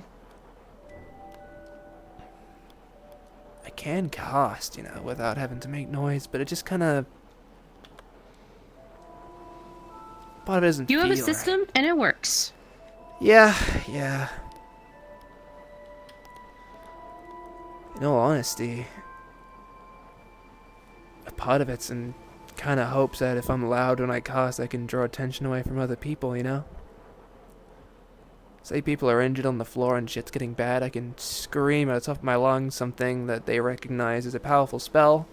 I can cast, without having to make noise, but it just kind of. Part of it doesn't You have a feel right. system, and it works. Yeah. In all honesty, a part of it's in kind of hopes that if I'm loud when I cast, I can draw attention away from other people, Say people are injured on the floor and shit's getting bad, I can scream at the top of my lungs something that they recognize as a powerful spell.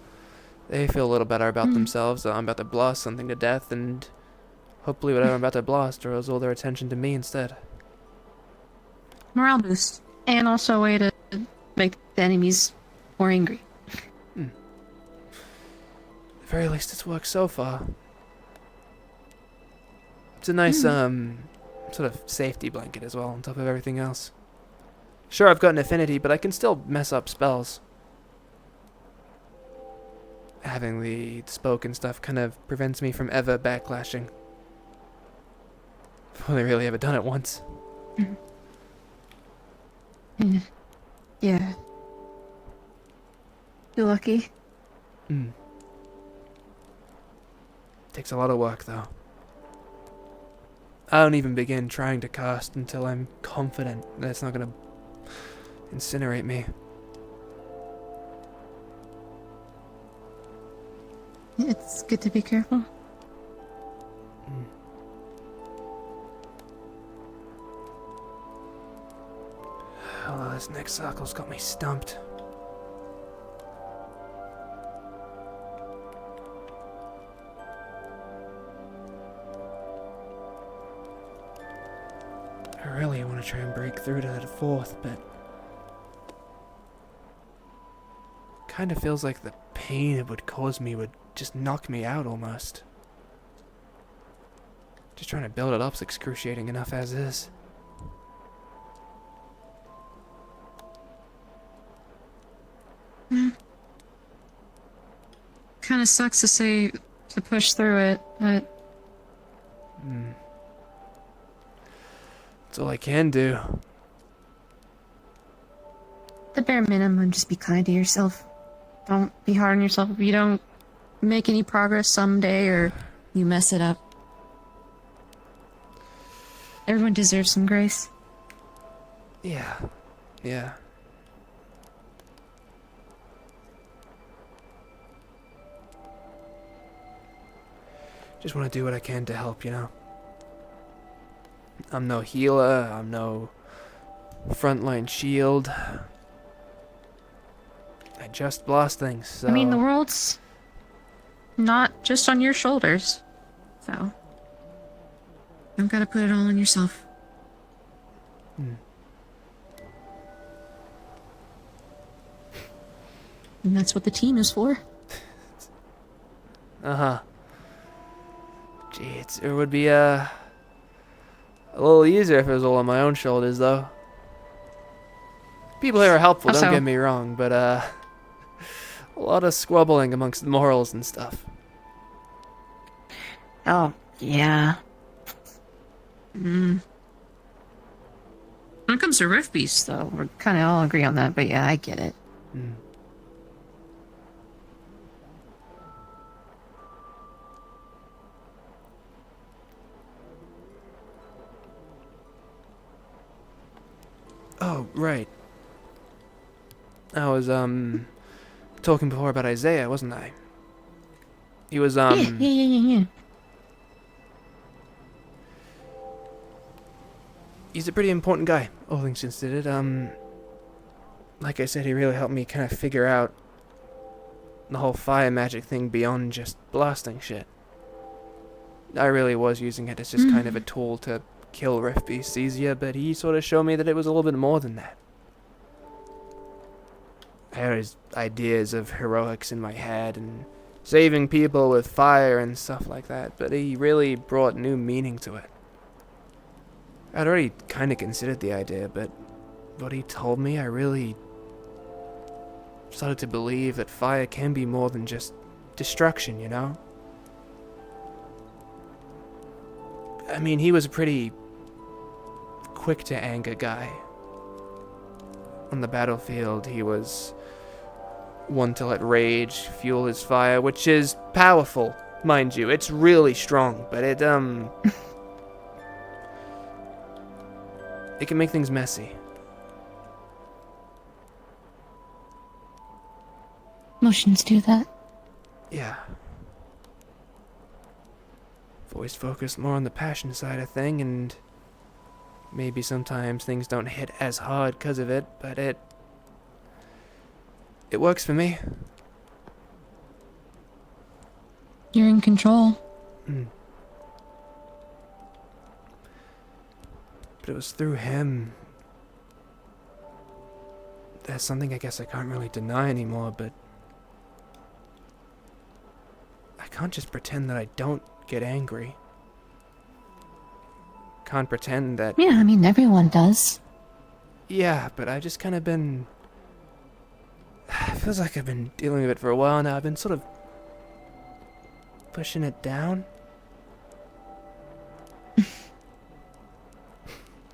They feel a little better about themselves, that I'm about to blast something to death, and hopefully whatever I'm about to blast draws all their attention to me instead. Morale boost. And also a way to make the enemies more angry. At the very least, it's worked so far. It's a nice, sort of safety blanket as well, on top of everything else. Sure, I've got an affinity, but I can still mess up spells. Having the spoken stuff kind of prevents me from ever backlashing. I've only really ever done it once. Yeah. You're lucky. Takes a lot of work, though. I don't even begin trying to cast until I'm confident that it's not going to incinerate me. It's good to be careful. Oh, this next circle's got me stumped. I really want to try and break through to that fourth, but kind of feels like the pain it would cause me would just knock me out almost. Just trying to build it up's excruciating enough as is. Kind of sucks to say to push through it, but That's all I can do. the bare minimum, just be kind to yourself. Don't be hard on yourself if you don't make any progress someday or you mess it up. Everyone deserves some grace. Yeah. Just want to do what I can to help, I'm no healer, I'm no frontline shield. I just blast things, so... I mean, the world's not just on your shoulders, so you don't gotta put it all on yourself. And that's what the team is for. Uh-huh. Gee, it would be, a little easier if it was all on my own shoulders, though. People here are helpful, don't get me wrong, but, a lot of squabbling amongst the morals and stuff. Oh, yeah. When it comes to Rift Beasts, though, we're kind of all agree on that, but yeah, I get it. Oh, right. I was, talking before about Isaiah, wasn't I? He was, Yeah. He's a pretty important guy, all things considered. Like I said, he really helped me kind of figure out the whole fire magic thing beyond just blasting shit. I really was using it as just kind of a tool to kill rift beasts easier, but he sort of showed me that it was a little bit more than that. I had his ideas of heroics in my head and saving people with fire and stuff like that, but he really brought new meaning to it. I'd already kind of considered the idea, but what he told me, I really started to believe that fire can be more than just destruction, you know? I mean, he was a pretty quick to anger guy. On the battlefield, he was one to let rage fuel his fire, which is powerful, mind you. It's really strong, but it can make things messy. Emotions do that. Yeah. I've always focused more on the passion side of thing, and maybe sometimes things don't hit as hard because of it, but it works for me. You're in control. But it was through him. There's something I guess I can't really deny anymore, but I can't just pretend that I don't get angry. Can't pretend that... Yeah, I mean, everyone does. Yeah, but I've just kind of been... It feels like I've been dealing with it for a while now. I've been sort of pushing it down.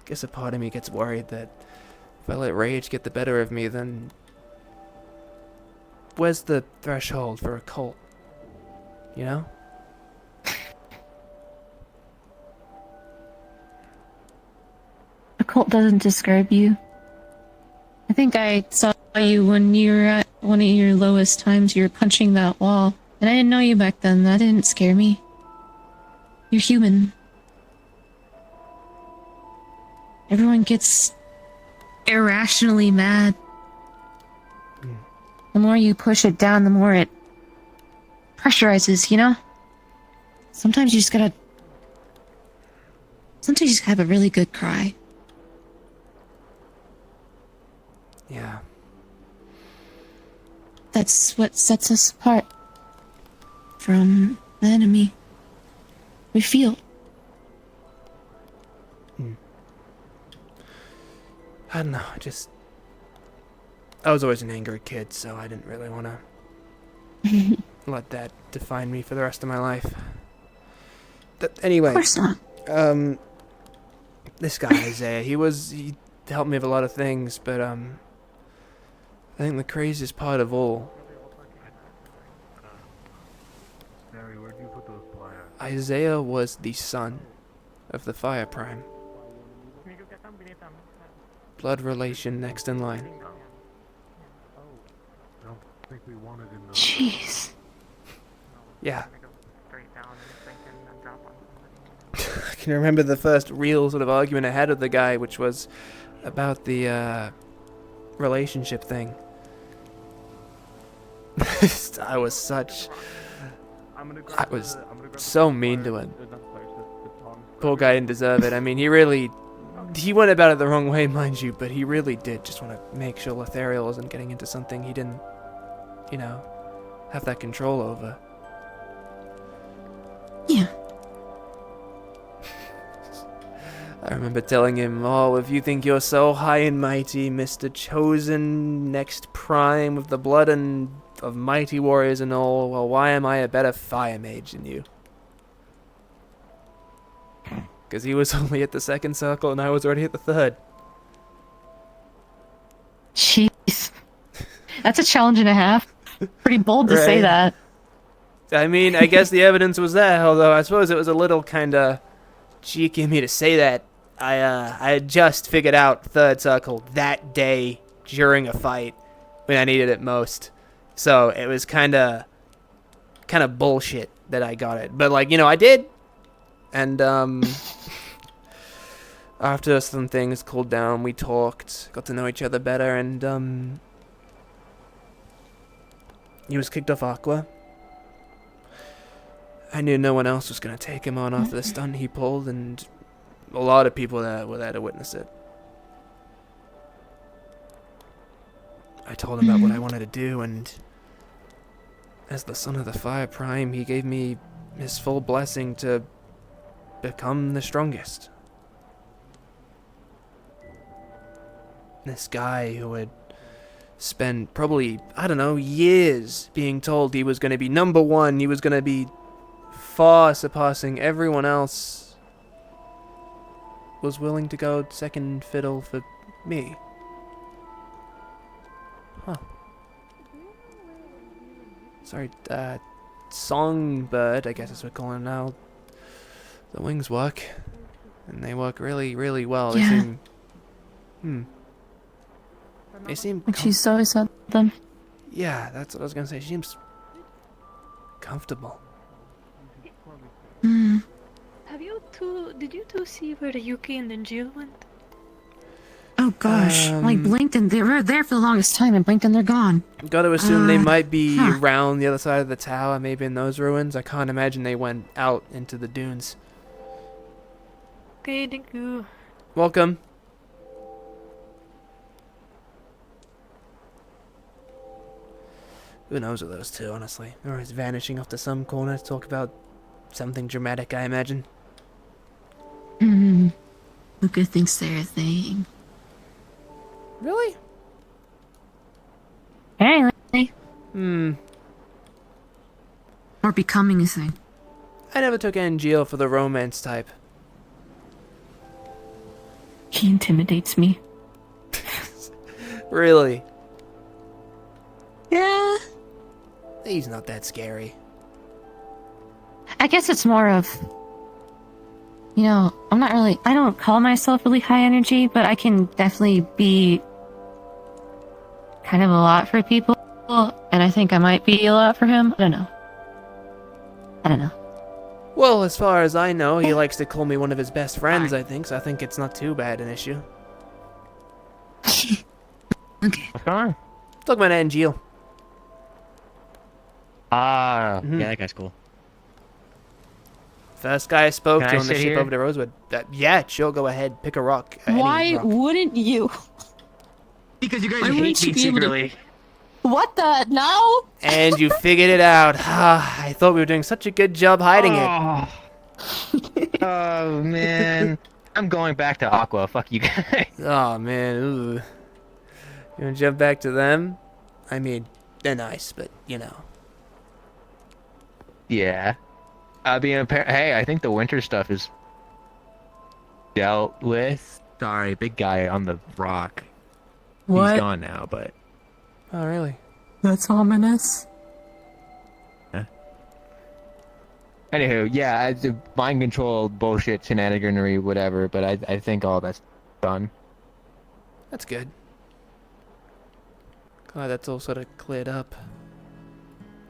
Guess a part of me gets worried that if I let rage get the better of me, then where's the threshold for a cult? You know? A cult doesn't describe you. I think I saw you when you were at one of your lowest times. You were punching that wall. And I didn't know you back then. That didn't scare me. You're human. Everyone gets irrationally mad. The more you push it down, the more it pressurizes, you know? Sometimes you just gotta have a really good cry. Yeah. That's what sets us apart from the enemy. We feel. I don't know, I was always an angry kid, so I didn't really want to let that define me for the rest of my life. Anyway. Of course not. This guy, Isaiah, he helped me with a lot of things, but, I think the craziest part of all... Isaiah was the son of the Fire Prime. Blood relation next in line. Jeez. Yeah. I can remember the first real sort of argument I had with the guy, which was about the relationship thing. I was so mean to him. Poor guy didn't deserve it. I mean, he went about it the wrong way, mind you, but he really did just want to make sure Lethariel wasn't getting into something he didn't, have that control over. Yeah. I remember telling him, oh, if you think you're so high and mighty, Mr. Chosen, next prime of the blood and of mighty warriors and all, well, why am I a better fire mage than you? Because he was only at the second circle and I was already at the third. Jeez. That's a challenge and a half. Pretty bold to say that. I mean, I guess the evidence was there, although I suppose it was a little kinda cheeky of me to say that I had just figured out third circle that day during a fight when I needed it most. So it was kind of bullshit that I got it. But like, I did. And after some things cooled down, we talked, got to know each other better, and he was kicked off Aqua. I knew no one else was going to take him on after the stunt he pulled, and a lot of people that were there to witness it. I told him about what I wanted to do, and as the son of the Fire Prime, he gave me his full blessing to become the strongest. This guy who had spent probably, I don't know, years being told he was going to be number one, he was going to be far surpassing everyone else, was willing to go second fiddle for me. Huh. Sorry, songbird, I guess that's what we're calling him now. The wings work. And they work really, really well. They Yeah. seem... They seem... Like she's so sad them. Yeah, that's what I was gonna say. She seems... comfortable. Hmm. Did you two see where the Yuki and the Jill went? Oh gosh, like blinked and they were there for the longest time and blinked and they're gone. Gotta assume they might be around the other side of the tower, maybe in those ruins. I can't imagine they went out into the dunes. Okay, thank you. Welcome. Who knows with those two, honestly? They're always vanishing off to some corner to talk about something dramatic, I imagine. Hmm. Who good thinks they're a thing? Really? Apparently. Or becoming a thing. I never took Angeal for the romance type. He intimidates me. Really? Yeah. He's not that scary. I guess it's more of, I don't call myself really high energy, but I can definitely be kind of a lot for people, and I think I might be a lot for him. I don't know. Well, as far as I know, he likes to call me one of his best friends, I think, so I think it's not too bad an issue. Okay. What's going on? Talk about Angeal. Yeah, that guy's cool. First guy I spoke Can to I on the sit ship here? over to Rosewood. Yeah, sure, go ahead. Pick a rock. Any Why rock. wouldn't you? Because you guys Why hate me wouldn't you be able to- secretly. What the? No? And you figured it out. I thought we were doing such a good job hiding it. Oh man, I'm going back to Aqua. Fuck you guys. Oh man, ooh. You wanna jump back to them? I mean, they're nice, but Yeah. Hey, I think the winter stuff is dealt with. Sorry, big guy on the rock. What? He's gone now, but Oh really? That's ominous. anywho, yeah, the mind control bullshit, shenaniganery, whatever. But I think all that's done. That's good. Glad that's all sort of cleared up.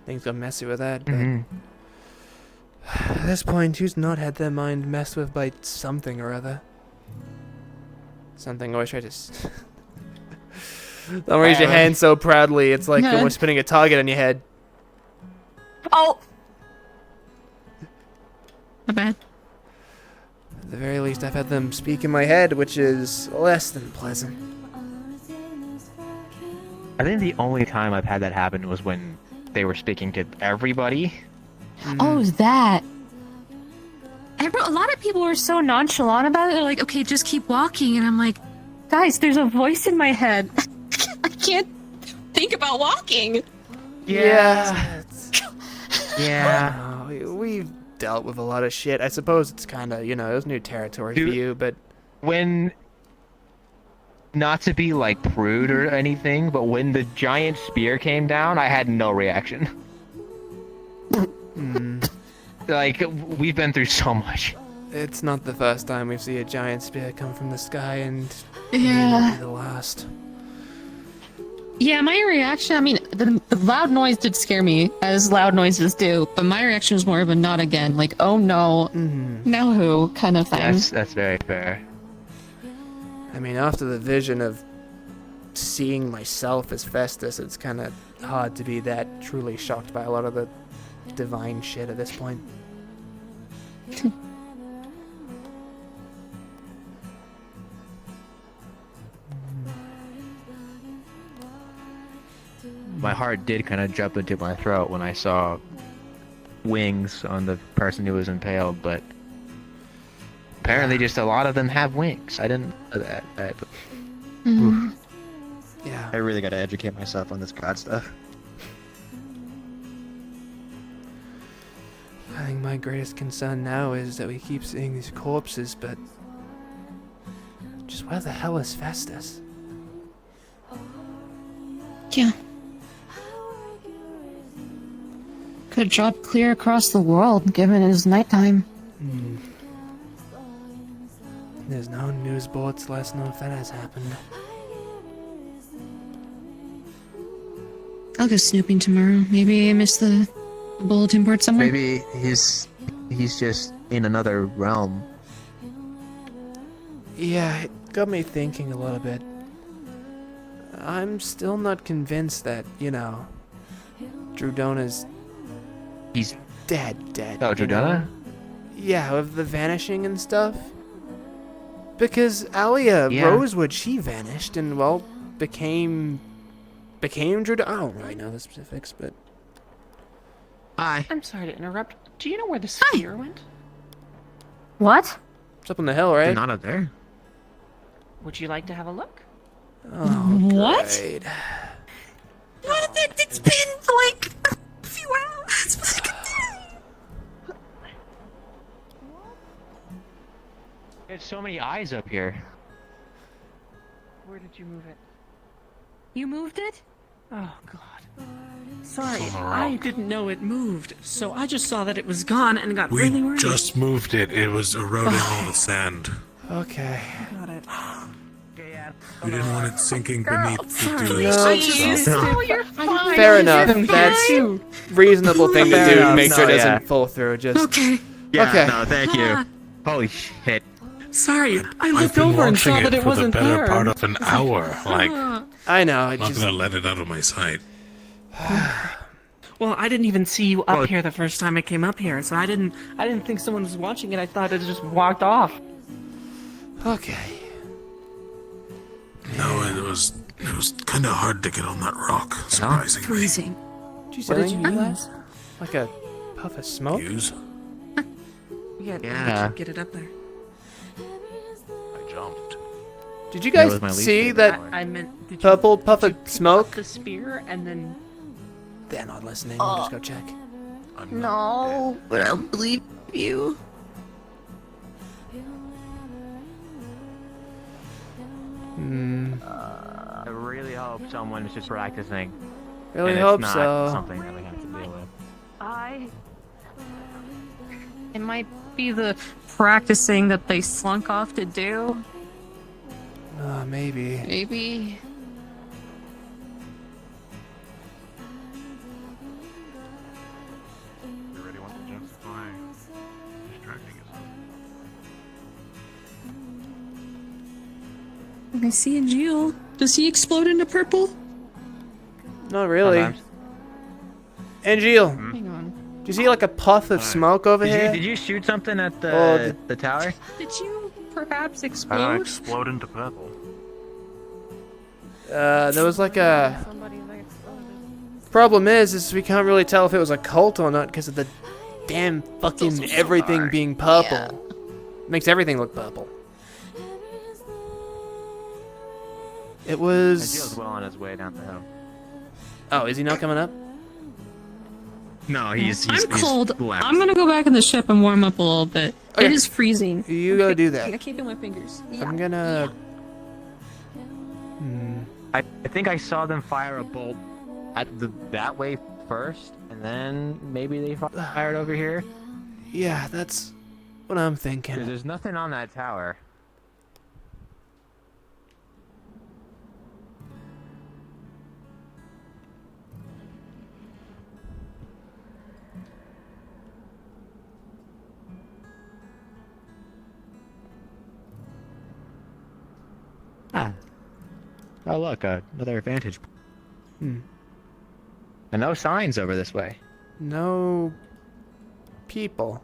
Things got messy with that, but at this point, who's not had their mind messed with by something or other? Something always try to... Don't raise your hand so proudly, it's like almost putting a target on your head. Oh! My bad. At the very least, I've had them speak in my head, which is less than pleasant. I think the only time I've had that happen was when they were speaking to everybody. Oh, that. A lot of people were so nonchalant about it. They're like, okay, just keep walking. And I'm like, guys, there's a voice in my head. I can't think about walking. Yeah. Yeah. We've dealt with a lot of shit. I suppose it's kind of, it was new territory for you, but... When... Not to be, like, prude or anything, but when the giant spear came down, I had no reaction. Like, we've been through so much. It's not the first time we've seen a giant spear come from the sky, and Yeah. it won't be the last. Yeah, my reaction, I mean, the loud noise did scare me, as loud noises do, but my reaction was more of a not again, like, oh no, now who, kind of thing. That's very fair. I mean, after the vision of seeing myself as Festus, it's kind of hard to be that truly shocked by a lot of the divine shit at this point. My heart did kind of jump into my throat when I saw wings on the person who was impaled, but apparently just a lot of them have wings. I didn't know that. Mhm. Yeah. I really gotta educate myself on this god stuff. I think my greatest concern now is that we keep seeing these corpses, but just where the hell is Festus? Yeah. Could have dropped clear across the world, given it is nighttime. There's no news boards, let us know if that has happened. I'll go snooping tomorrow. Maybe I missed the bulletin board somewhere. Maybe he's just in another realm. Yeah, it got me thinking a little bit. I'm still not convinced that, Drudona's... He's dead. Oh, you know? Drudona? Yeah, with the vanishing and stuff. Because Alia Rosewood, she vanished and, well, became Drudona. I don't really know the specifics, but... Hi. I'm sorry to interrupt. Do you know where the spear went? What? It's up on the hill, right? Not up there. Would you like to have a look? Oh, What? great. What? It's been like a few hours. There's so many eyes up here. Where did you move it? You moved it? Oh, God. Sorry, I didn't know it moved, so I just saw that it was gone and got really We worried. just moved it. It was eroding all the sand. Okay. Got it. We didn't want it sinking beneath the No, dunes. You're fine. Fair enough. That's a reasonable thing to Fair do to enough. make sure it No, doesn't yeah. fall through. Just Okay. Yeah, Okay. no, thank you. Holy shit. Sorry, I I've looked been over and watching saw that it it for the wasn't better there. part of an hour. Like, I know. I'm It not just gonna let it out of my sight. Well, I didn't even see you up Well- here the first time I came up here, so I didn't think someone was watching it. I thought it just walked off. okay. No, it was kind of hard to get on that rock. Surprisingly. Freezing. Did you What did you say use? like a puff of smoke? Use? Yeah. Get it up there. I jumped. Did you That guys was my least see favorite that part. I meant, did purple puff you of smoke? the spear and then... They're not listening. We'll just go check. No, but I'll believe you. I really hope someone is just practicing. Really and hope it's not so. something that we have to deal with. It might be the practicing that they slunk off to do. Maybe. Maybe. You already want to justify distracting yourself. I see a Jill. Does he explode into purple? Not really. Sometimes. Angeal, Hang on. do you see like a puff of smoke over here? Did you shoot something at Oh, the tower? Did you perhaps I explode? explode into purple. There was like a... Problem is we can't really tell if it was a cult or not because of the damn fucking everything being purple. Makes everything look purple. It was... Jill's well on his way down the hill. Oh, is he not coming up? No, he's I'm cold. left. I'm gonna go back in the ship and warm up a little bit. Okay. It is freezing. You go do that. I'm keeping my fingers. I'm gonna... I think I saw them fire a bolt at that way first, and then maybe they fired over here. Yeah, that's what I'm thinking. There's nothing on that tower. Ah. Oh look, another vantage. Hmm. And no signs over this way. No people.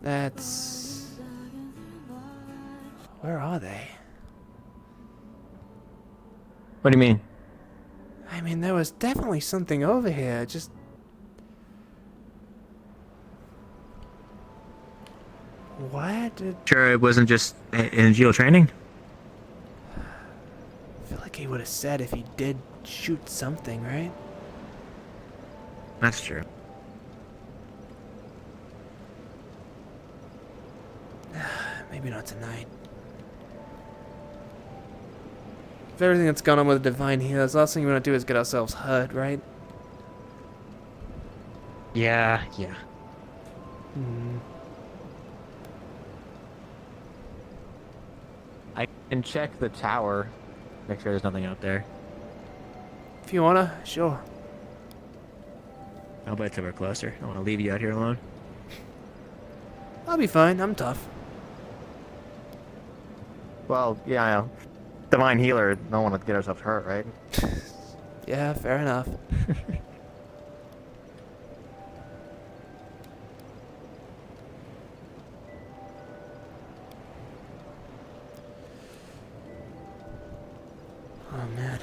That's... Where are they? What do you mean? I mean, there was definitely something over here, just... What did... Sure it wasn't just in geo training? I feel like he would have said if he did shoot something, right? That's true. Maybe not tonight. If everything that's gone on with the Divine Healers, the last thing we want to do is get ourselves hurt, right? Yeah. Hmm. I can check the tower. Make sure there's nothing out there. If you wanna, sure. I'll bet till we're closer. I don't want to leave you out here alone. I'll be fine, I'm tough. Well, yeah, I know. Divine healer, don't want to get ourselves hurt, right? Yeah, fair enough. Oh, man.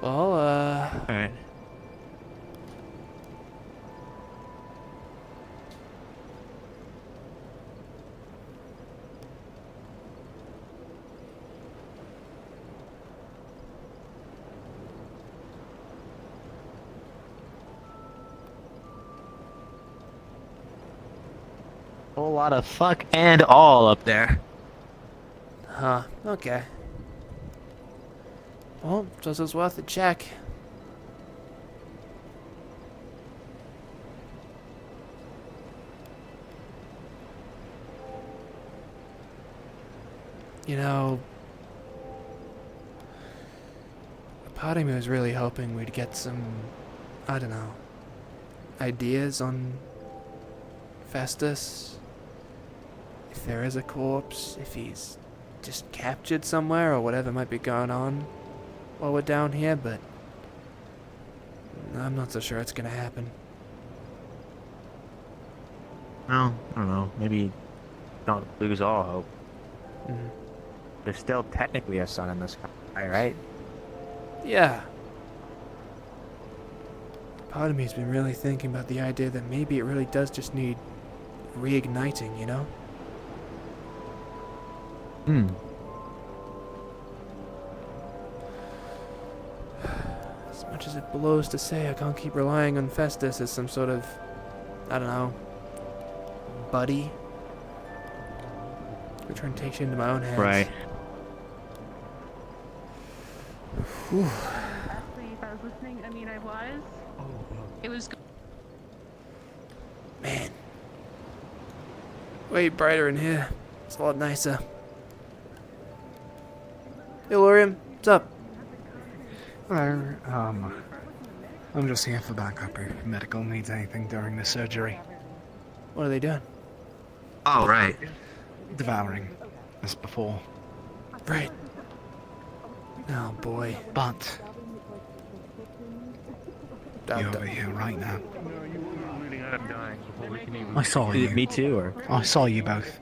Well, Alright. Whole lot of fuck and all up there. Huh, okay. Well, just as worth a check. You know, a part of me was really hoping we'd get some, I don't know, ideas on Festus. If there is a corpse, if he's just captured somewhere or whatever might be going on while we're down here, but I'm not so sure it's gonna happen. Well, I don't know. Maybe don't lose all hope. Mhm. There's still technically a sun in the sky, right? Yeah. Part of me's been really thinking about the idea that maybe it really does just need reigniting, you know? As much as it blows to say, I can't keep relying on Festus as some sort of, I don't know, buddy. I'm trying to take shit into my own hands. Right. Whew. Actually, if I was listening, I mean, I was. It was. Man. Way brighter in here. It's a lot nicer. Hey, Memoriam, what's up? Hello, I'm just here for backup if medical needs anything during the surgery. What are they doing? Oh, right. Devouring, as before. Right. Oh, boy. But you're over here right now. I saw you. Me too, or? I saw you both.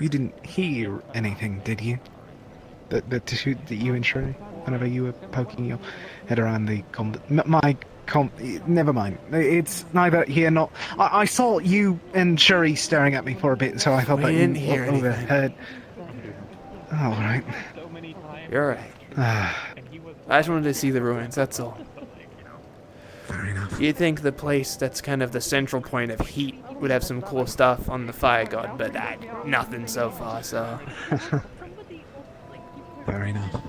You didn't hear anything, did you? That you and Shuri, whenever you were poking your head around the never mind. It's neither here nor... I saw you and Shuri staring at me for a bit, so I thought We that didn't you hear overheard. All right. You're right. I just wanted to see the ruins, that's all. Fair enough. You'd think the place that's kind of the central point of heat would have some cool stuff on the fire god, but nothing so far. So. Fair enough.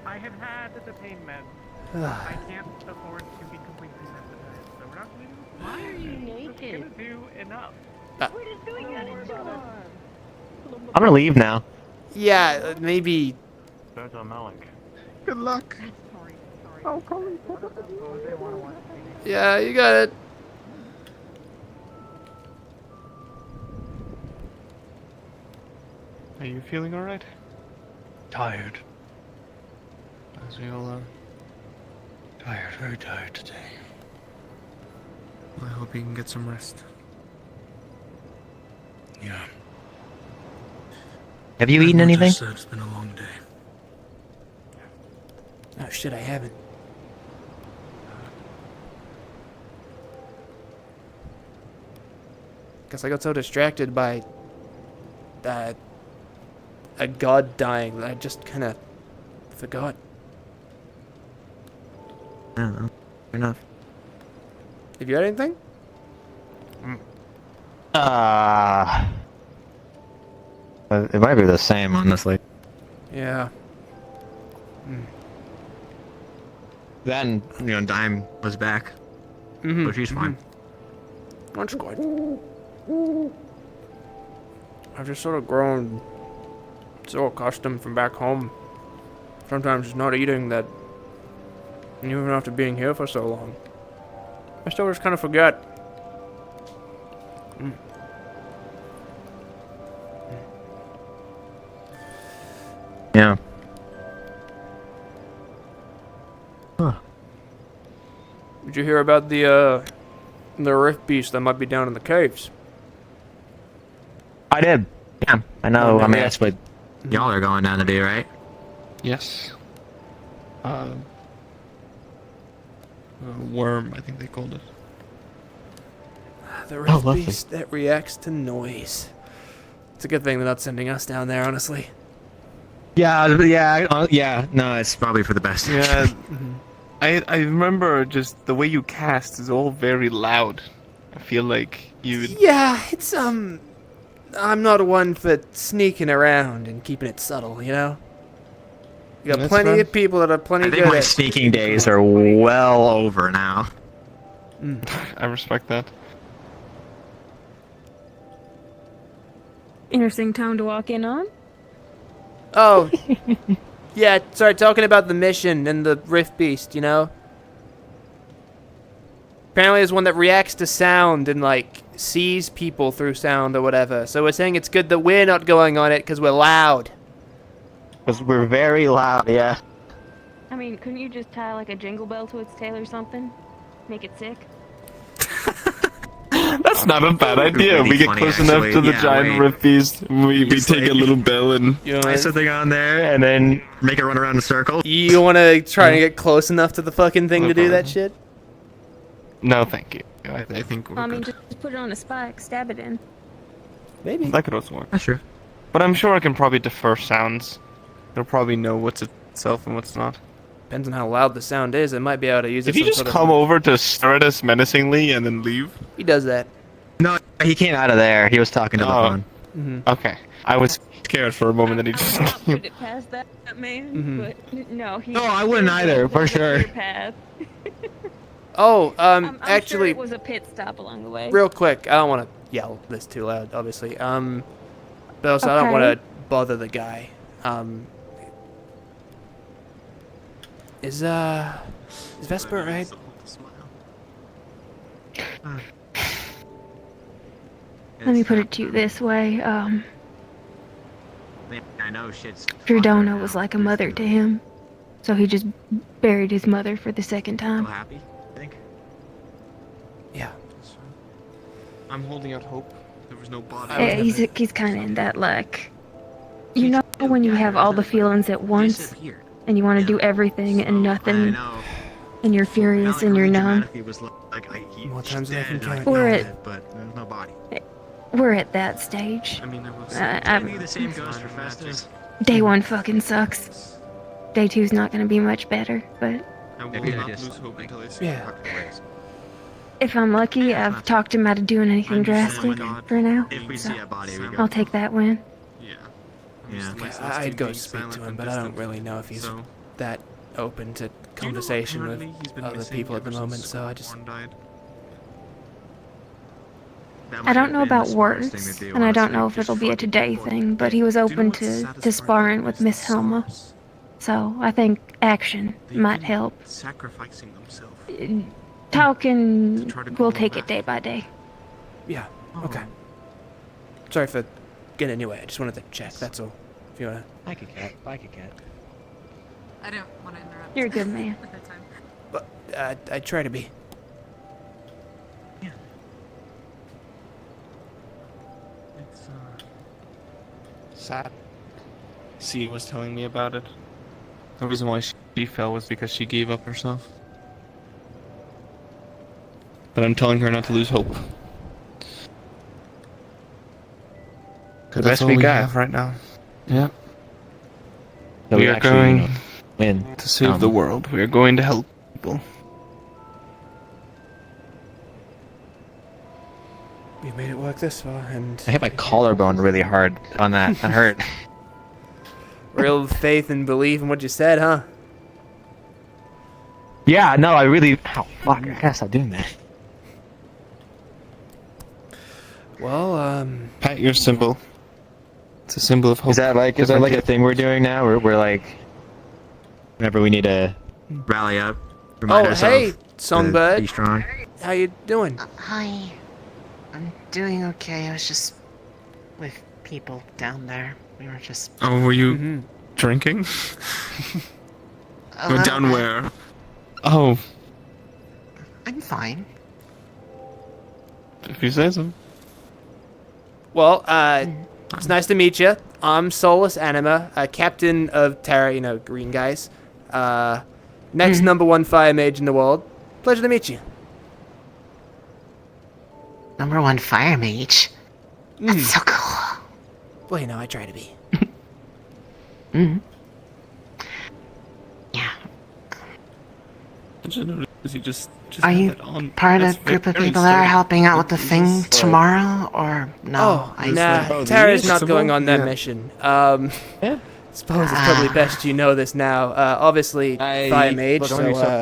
I have had the pain meds. I can't afford to be completely desensitized, so we're not going to do. Why are you naked? We're gonna do enough. We're just doing that in I'm gonna leave now. Yeah, maybe. Good luck. Oh, Colin, Yeah, you got it. Are you feeling alright? Tired. As we all are. Tired, very tired today. I hope you can get some rest. Yeah. Have you eaten anything? It's been a long day. Oh shit, I haven't. Guess I got so distracted by a god dying that I just kind of forgot. I don't know. Fair enough. Have you had anything? It might be the same, honestly. Yeah. Then, Dime was back. Mm-hmm. So she's fine. That's good. I've just sort of grown so accustomed from back home. Sometimes just not eating that, even after being here for so long, I still just kind of forget. Yeah. Did you hear about the rift beast that might be down in the caves? I did. Yeah, I know. I mean, yeah. that's what y'all are going down to do, right? Yes. Worm, I think they called it. The rift lovely. beast that reacts to noise. It's a good thing they're not sending us down there, honestly. Yeah. No, it's probably for the best. Yeah. I remember just the way you cast is all very loud. I feel like you would... Yeah, it's I'm not one for sneaking around and keeping it subtle, you know? You got That's plenty fair. of people that are plenty I think good my at sneaking days are well over now. I respect that. Interesting town to walk in on. Oh, yeah, sorry, talking about the mission and the rift beast, you know? Apparently there's one that reacts to sound and, like, sees people through sound or whatever. So we're saying it's good that we're not going on it because we're loud. Because we're very loud, yeah. I mean, couldn't you just tie like a jingle bell to its tail or something? Make it sick? That's not a bad idea. Pretty We get funny, close actually. enough to the Yeah, giant wait. rift beast. We Just take like- a little bell and... Tie something on there and then make it run around in a circle. You want to try and get close enough to the fucking thing to do that shit? No, thank you. I think we're I mean, good. just put it on a spike, stab it in. Maybe. That could also work. That's true. But I'm sure I can probably defer sounds. It'll probably know what's itself and what's not. Depends on how loud the sound is. It might be able to use Did it. he just come over to stare at us menacingly and then leave? He does that. No, he came out of there. He was talking to the phone. Okay. I was scared for a moment that he just... Put it past that man, but no, he. No, I wouldn't either, for sure. Clear path. Oh, I'm sure actually, it was a pit stop along the way. real quick, I don't want to yell this too loud, obviously. But also, I don't want to bother the guy. Is Vesper right? Let me put it to you this way. I know shit's... Dredona was like a mother to him, so he just buried his mother for the second time. happy, I think. Yeah. I'm holding out hope. There was no body. He's kind of in that like, you know, when you have all the feelings at once, and you want to do everything and nothing, and you're furious and you're numb. More times than I can count. But there's no body. We're at that stage. I mean, there was... the same goes for Festus. Day one fucking sucks. Day two's not gonna be much better, but I will not lose hope until I see Yeah. If I'm lucky, I've talked him out of doing anything drastic for now. If we So see a body, we go. I'll take that win. Yeah. I'd go speak to him, but I don't really know if he's that open to conversation with other people at the moment, so I just... I don't know about words, and I don't know if it'll be a today thing, but he was open to sparring with Miss Helma. So I think action might help. Sacrificing themselves. Talking, we'll take it day by day. Yeah, okay. Sorry for getting in your way, I just wanted to check, that's all. If you wanna... Like a cat. I don't want to interrupt. You're a good man. At that time. But, I try to be. It's sad. C was telling me about it. The reason why she fell was because she gave up herself. But I'm telling her not to lose hope. The best we got right now. Yeah. So we are going win to save the world. We are going to help people. We made it work this far, and... I hit my collarbone really hard on that. That hurt. Real faith and belief in what you said, huh? Yeah, no, I really... Oh, fuck, I gotta stop doing that. Well, Pat your symbol. It's a symbol of hope. Is that like a thing we're doing now? We're like... Whenever we need to rally up, remind ourselves hey, Songbird. to be strong. How you doing? Hi. I'm doing okay. I was just with people down there. We were just... Oh, were you drinking? Or down where? Oh, I'm fine. if you say so. Well, it's nice to meet you. I'm Solus Anima, captain of Terra, green guys. Next #1 fire mage in the world. Pleasure to meet you. #1 fire mage? That's so cool. Well, I try to be. Yeah. You just Are you part of a group of people that are helping out with the thing tomorrow, or no? Nah, Terra's not going on that mission. Suppose it's probably best you know this now. Obviously, fire mage, so,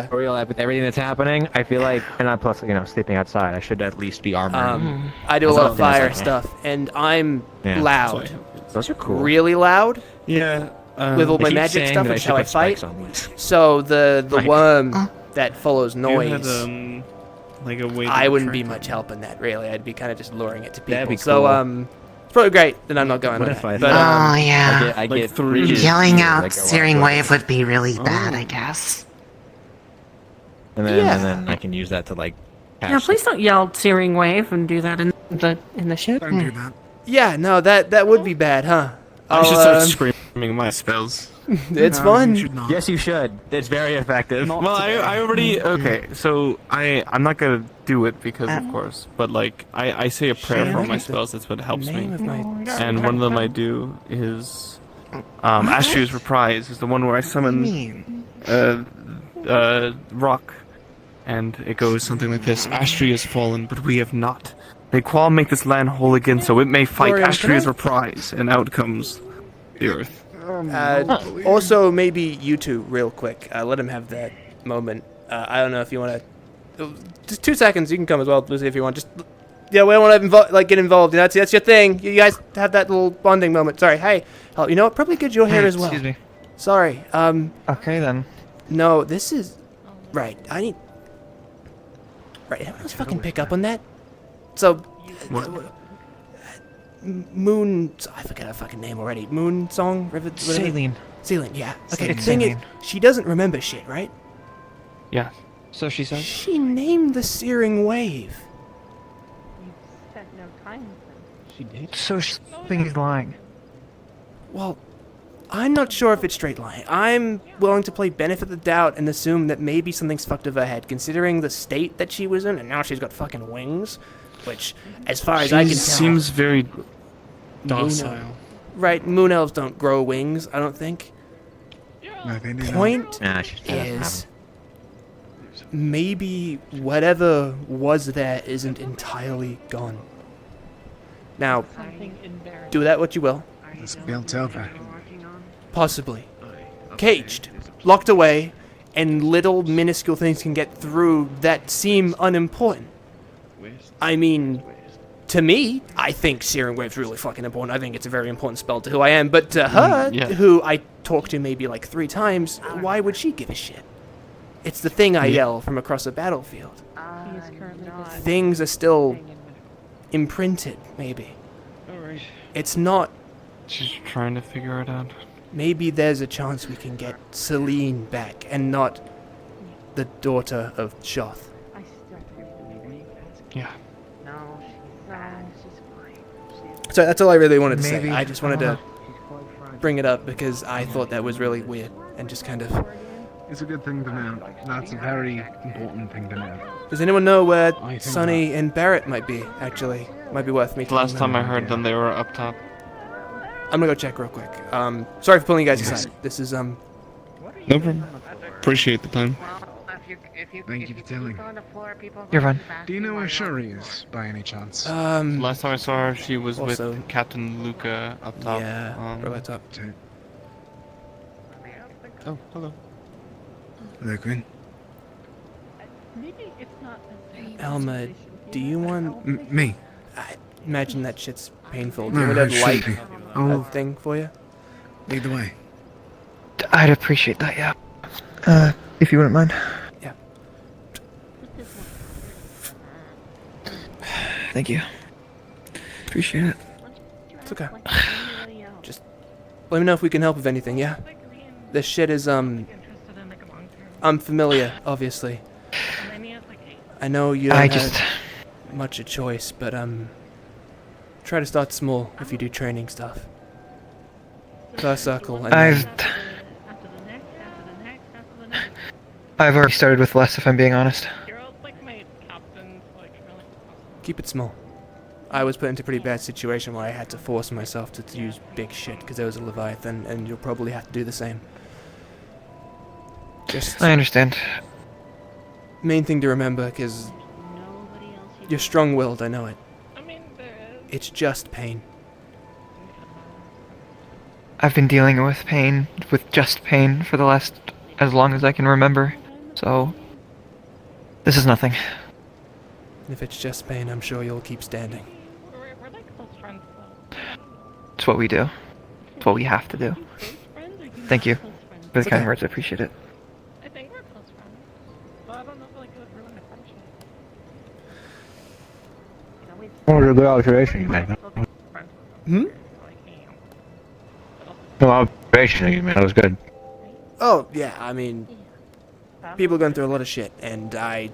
with everything that's happening, I feel like, and plus, sleeping outside, I should at least be armored. I do a lot of fire stuff, and I'm loud. Those are cool. Really loud. Yeah. With all my magic stuff, which is how I fight. So the worm that follows noise, like a way I wouldn't be much help in that, really. I'd be kind of just luring it to people. That'd be So, cool. it's probably great that I'm not going What on if that. I But, yeah. I get Yelling out searing wave would be really bad, I guess. and then I can use that to Yeah, please don't yell searing wave and do that in the ship. Don't do that. yeah, no, that would be bad, huh? I should start screaming my spells. It's fun. Yes, you should. It's very effective. Well, I already... Okay, so I'm not gonna do it because, of course, but, I say a prayer for all my spells. That's what helps me. And one of them I do is... Astria's Reprise is the one where I summon rock. And it goes something like this. Astria has fallen, but we have not. May Qual make this land whole again so it may fight Florian, Astria's Reprise. And out comes the earth. Also, maybe you two, real quick. Let him have that moment. I don't know if you want to... Just 2 seconds. You can come as well, Lucy, if you want. Just... Yeah, we don't want to get involved. That's your thing. You guys have that little bonding moment. Sorry. Hey, you know what? Probably get your hair as well. Excuse me. Sorry. Okay, then. No, this is... Right. I need... Right. Everyone else fucking pick up on that? So... Moon... I forget her fucking name already. Moon Song? River... Celine. Celine, yeah. Okay, It's the thing is, Celine. she doesn't remember shit, right? Yeah. So she said. She named the searing wave. Spent no time. She did. So she's lying. Well, I'm not sure if it's straight line. I'm willing to play benefit of the doubt and assume that maybe something's fucked with her head, considering the state that she was in, and now she's got fucking wings, which, as far as I can tell... seems very docile. Right, moon elves don't grow wings, I don't think. No, they do Point Nah, she doesn't have is... maybe whatever was there isn't entirely gone. Now, do that what you will. It's built over. Possibly. Caged, locked away, and little minuscule things can get through that seem unimportant. I mean, to me, I think Searing Wave's really fucking important. I think it's a very important spell to who I am, but to her, who I talked to maybe like 3 times, why would she give a shit? It's the thing I yell from across a battlefield. Things are still imprinted, maybe. It's not... Just trying to figure it out. Maybe there's a chance we can get Celine back, and not the daughter of Shoth. Yeah. So that's all I really wanted to say. Maybe. I just wanted to bring it up because I thought that was really weird, and just kind of... It's a good thing to know. That's a very important thing to know. Does anyone know where I think Sonny and Barrett might be, actually? Might be worth me The last telling time I them. heard them, they were up top. I'm gonna go check real quick. Sorry for pulling you guys aside. This is, No problem. Appreciate the time. Thank you for telling. You're fine. Do you know where Shuri is, by any chance? Last time I saw her, she was also- with Captain Luca up top. Yeah, probably up top. Oh, hello. Hello, Quinn. Alma, do you want... Me? I imagine that shit's painful. Do No, you want it me to should light be. a Oh. thing for you? Lead the way. I'd appreciate that, yeah. If you wouldn't mind. Yeah. Thank you. Appreciate it. It's okay. Just let me know if we can help with anything, yeah? This shit is, unfamiliar, obviously. I know you don't have much a choice, but, try to start small if you do training stuff. First circle, and I've already started with less, if I'm being honest. keep it small. I was put into a pretty bad situation where I had to force myself to use big shit because there was a Leviathan, and you'll probably have to do the same. Just I understand. main thing to remember, because you're strong-willed, I know it. It's just pain. I've been dealing with pain, with just pain, for the last as long as I can remember. So, this is nothing. If it's just pain, I'm sure you'll keep standing. It's what we do. It's what we have to do. Thank you for the kind words. I appreciate it. That was a good observation you made. Hmm? No observation you made. That was good. Oh, yeah, I mean, people are going through a lot of shit, and I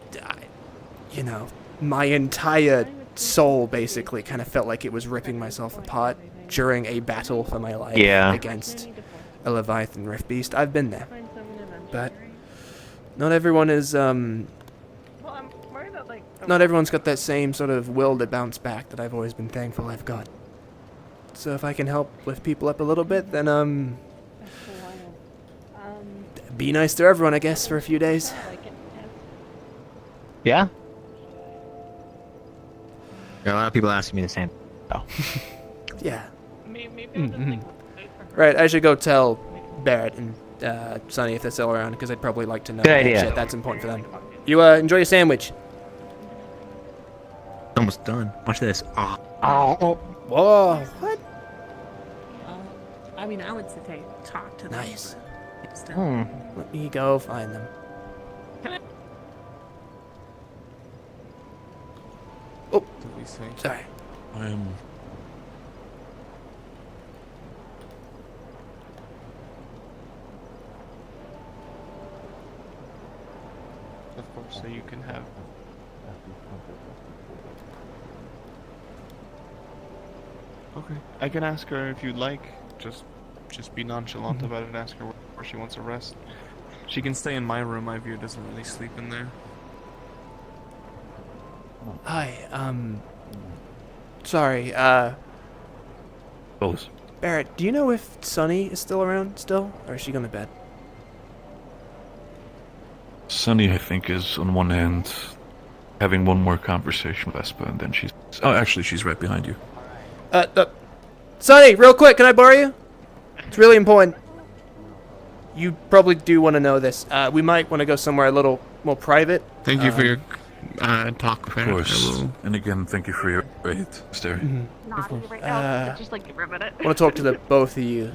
you know, my entire soul basically kind of felt like it was ripping myself apart during a battle for my life against a Leviathan Rift Beast. I've been there. But not everyone is, not everyone's got that same sort of will to bounce back that I've always been thankful I've got. So if I can help lift people up a little bit, then, be nice to everyone, I guess, for a few days. Yeah? There are a lot of people asking me the same. Oh. Yeah. Right, I should go tell Barrett and Sonny if they're still around, because I'd probably like to know. Good idea. Shit, that's important for them. You enjoy your sandwich. Almost done. Watch this. Oh. Whoa! What? I mean, I would say talk to them. Nice. Hmm. Let me go find them. Oh, sorry. I am. Of course, so you can have. Okay, I can ask her if you'd like. Just be nonchalant about it and ask her where she wants to rest. She can stay in my room. My view doesn't really sleep in there. Hi, sorry, Solus. Barrett, do you know if Sonny is still around still, or is she gone to bed? Sunny, I think, is on one hand having one more conversation with Espa, and then she's... Oh, actually, she's right behind you. Sonny, real quick, can I borrow you? It's really important. You probably do want to know this. We might want to go somewhere a little more private. Thank you for your talk. Of course. And again, thank you for your aid, Stary. Not right now, just like give it. I want to talk to the both of you.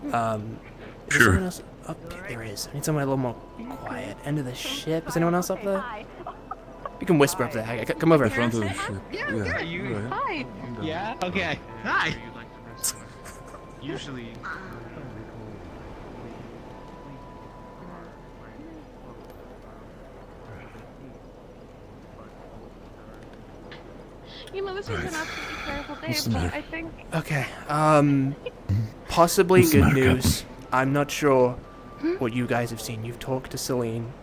Is there Sure. someone else up there? There is. I need somewhere a little more quiet. End of the ship. Is anyone else up there? You can whisper up there. Come over. In front of the ship. Yeah, you. Hi. Yeah. Okay. Hi. Usually. You know, this was an absolutely terrible day, What's the but matter? I think... Okay. Possibly What's the good matter, news. I'm not sure what you guys have seen. You've talked to Celine,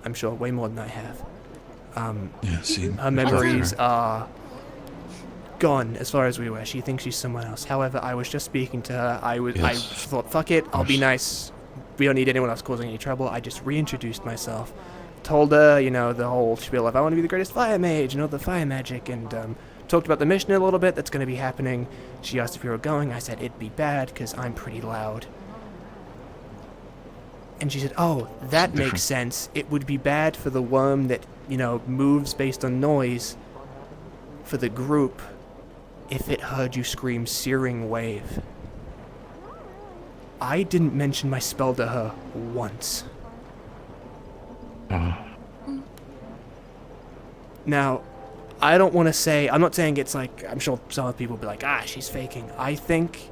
I'm sure, way more than I have. Yeah, see. Her memories are gone as far as we were. She thinks she's someone else. However, I was just speaking to her. I thought, fuck it, I'll be nice. We don't need anyone else causing any trouble. I just reintroduced myself. Told her, you know, the whole spiel of I want to be the greatest fire mage, you know, the fire magic, and talked about the mission a little bit that's going to be happening. She asked if we were going. I said it'd be bad because I'm pretty loud. And she said, oh, that makes sense. It would be bad for the worm that, you know, moves based on noise for the group if it heard you scream Searing Wave. I didn't mention my spell to her once. Now, I don't want to say, I'm not saying it's like, I'm sure some other people will be like, she's faking. I think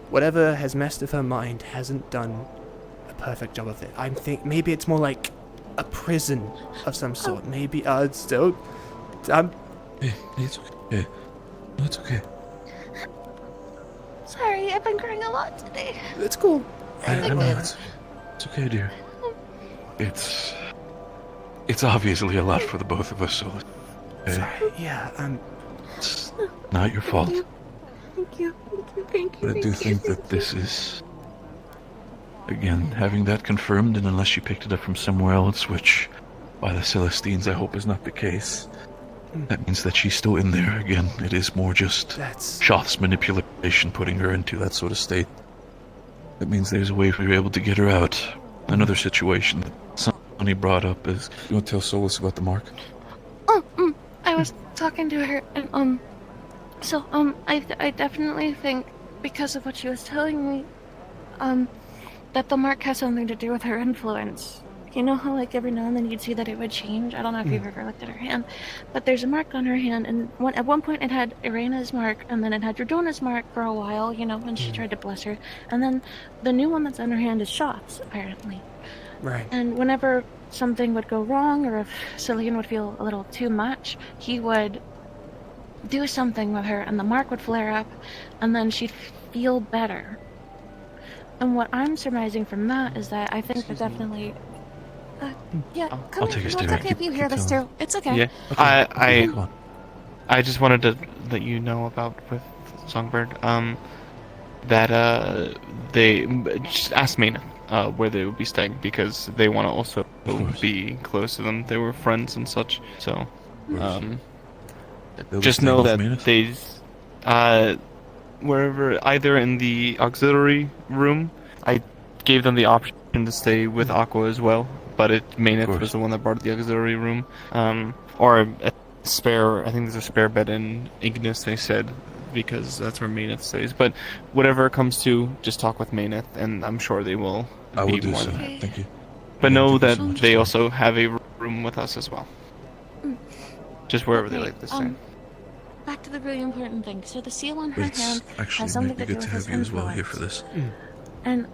whatever has messed with her mind hasn't done a perfect job of it. I think maybe it's more like a prison of some sort. Maybe, it's Hey, it's okay. No, it's okay. Sorry, I've been crying a lot today. It's cool. I know, it's okay, dear. It's obviously a lot for the both of us, Solus. Sorry, yeah, It's not your fault. Thank you. But I do think that this is, again, having that confirmed, and unless you picked it up from somewhere else, which, by the Celestines, I hope is not the case, that means that she's still in there. Again, it is more just Shoth's manipulation putting her into that sort of state. That means there's a way we were able to get her out. Another situation that Sonny brought up is, you want to tell Solus about the mark? I was talking to her, and, I definitely think, because of what she was telling me, that the mark has something to do with her influence. You know how, like, every now and then you'd see that it would change? I don't know if you've ever looked at her hand, but there's a mark on her hand, and at one point it had Irena's mark, and then it had Dradona's mark for a while, you know, when she tried to bless her, and then the new one that's on her hand is Shoth's, apparently. Right. And whenever something would go wrong, or if Celine would feel a little too much, he would do something with her, and the mark would flare up, and then she'd feel better. And what I'm surmising from that is that I think that definitely... yeah, come I'll in. take a No, it's stare. okay if you hear this too. It's okay. Yeah. Okay. I just wanted to let you know about with Songbird, that they just asked Maina where they would be staying because they want to also be close to them. They were friends and such. So, just know that they, wherever, either in the auxiliary room, I gave them the option to stay with Aqua as well, but Mayneth was the one that brought the auxiliary room, or a spare. I think there's a spare bed in Ignis. They said, because that's where Mayneth stays. But whatever it comes to, just talk with Mayneth, and I'm sure they will. I will do more so. than- Thank you. But Yeah, know thank you that so much. they also have a room with us as well. Just wherever they Okay, like to stay. Back to the really important thing. So the seal on her It's hand actually has something might be to do good with to his have you as well here influence. for this. And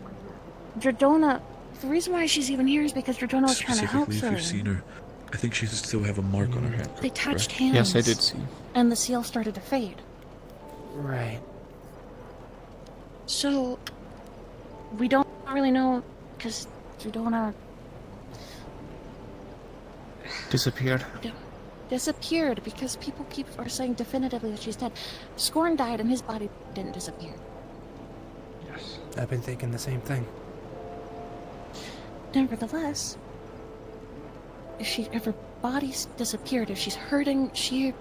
Dradona, the reason why she's even here is because Dradona was trying to help Specifically, if Celine. you've seen her, I think she still have a mark on her hand. They touched correct? hands. Yes, I did see. And the seal started to fade. Right. So, we don't really know, because Dradona Disappeared. disappeared, because people are saying definitively that she's dead. Scorn died and his body didn't disappear. I've been thinking the same thing. Nevertheless, if her body's disappeared, if she's hurting, she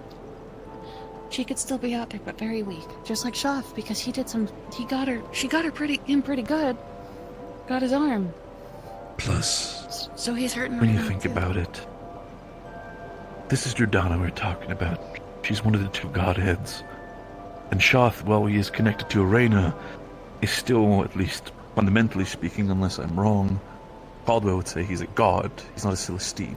could still be out there, but very weak. Just like Shoth, because she got her pretty good. Got his arm. Plus, So he's hurting when right you now, think too. about it, this is Durdana we're talking about. She's one of the two godheads. And Shoth, while he is connected to Arena, is still, at least fundamentally speaking, unless I'm wrong, Caldwell would say he's a god. He's not a Celestine.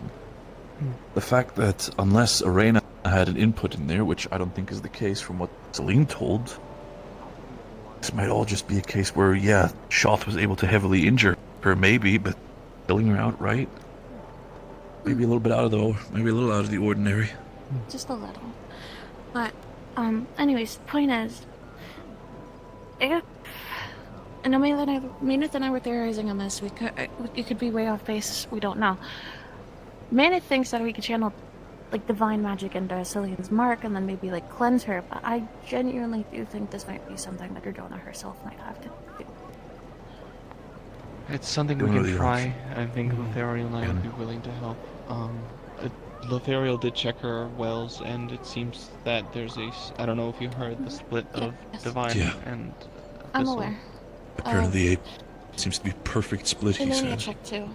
The fact that unless Arena had an input in there, which I don't think is the case from what Celine told, this might all just be a case where, yeah, Shoth was able to heavily injure her, maybe, but killing her outright, maybe a little bit out of the ordinary. Just a little. But, anyways, point is, if, and Maneth and I were theorizing on this, it could be way off base, we don't know. Maneth thinks that we could channel, like, divine magic into Cillian's mark and then maybe, like, cleanse her, but I genuinely do think this might be something that Durdana herself might have to do. It's something we can try. I think Lothariel and I would be willing to help. Lothariel did check her wells, and it seems that there's I don't know if you heard the split of divine and I'm abyssal. aware. Apparently, it seems to be perfect split, he Elena said. checked too.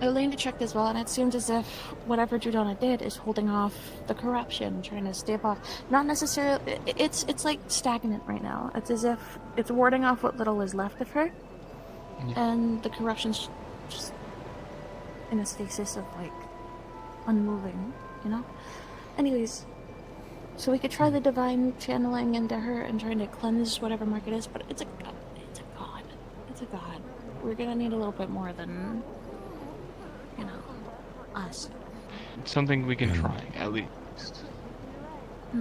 Elena checked as well, and it seems as if whatever Durdana did is holding off the corruption, trying to stave off. Not necessarily. It's like stagnant right now. It's as if it's warding off what little is left of her, and the corruption's just in a stasis of like unmoving, you know. Anyways, so we could try the divine channeling into her and trying to cleanse whatever mark it is, but it's a god. It's a god. We're gonna need a little bit more than, you know, us. It's something we can try, at least.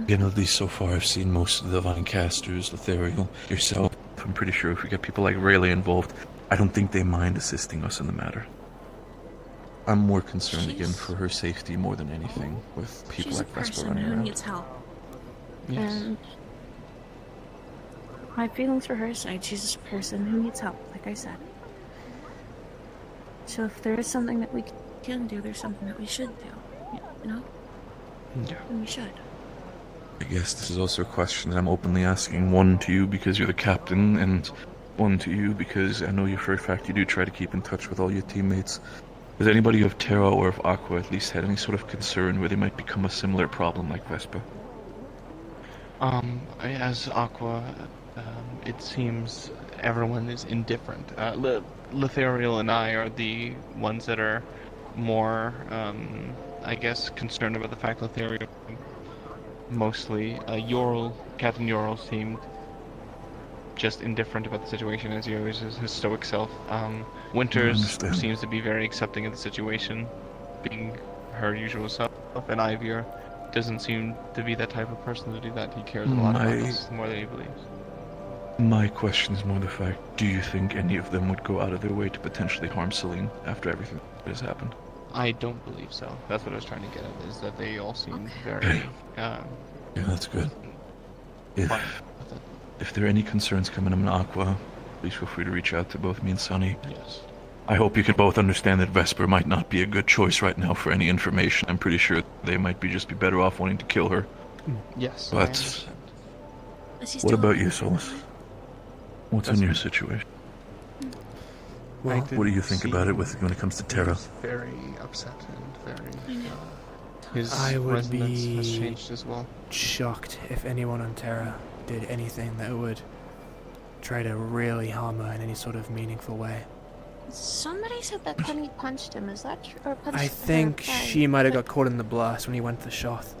Again, at least so far, I've seen most of the divine casters, Lothariel, yourself. I'm pretty sure if we get people like Rayleigh involved, I don't think they mind assisting us in the matter. I'm more concerned again for her safety more than anything, with people She's like a Vesper person running who around. needs help. Yes. And my feelings for her side, she's a person who needs help, like I said. So if there is something that we can do, there's something that we should do. You know? Yeah. And we should. I guess this is also a question that I'm openly asking, one to you because you're the captain, and one to you because I know you for a fact you do try to keep in touch with all your teammates. Has anybody of Terra or of Aqua at least had any sort of concern where they might become a similar problem like Vespa? As Aqua, it seems everyone is indifferent. Lothariel and I are the ones that are more, I guess, concerned about the fact that Lothariel mostly. Captain Yorl seemed just indifferent about the situation, as he always is his stoic self. Winters seems to be very accepting of the situation, being her usual self, and Ivor doesn't seem to be that type of person to do that. He cares a lot about us more than he believes. My question is more the fact, do you think any of them would go out of their way to potentially harm Celine after everything that has happened? I don't believe so. That's what I was trying to get at, is that they all seem very... Yeah, that's good. If there are any concerns coming up in Aqua, please feel free to reach out to both me and Sunny. Yes. I hope you can both understand that Vesper might not be a good choice right now for any information. I'm pretty sure they might just be better off wanting to kill her. Yes, But what about you, Solus? What's in your situation? Well, what do you think about it when it comes to Terra? Very upset and very... his I would resonance be has changed as well. shocked if anyone on Terra did anything that would try to really harm her in any sort of meaningful way. Somebody said that Penny punched him. Is that true? Or punched I think her? she might have got caught in the blast when he went to the Shoth.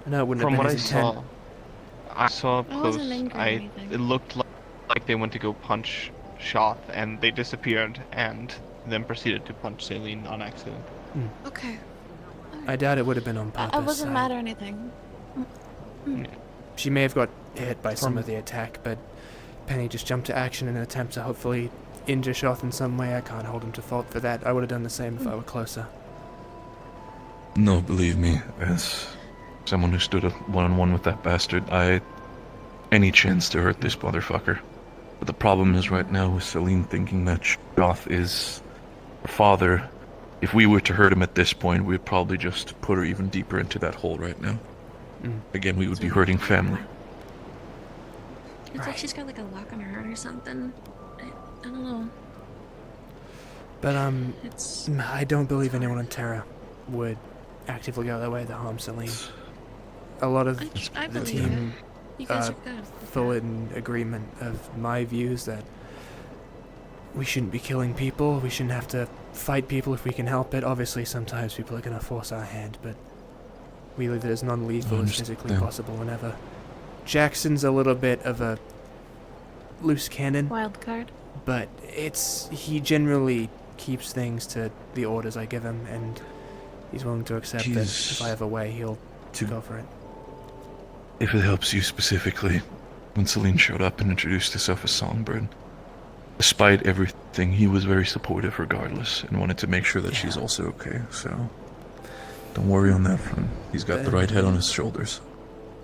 I know it wouldn't From have what been I his intent. saw up I close, wasn't angry or anything. it looked like they went to go punch Shoth, and they disappeared, and then proceeded to punch Celine on accident. Okay. I doubt it would have been on purpose. I wasn't mad or anything. She may have got hit by some of the attack, but Penny just jumped to action in an attempt to hopefully injure Shoth in some way. I can't hold him to fault for that. I would have done the same if I were closer. No, believe me, as someone who stood up one-on-one with that bastard, any chance to hurt this motherfucker. But the problem is right now with Celine thinking that Shoth is her father, if we were to hurt him at this point, we'd probably just put her even deeper into that hole right now. Again, we would be hurting family. It's like she's got like a lock on her heart or something. I don't know. But I don't believe anyone in Terra would actively go their way to harm Celine. A lot of I the believe team it. You guys are good. full in agreement of my views that we shouldn't be killing people. We shouldn't have to fight people if we can help it. Obviously, sometimes people are going to force our hand, but we leave it as non-lethal as physically possible whenever. Jackson's a little bit of a loose cannon. Wild card. But he generally keeps things to the orders I give him, and he's willing to accept that if I have a way, he'll go for it. If it helps you specifically, when Celine showed up and introduced herself as Songbird, despite everything, he was very supportive regardless, and wanted to make sure that she's also okay, so don't worry on that front. He's got the right head on his shoulders.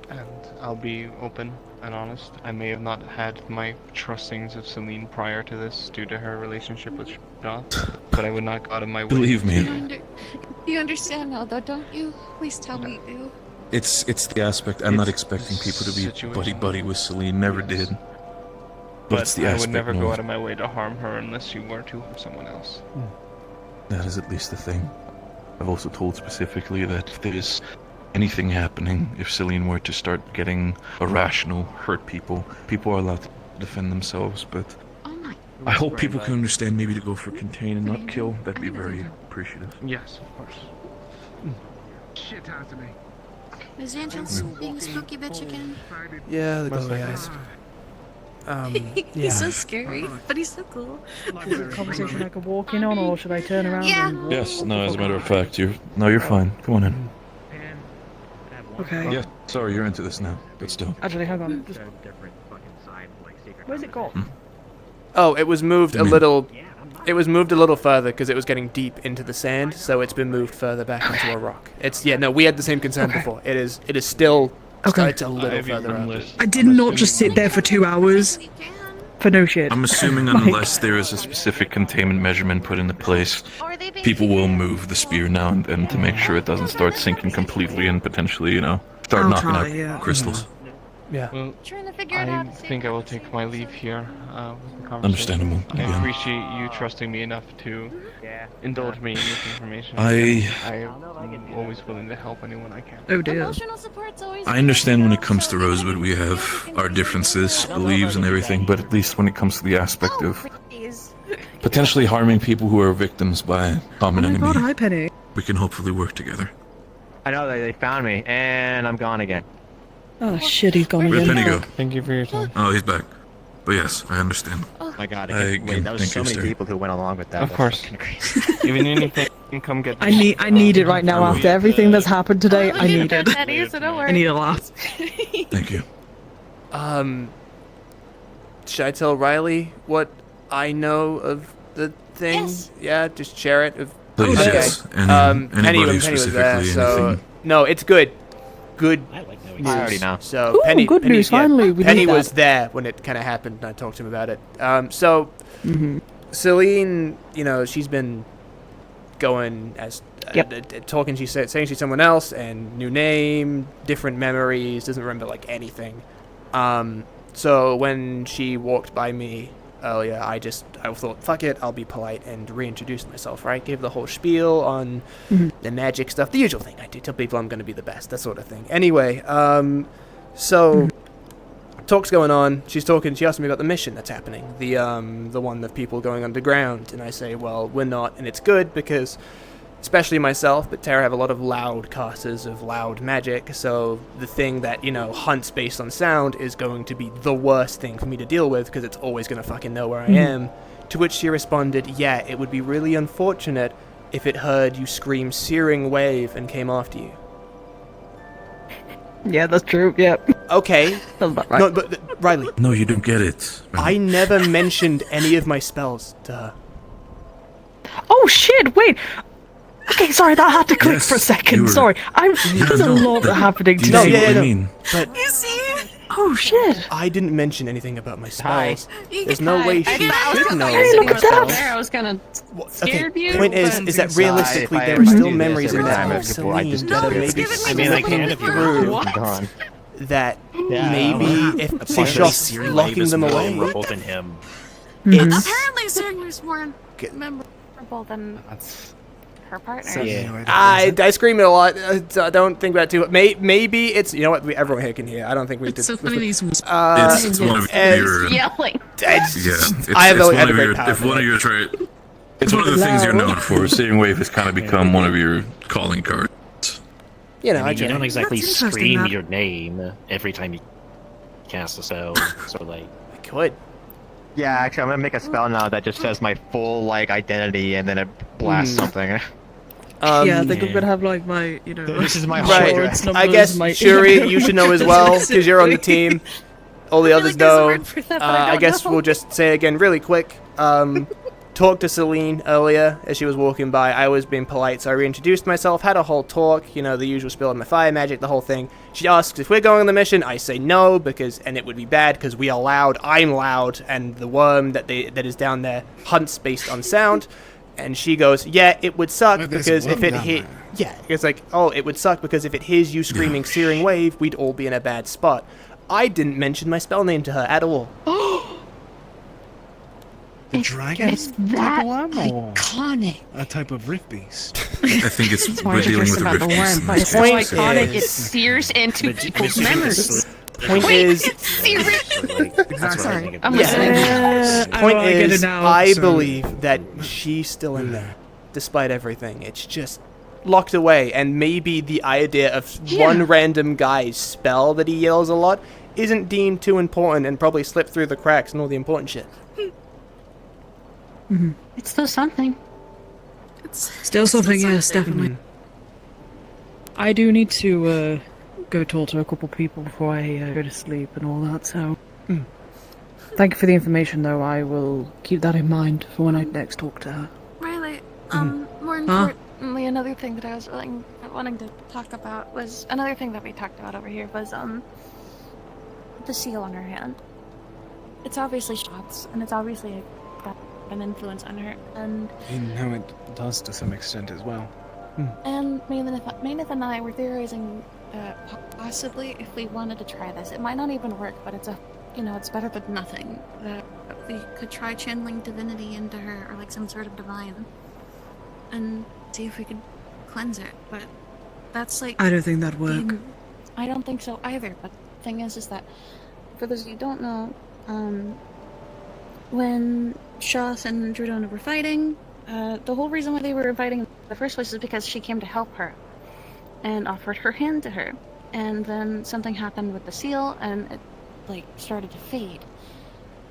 And I'll be open and honest. I may have not had my trustings of Celine prior to this due to her relationship with Shaw, but I would not go out of my way. Believe me. You understand now, though, don't you? Please tell me you do. It's the aspect. I'm not expecting people to be buddy-buddy with Celine, never did. But it's the I aspect would never go of- out of my way to harm her unless you were to harm someone else. That is at least the thing. I've also told specifically that if there's anything happening, if Celine were to start getting irrational, hurt people are allowed to defend themselves, but I hope people can understand maybe to go for contain and not kill. That'd be very appreciative. Yes, of course. Shit out of me. Is Angel's being a spooky bitch again? Yeah, the glowy eyes. He's so scary, but he's so cool. Is it a conversation I could walk in on, or should I turn around? Yeah. And walk? Yes, no, as a matter of fact, you're fine. Come on in. Okay. Yeah, sorry, you're into this now. Good still. Actually, hang on. Just... Where's it gone? Oh, it was moved a little. It was moved a little further because it was getting deep into the sand, so it's been moved further back into a rock. We had the same concern before. It is still. Okay. It's a little further out. I did not just sit there for 2 hours for no shit. I'm assuming Like- unless there is a specific containment measurement put into place, people will move the spear now and then to make sure it doesn't start sinking completely and potentially, start I'll knocking try, out yeah. crystals. Yeah. Well, Trying to figure it I out. think I will take my leave here with the conversation. Understandable, I yeah. appreciate you trusting me enough to indulge me in this information. I am always willing to help anyone I can. Oh dear. Emotional support's always. I understand when it comes to Rosewood, we have our differences, beliefs, and everything, but at least when it comes to the aspect of potentially harming people who are victims by a common Oh my enemy, god, hi Penny. we can hopefully work together. I know they found me, and I'm gone again. Oh shit, he's gone Where'd again. Penny go? Thank you for your time. Oh, he's back. But yes, I understand. My God, I wait, that was thank so you, many sir. people who went along with that. Of That's course. fucking crazy. Even anything, come get I need it right now after everything that's happened today. I need it. I need a laugh. Thank you. Should I tell Riley what I know of the thing? Yes. Yeah, just share it. Please, Okay. yes. Penny Anybody was there, specifically, so anything? no, it's good. Good news. I already know. So Ooh, Penny, good news, finally, we Penny need was that. there when it kind of happened, and I talked to him about it. Celine, she's been going as talking. She's saying she's someone else, and new name, different memories, doesn't remember like anything. So when she walked by me earlier, I thought, fuck it, I'll be polite and reintroduce myself, right? Give the whole spiel on the magic stuff, the usual thing I do, tell people I'm going to be the best, that sort of thing. Anyway, talk's going on, she asked me about the mission that's happening, the one of people going underground, and I say, well, we're not, and it's good because, especially myself, but Terra have a lot of loud casters of loud magic, so the thing that, hunts based on sound is going to be the worst thing for me to deal with, because it's always going to fucking know where I am. To which she responded, yeah, it would be really unfortunate if it heard you scream Searing Wave and came after you. Yeah, that's true. Yeah. Okay. That's about right. No, but Riley. No, you don't get it. I never mentioned any of my spells to her. Oh shit! Wait. Okay, sorry, that had to click Yes, for a second. you were- Sorry, there's a lot happening Do you see today. what I mean? But You see? Oh shit! I didn't mention anything about my Hi. spells. There's no way she should know Hey, look at that! There, I was kind of scared you. Point is that realistically there are still memories in that of Celine that are maybe slipping through that maybe if Shoff's locking them away. Than him. It's Apparently, Searing Wave's more memorable than her partner. I scream it a lot. I don't think about it too. Maybe it's what everyone here can hear. I don't think we did. So funny these it's one of your yelling. I have one of your if one of your it's one of the things you're known for. Searing Wave has kind of become one of your calling cards. I mean, you don't exactly scream your name every time you cast a spell, so like. I could. Yeah, actually, I'm gonna make a spell now that just says my full identity, and then it blasts something. Yeah, I think I'm gonna have my, This is my right. I guess Shuri, you should know as well because you're on the team. All the others know. I guess we'll just say again really quick. Talked to Celine earlier as she was walking by. I was being polite, so I reintroduced myself, had a whole talk, the usual spill of my fire magic, the whole thing. She asks if we're going on the mission. I say no, and it would be bad because we are loud, I'm loud, and the worm that is down there hunts based on sound. And she goes, yeah, it would suck because if it hit... Yeah, it's like, oh, it would suck because if it hears you screaming Searing Wave, we'd all be in a bad spot. I didn't mention my spell name to her at all. The dragon? It's that iconic. A type of rift beast. I think we're dealing with a rift beast. But it's so iconic, it sears into people's memories. Point is, Sorry, I'm listening. Point is, I believe that she's still in there, despite everything. It's just locked away, and maybe the idea of one random guy's spell that he yells a lot isn't deemed too important and probably slipped through the cracks and all the important shit. It's still something. Still something, yes, definitely. I do need to go talk to a couple people before I go to sleep and all that, so... Thank you for the information, though. I will keep that in mind for when I next talk to her. Riley, more importantly, another thing that I was wanting to talk about was... Another thing that we talked about over here was, the seal on her hand. It's obviously shots, and it's obviously an influence on her, and... You know it does to some extent as well. And Mayneth and I were theorizing possibly if we wanted to try this. It might not even work, but it's it's better than nothing. That we could try channeling divinity into her, or some sort of divine, and see if we could cleanse it. But that's I don't think that'd work. I don't think so either, but the thing is that, for those of you who don't know, when Shoth and Dredona were fighting, the whole reason why they were fighting in the first place is because she came to help her and offered her hand to her. And then something happened with the seal, and it started to fade.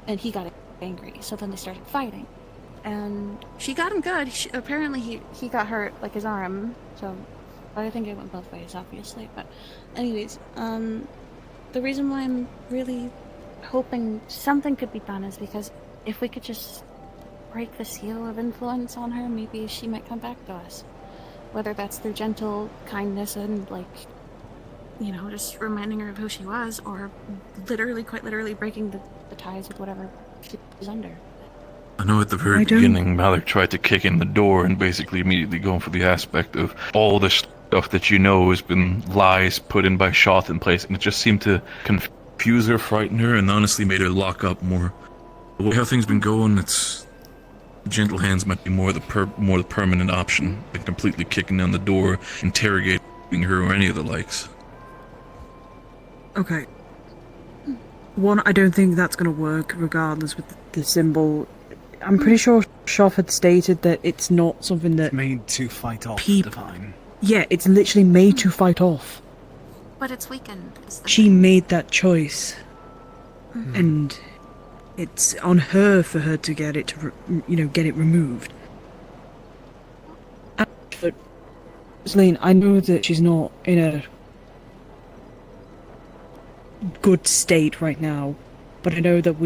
And he got angry, so then they started fighting. And she got him good. Apparently he got hurt, his arm, so... But I think it went both ways, obviously. But anyways, the reason why I'm really hoping something could be done is because if we could just break the seal of influence on her, maybe she might come back to us. Whether that's through gentle kindness and, just reminding her of who she was, or quite literally breaking the ties with whatever she's under. I know at the very beginning, Malik tried to kick in the door and basically immediately going for the aspect of all the stuff that has been lies put in by Shoth in place, and it just seemed to confuse her, frighten her, and honestly made her lock up more. The way how things been going, it's gentle hands might be more the permanent option than completely kicking down the door, interrogating her, or any of the likes. Okay. One, I don't think that's going to work, regardless with the symbol. I'm pretty sure Shoth had stated that it's not something that... It's made to fight off the divine. Yeah, it's literally made to fight off. But it's weakened. She made that choice. And it's on her for her to get it get it removed. But, Celine, I know that she's not in a good state right now, but I know that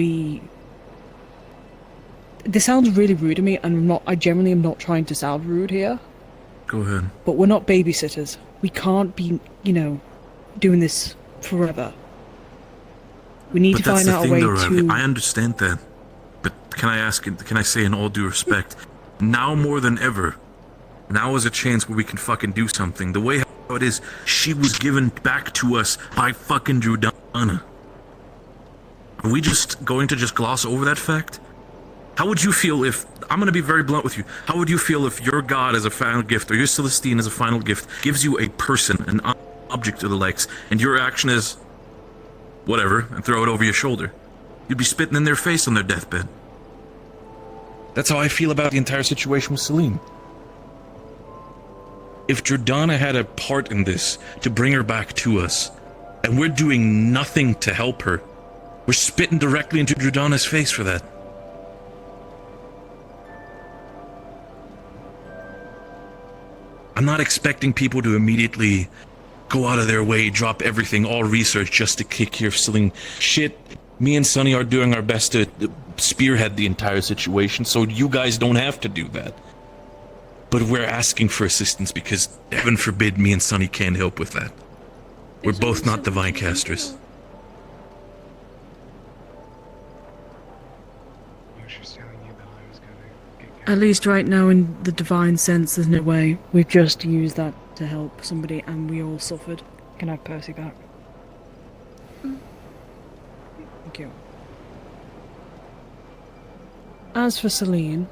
this sounds really rude to me, and I generally am not trying to sound rude here. Go ahead. But we're not babysitters. We can't be, doing this forever. We need But to that's find the out a thing, way though, Riley. to. I understand that. But can I say in all due respect, now more than ever, now is a chance where we can fucking do something. The way how it is, she was given back to us by fucking Drudana. Are we just going to just gloss over that fact? How would you feel if, I'm going to be very blunt with you, how would you feel if your god as a final gift, or your Celestine as a final gift, gives you a person, an object of the likes, and your action is, whatever, and throw it over your shoulder? You'd be spitting in their face on their deathbed. That's how I feel about the entire situation with Celine. If Jordana had a part in this to bring her back to us, and we're doing nothing to help her, we're spitting directly into Jordana's face for that. I'm not expecting people to immediately go out of their way, drop everything, all research, just to kick here Celine. Shit, me and Sonny are doing our best to spearhead the entire situation, so you guys don't have to do that. But we're asking for assistance because, heaven forbid, me and Sonny can't help with that. We're both not divine casters. At least right now, in the divine sense, there's no way. We've just used that to help somebody, and we all suffered. Can I have Percy back? Thank you. As for Celine,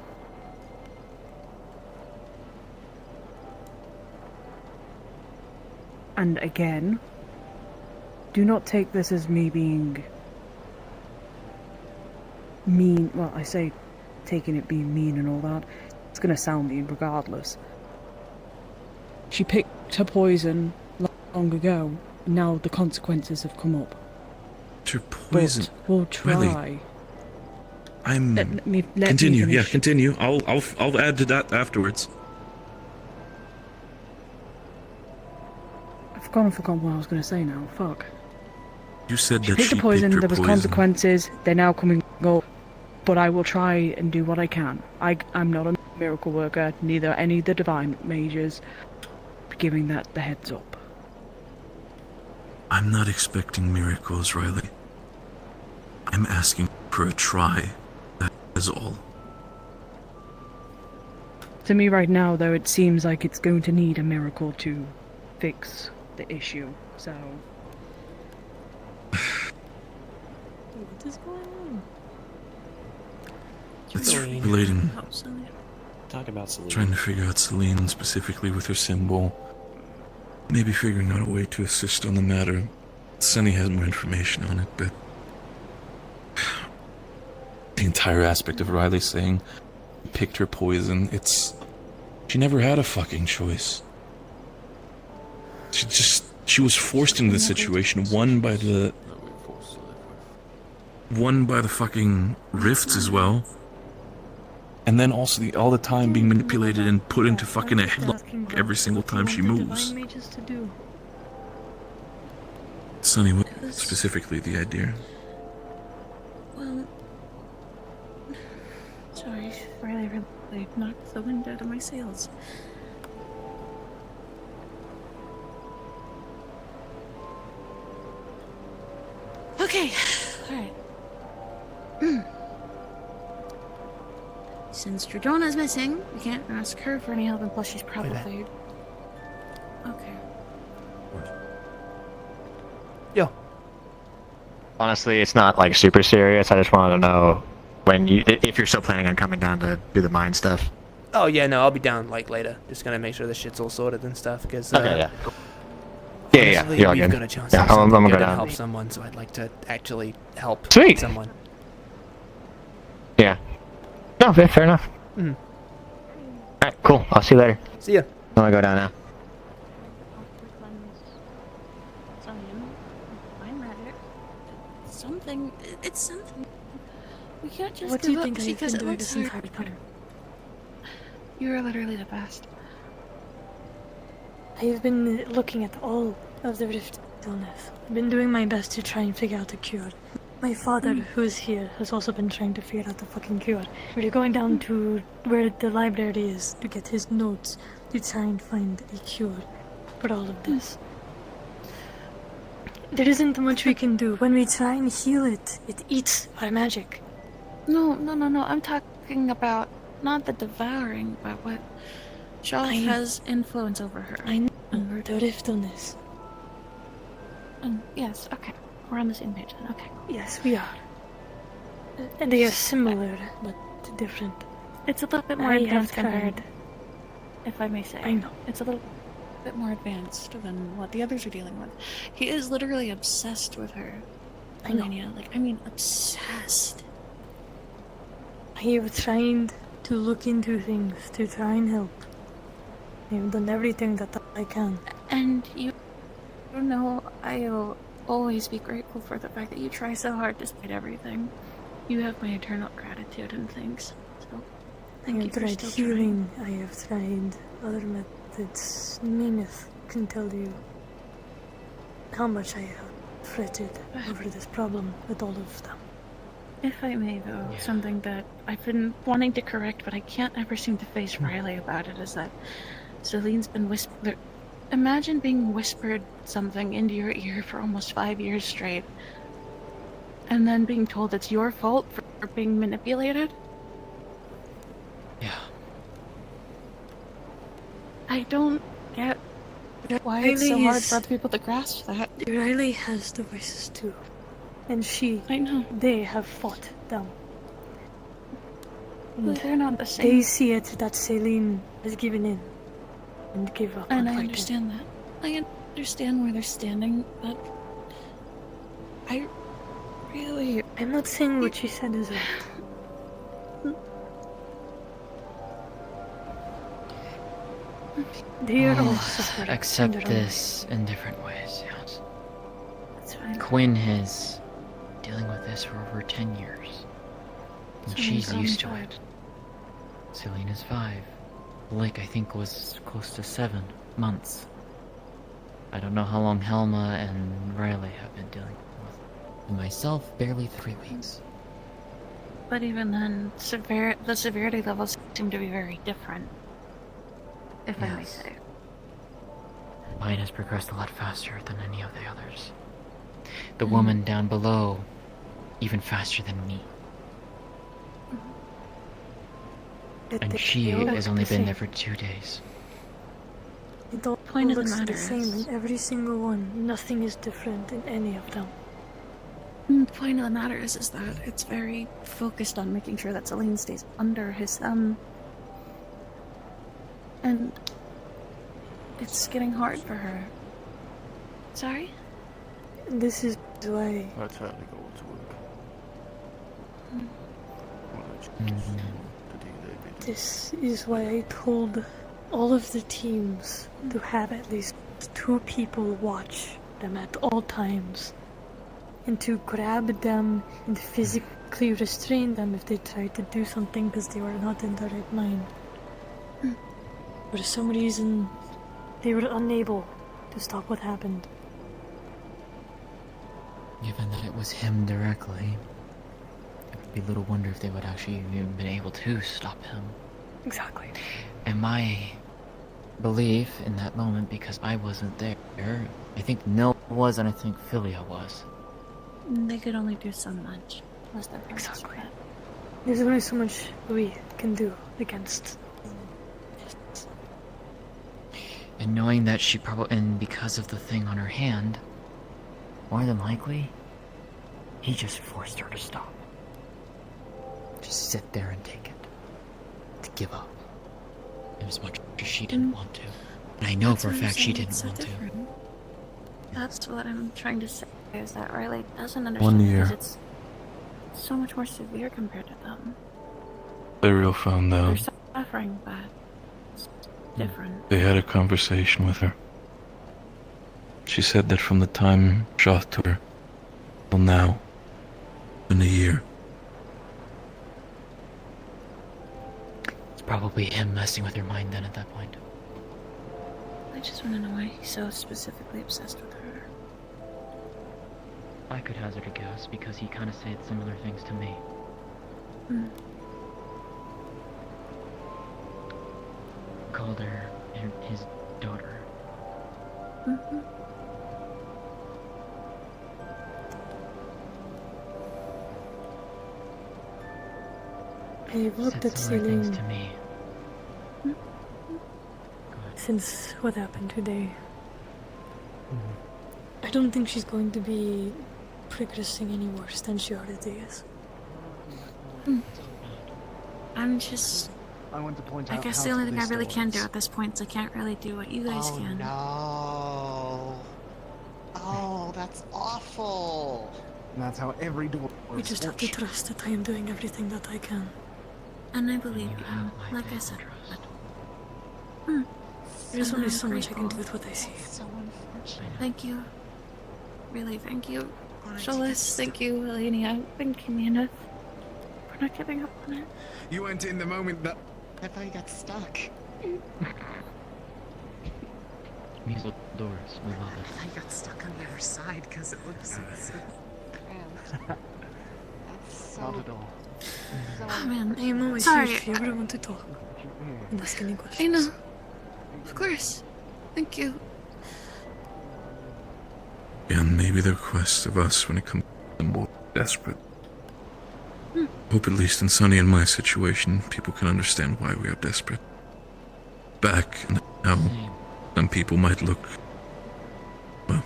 and again, do not take this as me being mean. Well, I say taking it being mean and all that. It's gonna sound mean regardless. She picked her poison long ago. Now the consequences have come up. Her poison. But we'll try. Really? Let me continue. finish. Yeah, continue. I'll add to that afterwards. I've gone and forgotten what I was gonna say now. Fuck. You said She that picked she the poison. picked There her was poison. consequences. They're now coming up. But I will try and do what I can. I'm not a miracle worker, neither any of the divine mages. Giving that the heads up. I'm not expecting miracles, Riley. I'm asking for a try. That is all. To me right now, though, it seems like it's going to need a miracle to fix the issue, so... What is going on? It's relating. Talk about Celine. Trying to figure out Celine specifically with her symbol. Maybe figuring out a way to assist on the matter. Sunny has more information on it, but... the entire aspect of Riley saying picked her poison, it's... She never had a fucking choice. She was forced into this situation, one by the fucking rifts as well. And then also all the time being manipulated and put into fucking a headlock every single time she moves. Sonny, what specifically the idea? Well, sorry, really knocked the wind out of my sails. Okay, alright. Since Dradona's missing, we can't ask her for any help, and plus she's probably... Okay. Yo. Honestly, it's not like super serious. I just wanted to know if you're still planning on coming down to do the mine stuff. Oh yeah, no, I'll be down like later. Just gonna make sure the shit's all sorted and stuff. Because Okay, yeah. Yeah, honestly, you're all we've good. got a chance Yeah, to I'm gonna go good and down. help someone, so I'd like to actually help Sweet. someone. Yeah. No, fair enough. Mhm. Alright, cool. I'll see you later. See ya. I'm gonna go down now. Something. It's something. We can't just What do you give up think I've because been it doing looks since hard. Harry Potter? You are literally the best. I've been looking at all of the Rift illness. I've been doing my best to try and figure out a cure. My father, who's here, has also been trying to figure out the fucking cure. We're going down to where the library is to get his notes to try and find a cure for all of this. There isn't much we can do. When we try and heal it, it eats our magic. No. I'm talking about not the devouring, but what Shaw has influence over her. I know. The riftfulness. Yes, okay. We're on the same page then. Okay. Yes, we are. And they are similar, but different. It's a little bit more I advanced have compared, tried. if I may say. I know. It's a little bit more advanced than what the others are dealing with. He is literally obsessed with her. I know. Elenia. Like, I mean, obsessed. I have tried to look into things to try and help. I've done everything that I can. And you know, I'll always be grateful for the fact that you try so hard despite everything. You have my eternal gratitude and thanks. So, thank you for tried still healing. I have tried other methods. Mammoth can tell you how much I have fretted over this problem with all of them. If I may, though, something that I've been wanting to correct, but I can't ever seem to face Riley about it, is that Celine's been whispered. Imagine being whispered something into your ear for almost 5 years straight, and then being told it's your fault for being manipulated. Yeah. I don't get why it's so hard for other people to grasp that. Riley has the voices too. And I know. They have fought them. But they're not the same. They see it that Celine has given in and give up And on I fighting. understand that. I understand where they're standing, but I really... I'm not saying what she said is right. They are all suffering. Accept on their own this in different ways, yes. That's fine. Quinn has dealing with this for over 10 years. And she's used to it. Selena's 5. Blake, I think, was close to 7 months. I don't know how long Helma and Riley have been dealing with. And myself, barely 3 weeks. But even then, the severity levels seem to be very different, if I may say. Mine has progressed a lot faster than any of the others. The woman down below, even faster than me. And she has only been there for 2 days. It all Point of the looks matter the same is- in every single one. Nothing is different in any of them. The point of the matter is that it's very focused on making sure that Celine stays under his thumb. And it's getting hard for her. Sorry? This is why Let's have to go to work. This is why I told all of the teams to have at least 2 people watch them at all times, and to grab them and physically restrain them if they try to do something because they were not in the right mind. For some reason, they were unable to stop what happened. Given that it was him directly, it would be little wonder if they would actually even been able to stop him. Exactly. And my belief in that moment, because I wasn't there, I think Nil was and I think Philia was. They could only do so much. Exactly. There's only so much we can do against. And knowing that she probably, and because of the thing on her hand, more than likely, he just forced her to stop. Just sit there and take it. To give up. As much as she didn't want to. And I know That's for a what I'm fact she saying, didn't it's so want to. different. That's what I'm trying to say, is that Riley doesn't 1 understand year. because it's so much more severe compared to them. Ariel found They're out. suffering, but it's different. They had a conversation with her. She said that from the time Shoth took her till now, in a year. It's probably him messing with her mind then at that point. I just want to know why he's so specifically obsessed with her. I could hazard a guess because he kind of said similar things to me. Called her his daughter. I've looked at Said similar things Celine to me. since what happened today. I don't think she's going to be progressing any worse than she already is. I'm just. I want to point I out guess how the only to thing I this really door can is. do at this point is I can't really do what you guys can. No. Oh, that's awful. And that's how every door You works. just have to trust that I am doing everything that I can. And I believe you, like I said. There's And only I'm so much I can grateful. do with what I see. So unfortunate. Thank you. Really, thank you. Solus, thank you, Elenia. Thank you, Nina. For not giving up on it. You went in the moment that I thought you got stuck. Musical doors. We love I it. thought you got stuck on the other side because it looks so cramped. That's so... not at all. Oh man, I am always sorry. here if you ever want to talk and ask any I questions. know. Of course. Thank you. And maybe the request of us when it comes to more desperate. Hope at least in Sonny and my situation, people can understand why we are desperate. Back and how some people might look. Well,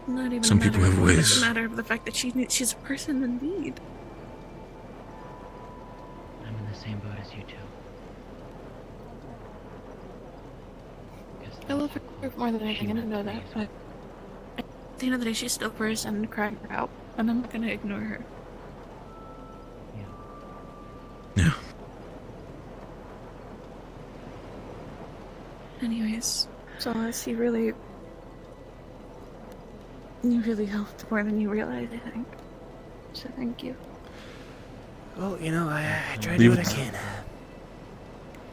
Not even some a matter people have of that, ways. It's a matter of the fact that she's a person indeed. I'm in the same boat as you two. I love her more than anything, and I know that. But at the end of the day, she's still a person crying her out, and I'm not gonna ignore her. Yeah. Anyways, Solus, you really helped more than you realize, I think. So thank you. Well, you know, I try to do what I can.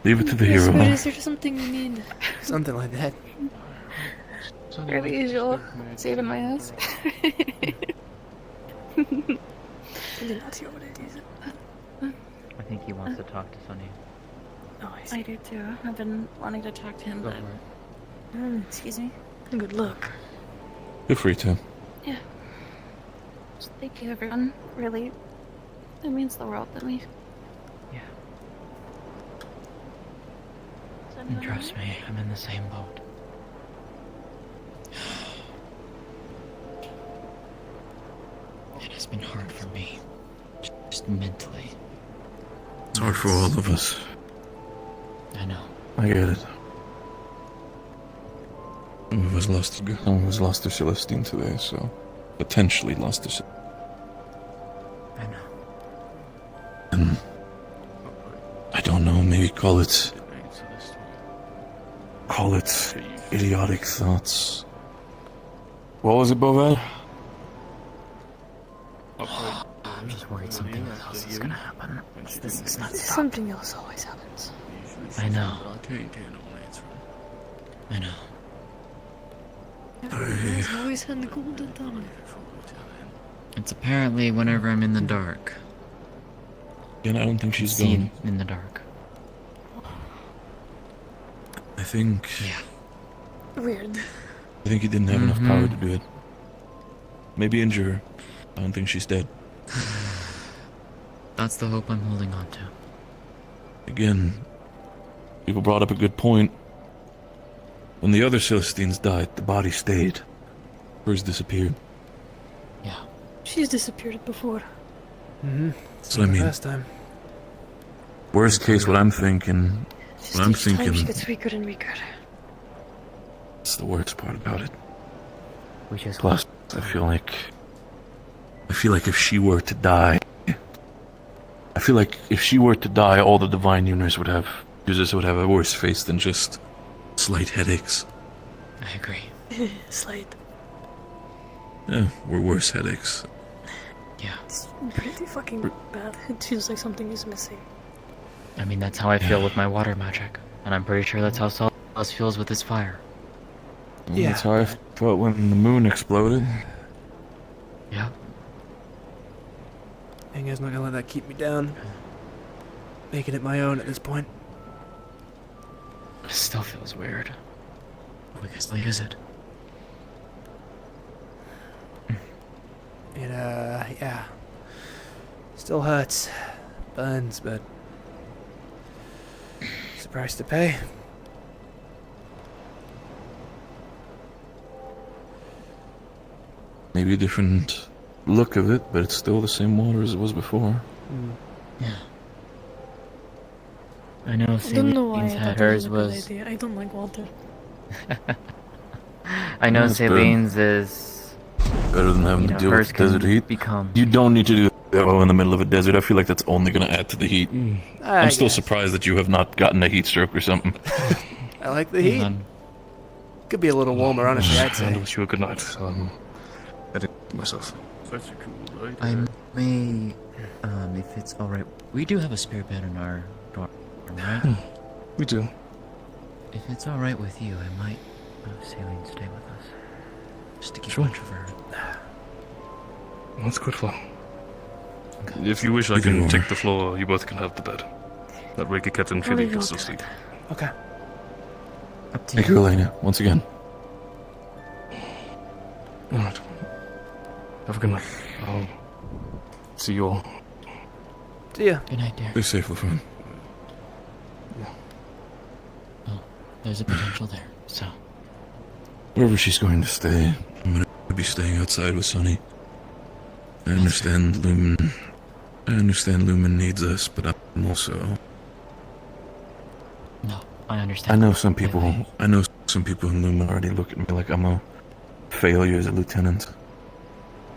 Leave it to the Yes, hero. but is there something you need? Something like that. Per the usual, saving my ass. I did not hear what it is. I think he wants to talk to Sunny. Oh, I see. I do too. I've been wanting to talk to him, Go but... for it. Excuse me? Good luck. Feel free to. Yeah. Just thank you, everyone. Really, it means the world to me. Yeah. Is And anyone trust me, I'm in the same boat. It has been hard for me. Just mentally. It's hard for all of us. I know. I get it. Some of us lost their Celestine today, so potentially lost their. I know. And I don't know. Maybe call it idiotic thoughts. What was it, Beauvais? I'm just worried something else is gonna happen. This is not Something else always happens. I know. I know. Everyone's always had the golden tunnel. It's apparently whenever I'm in the dark. Again, I don't think she's See gone. in the dark. I think. Yeah. Weird. I think he didn't have enough power to do it. Maybe injure her. I don't think she's dead. That's the hope I'm holding on to. Again, people brought up a good point. When the other Celestines died, the body stayed. Hers disappeared. Yeah. She's disappeared before. Mm-hmm. That's what I mean. Last time. Worst case, what I'm thinking. What I'm Each time she thinking. gets weaker and weaker. That's the worst part about it. Which is Plus, I feel like if she were to die, all the divine users would have a worse face than just slight headaches. I agree. Slight. Yeah, we're worse headaches. Yeah. It's pretty fucking bad. It feels like something is missing. I mean, that's how I feel with my water magic. And I'm pretty sure that's how Solus feels with his fire. Yeah. That's how I felt when the moon exploded. Yeah. Hang is not gonna let that keep me down. Making it my own at this point. It still feels weird. Because late is it? It, yeah. Still hurts. Burns, but it's a price to pay. Maybe a different look of it, but it's still the same water as it was before. Yeah. I know I don't know why I Celine's thought had that hers was a good was. idea. I don't like water. I know That's Celine's is. Better than having to deal with desert heat. You don't need to do that in the middle of a desert. I feel like that's only going to add to the heat. I'm still surprised that you have not gotten a heat stroke or something. I like the heat. Could be a little warmer, honestly, I'd say. I wish you a good night. I did myself. Such a cool idea. I may, if it's alright. We do have a spare bed in our dorm, right? We do. If it's alright with you, I might have Celine stay with us. Just to keep Sure. watch of her. That's good flow. If you wish, I can take the floor. You both can have the bed. That way, Captain and Philly can still sleep. Okay. Thank you, Elena, once again. Alright. Have a good night. I'll see you all. See ya. Good night, dear. Be safe, LaFern. There's a potential there, so. Wherever she's going to stay, I'm going to be staying outside with Sonny. I understand Lumen needs us, but I'm also... No, I understand. I know some people in Lumen already look at me like I'm a failure as a lieutenant.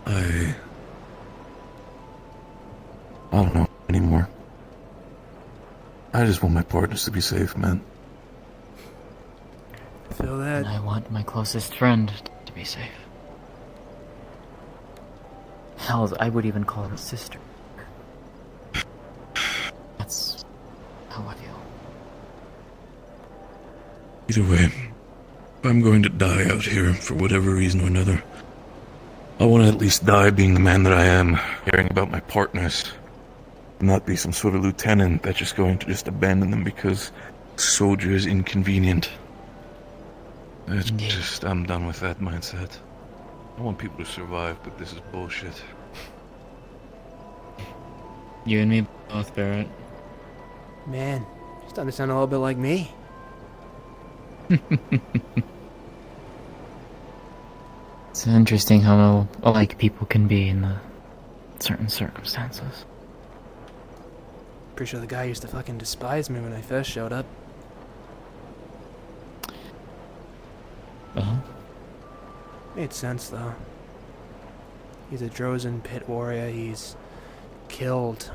I don't know anymore. I just want my partners to be safe, man. I feel that. And I want my closest friend to be safe. Hell, I would even call her sister. That's how I feel. Either way, if I'm going to die out here for whatever reason or another, I want to at least die being the man that I am, caring about my partners, and not be some sort of lieutenant that's just going to just abandon them because soldier is inconvenient. It's just, I'm done with that mindset. I want people to survive, but this is bullshit. You and me both, Barrett. Man, you're starting to sound a little bit like me. It's interesting how alike people can be in the certain circumstances. Pretty sure the guy used to fucking despise me when I first showed up. Made sense, though. He's a Drozen pit warrior. He's killed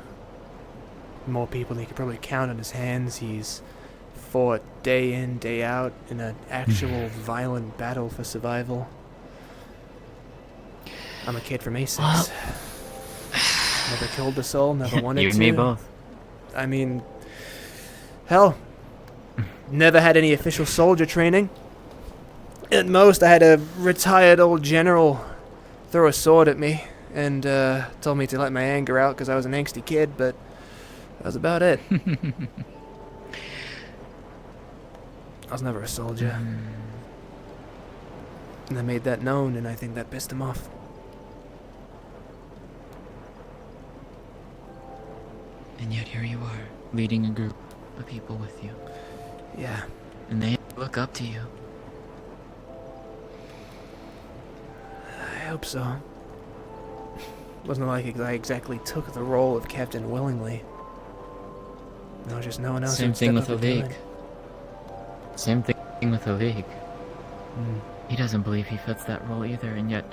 more people than he could probably count on his hands. He's fought day in, day out in an actual violent battle for survival. I'm a kid from A6. Never killed a soul, never wanted to. You and me both. I mean, hell, never had any official soldier training. At most, I had a retired old general throw a sword at me and told me to let my anger out because I was an angsty kid, but that was about it. I was never a soldier. And I made that known, and I think that pissed him off. And yet here you are, leading a group of people with you. Yeah. And they look up to you. I hope so. Wasn't like I exactly took the role of captain willingly. No, just no one else. Same would thing step with up the and do League. it. Same thing with the League. He doesn't believe he fits that role either, and yet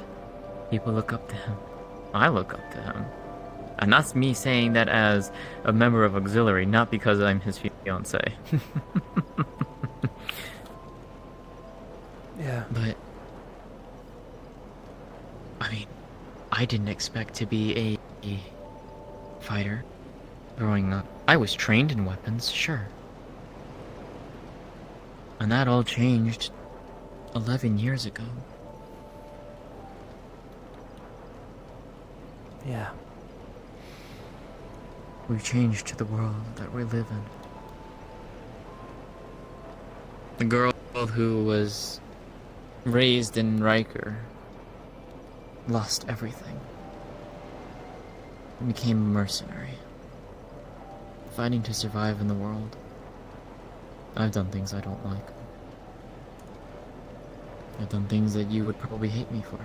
people look up to him. I look up to him. And that's me saying that as a member of Auxiliary, not because I'm his fiance. Yeah. But I mean, I didn't expect to be a fighter growing up. I was trained in weapons, sure. And that all changed 11 years ago. Yeah. We've changed to the world that we live in. The girl who was raised in Riker lost everything and became a mercenary. fighting to survive in the world. I've done things I don't like. I've done things that you would probably hate me for.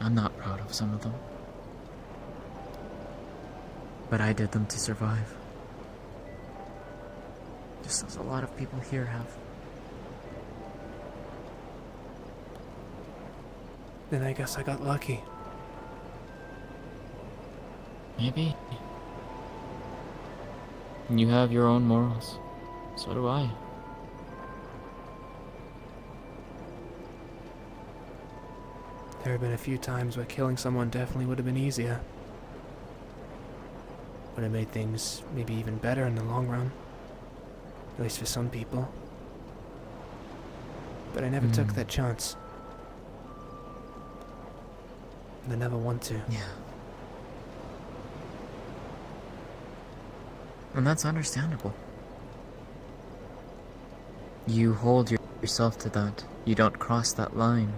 I'm not proud of some of them. But I did them to survive. Just as a lot of people here have. Then I guess I got lucky. Maybe. You have your own morals. So do I. There have been a few times where killing someone definitely would have been easier. Would have made things maybe even better in the long run. At least for some people. But I never took that chance. And I never want to. Yeah. And that's understandable. You hold yourself to that. You don't cross that line.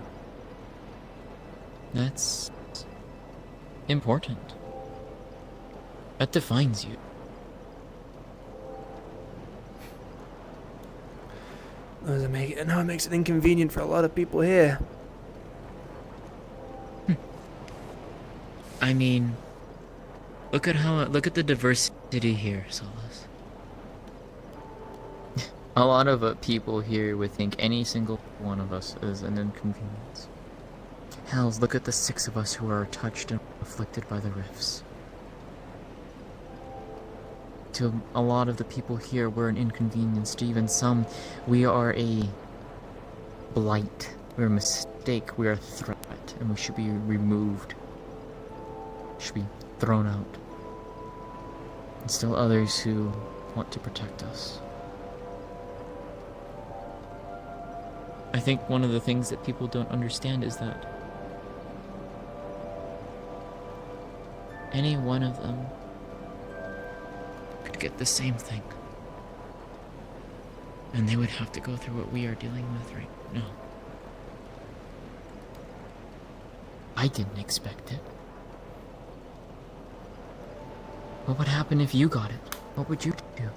That's important. That defines you. Now it makes it inconvenient for a lot of people here. I mean, look at the diversity here, Solus. A lot of people here would think any single one of us is an inconvenience. Hells, look at the 6 of us who are touched and afflicted by the rifts. To a lot of the people here, we're an inconvenience. To even some, we are a blight. We're a mistake. We're a threat. And we should be removed. Should be thrown out. And still others who want to protect us. I think one of the things that people don't understand is that any one of them could get the same thing. And they would have to go through what we are dealing with right now. I didn't expect it. What would happen if you got it? What would you do?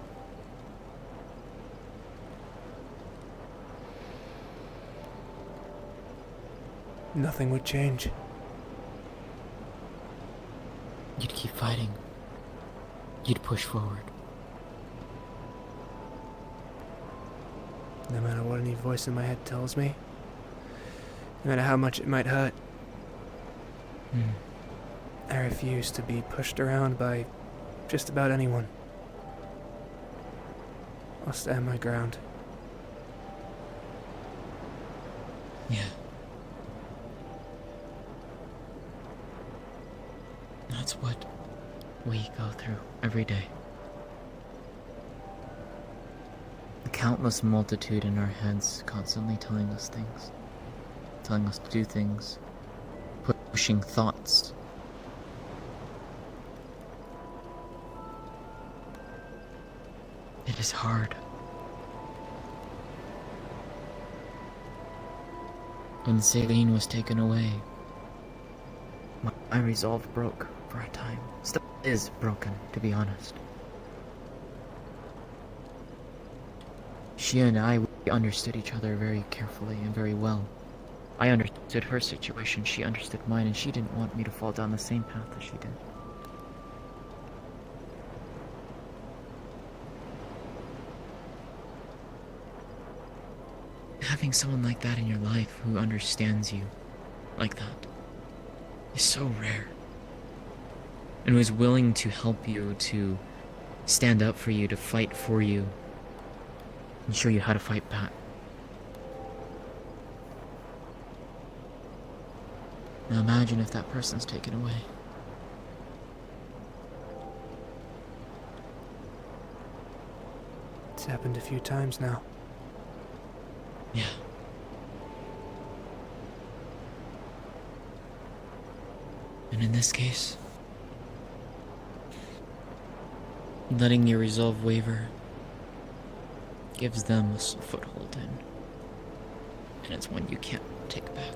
Nothing would change. You'd keep fighting. You'd push forward. No matter what any voice in my head tells me. No matter how much it might hurt. I refuse to be pushed around by just about anyone. I'll stand my ground. Yeah. That's what we go through every day. The countless multitude in our heads constantly telling us things. Telling us to do things. Pushing thoughts. It is hard. When Celine was taken away, my resolve broke for a time. Still is broken, to be honest. She and I, we understood each other very carefully and very well. I understood her situation, she understood mine, and she didn't want me to fall down the same path as she did. Having someone like that in your life who understands you like that is so rare. And who is willing to help you, to stand up for you, to fight for you, and show you how to fight back. Now imagine if that person's taken away. It's happened a few times now. Yeah. And in this case, letting your resolve waver gives them a foothold in. And it's one you can't take back.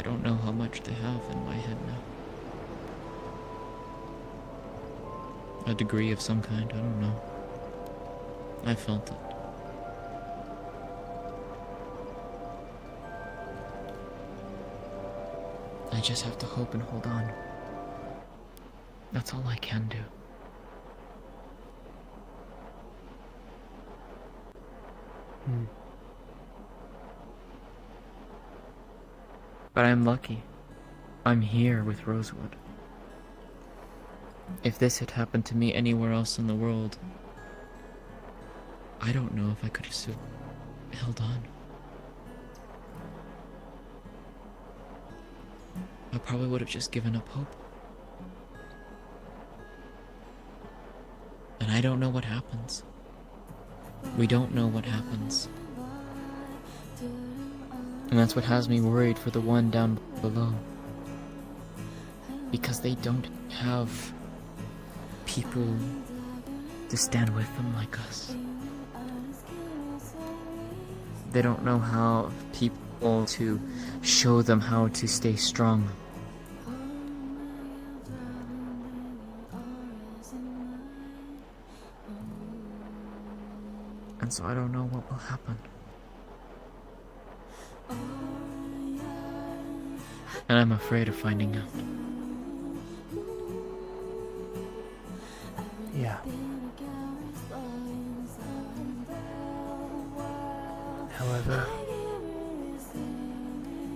I don't know how much they have in my head now. A degree of some kind, I don't know. I felt it. I just have to hope and hold on. That's all I can do. But I'm lucky. I'm here with Rosewood. If this had happened to me anywhere else in the world, I don't know if I could have still held on. I probably would have just given up hope. And I don't know what happens. We don't know what happens. And that's what has me worried for the one down below. Because they don't have people to stand with them like us. They don't know how people to show them how to stay strong. And so I don't know what will happen. And I'm afraid of finding out. Yeah. However,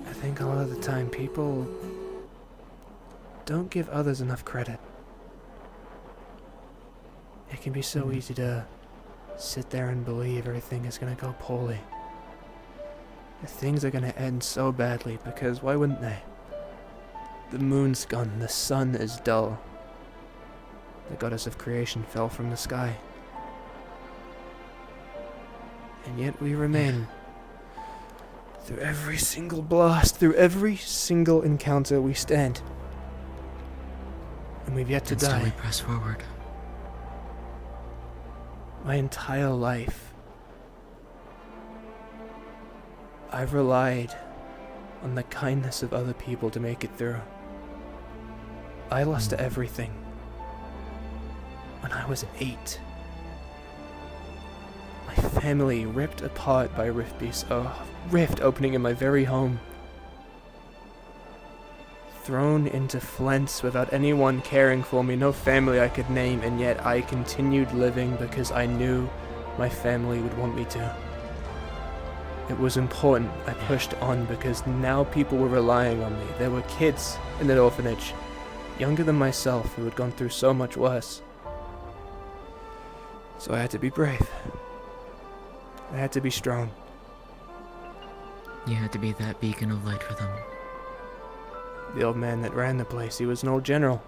I think a lot of the time people don't give others enough credit. It can be so easy to sit there and believe everything is gonna go poorly. That things are gonna end so badly, because why wouldn't they? The moon's gone, the sun is dull. The goddess of creation fell from the sky. And yet we remain. Through every single blast, through every single encounter, we stand. And we've yet to die. Still we press forward. My entire life, I've relied on the kindness of other people to make it through. I lost everything when I was 8. My family ripped apart by rift opening in my very home. Thrown into Flents without anyone caring for me, no family I could name, and yet I continued living because I knew my family would want me to. It was important. I pushed on because now people were relying on me. There were kids in that orphanage, younger than myself, who had gone through so much worse. So I had to be brave. I had to be strong. You had to be that beacon of light for them. The old man that ran the place, he was an old general.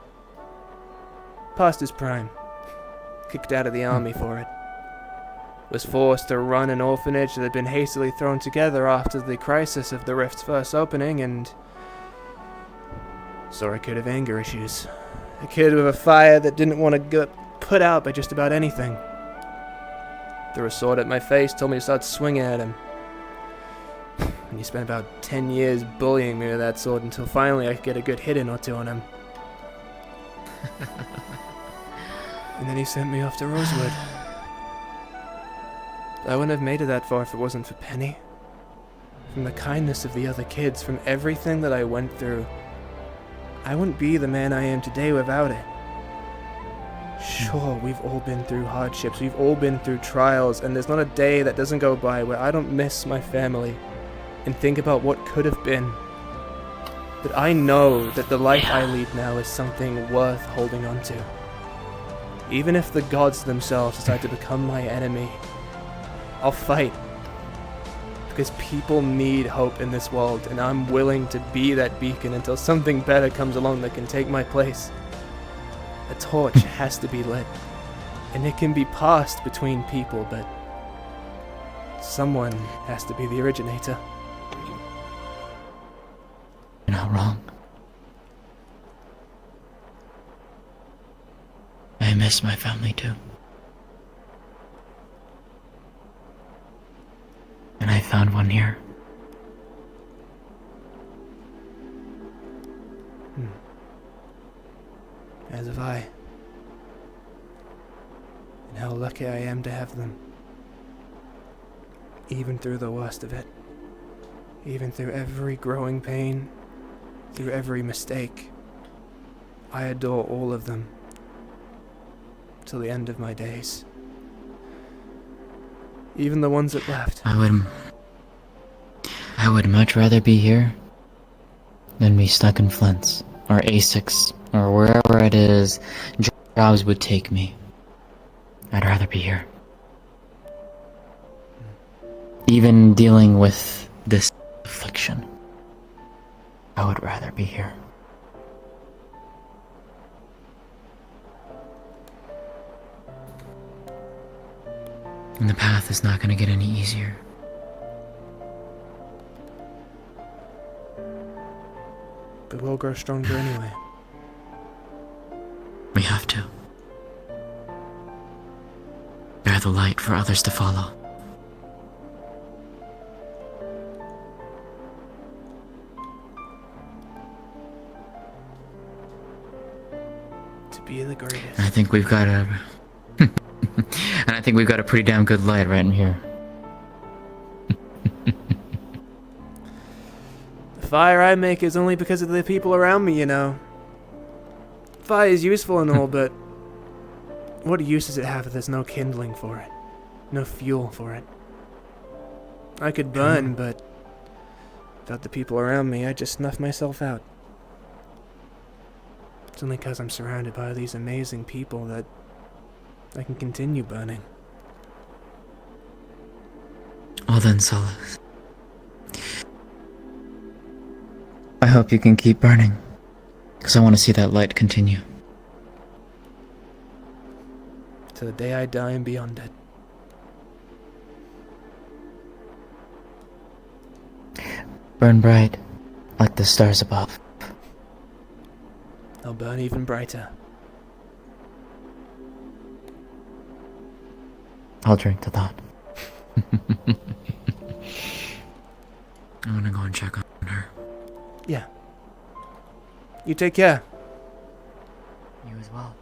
Past his prime. Kicked out of the army for it. Was forced to run an orphanage that had been hastily thrown together after the crisis of the rift's first opening, and saw a kid of anger issues. A kid with a fire that didn't want to get put out by just about anything. Threw a sword at my face, told me to start swinging at him. And he spent about 10 years bullying me with that sword until finally I could get a good hit in or two on him. And then he sent me off to Rosewood. I wouldn't have made it that far if it wasn't for Penny. From the kindness of the other kids, from everything that I went through. I wouldn't be the man I am today without it. Sure, we've all been through hardships, we've all been through trials, and there's not a day that doesn't go by where I don't miss my family and think about what could have been. But I know that the life I lead now is something worth holding on to. Even if the gods themselves decide to become my enemy, I'll fight. Because people need hope in this world, and I'm willing to be that beacon until something better comes along that can take my place. A torch has to be lit, and it can be passed between people, but someone has to be the originator. You're not wrong. I miss my family too. And I found one here. As have I. And how lucky I am to have them. Even through the worst of it. Even through every growing pain. Through every mistake. I adore all of them. Till the end of my days. Even the ones that left. I would much rather be here than be stuck in Flint's, or A6, or wherever it is jobs would take me. I'd rather be here. Even dealing with this affliction, I would rather be here. And the path is not going to get any easier. But we'll grow stronger anyway. We have to. Bear the light for others to follow. To be the greatest. And I think we've got a... and I think we've got a pretty damn good light right in here. The fire I make is only because of the people around me, you know. Fire is useful and all, but what use does it have if there's no kindling for it? No fuel for it? I could burn, but without the people around me, I'd just snuff myself out. It's only because I'm surrounded by these amazing people that I can continue burning. Well then, Solus. I hope you can keep burning, because I want to see that light continue. To the day I die and beyond it. Burn bright, like the stars above. I'll burn even brighter. I'll drink to that. I'm gonna go and check on her. Yeah. You take care. You as well.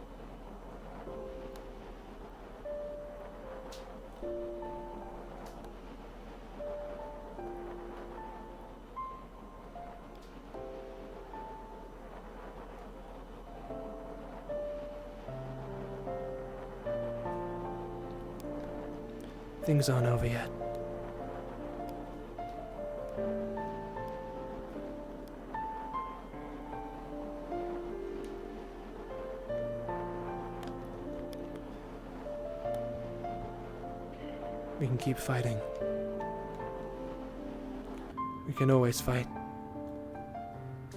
Things aren't over yet. We can keep fighting. We can always fight.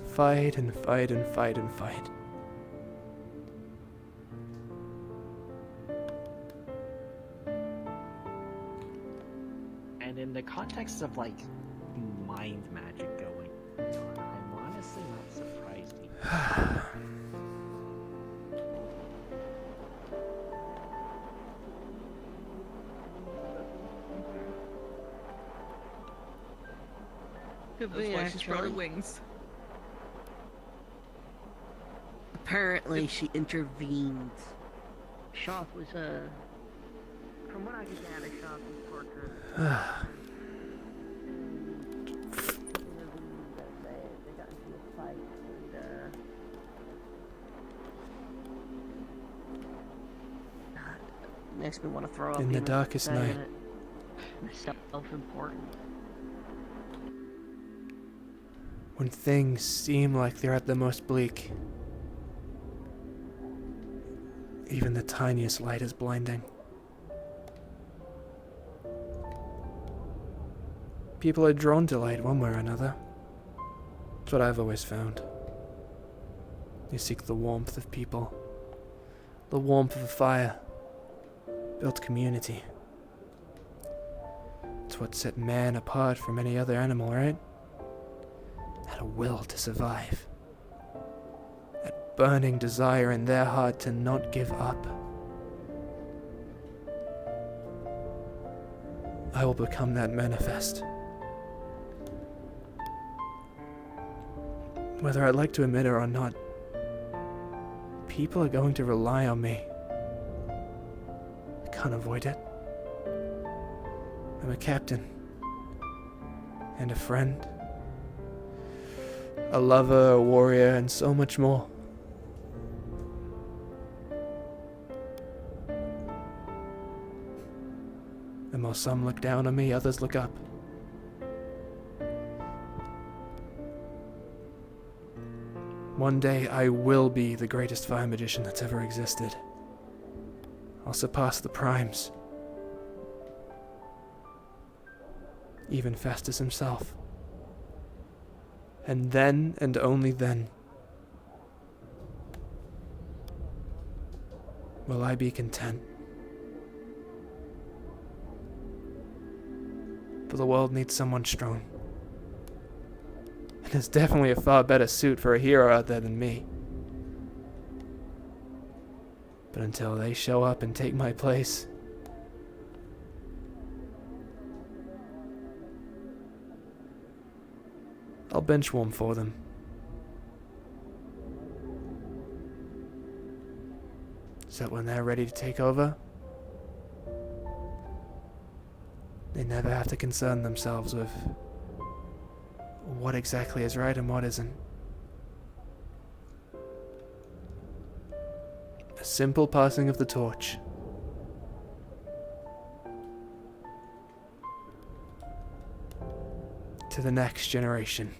Fight and fight and fight and fight. And in the context of like mind magic going on, I'm honestly not surprised. Could That's be, why she spread her actually. wings. Apparently, she intervened. Shoth was from what I could gather, Shoth was Parker. They got into a fight, and God, makes me want to throw up. In the even darkest saying night. it. It's self-important. When things seem like they're at the most bleak, even the tiniest light is blinding. People are drawn to light one way or another. That's what I've always found. They seek the warmth of people, the warmth of a fire, built community. It's what set man apart from any other animal, right? Had a will to survive. That burning desire in their heart to not give up. I will become that manifest. Whether I'd like to admit it or not, people are going to rely on me. I can't avoid it. I'm a captain. And a friend. A lover, a warrior, and so much more. And while some look down on me, others look up. One day, I will be the greatest fire magician that's ever existed. I'll surpass the primes. Even Festus himself. And then, and only then, will I be content. But the world needs someone strong. And there's definitely a far better suit for a hero out there than me. But until they show up and take my place, I'll bench warm for them. So that when they're ready to take over, they never have to concern themselves with what exactly is right and what isn't. A simple passing of the torch. To the next generation.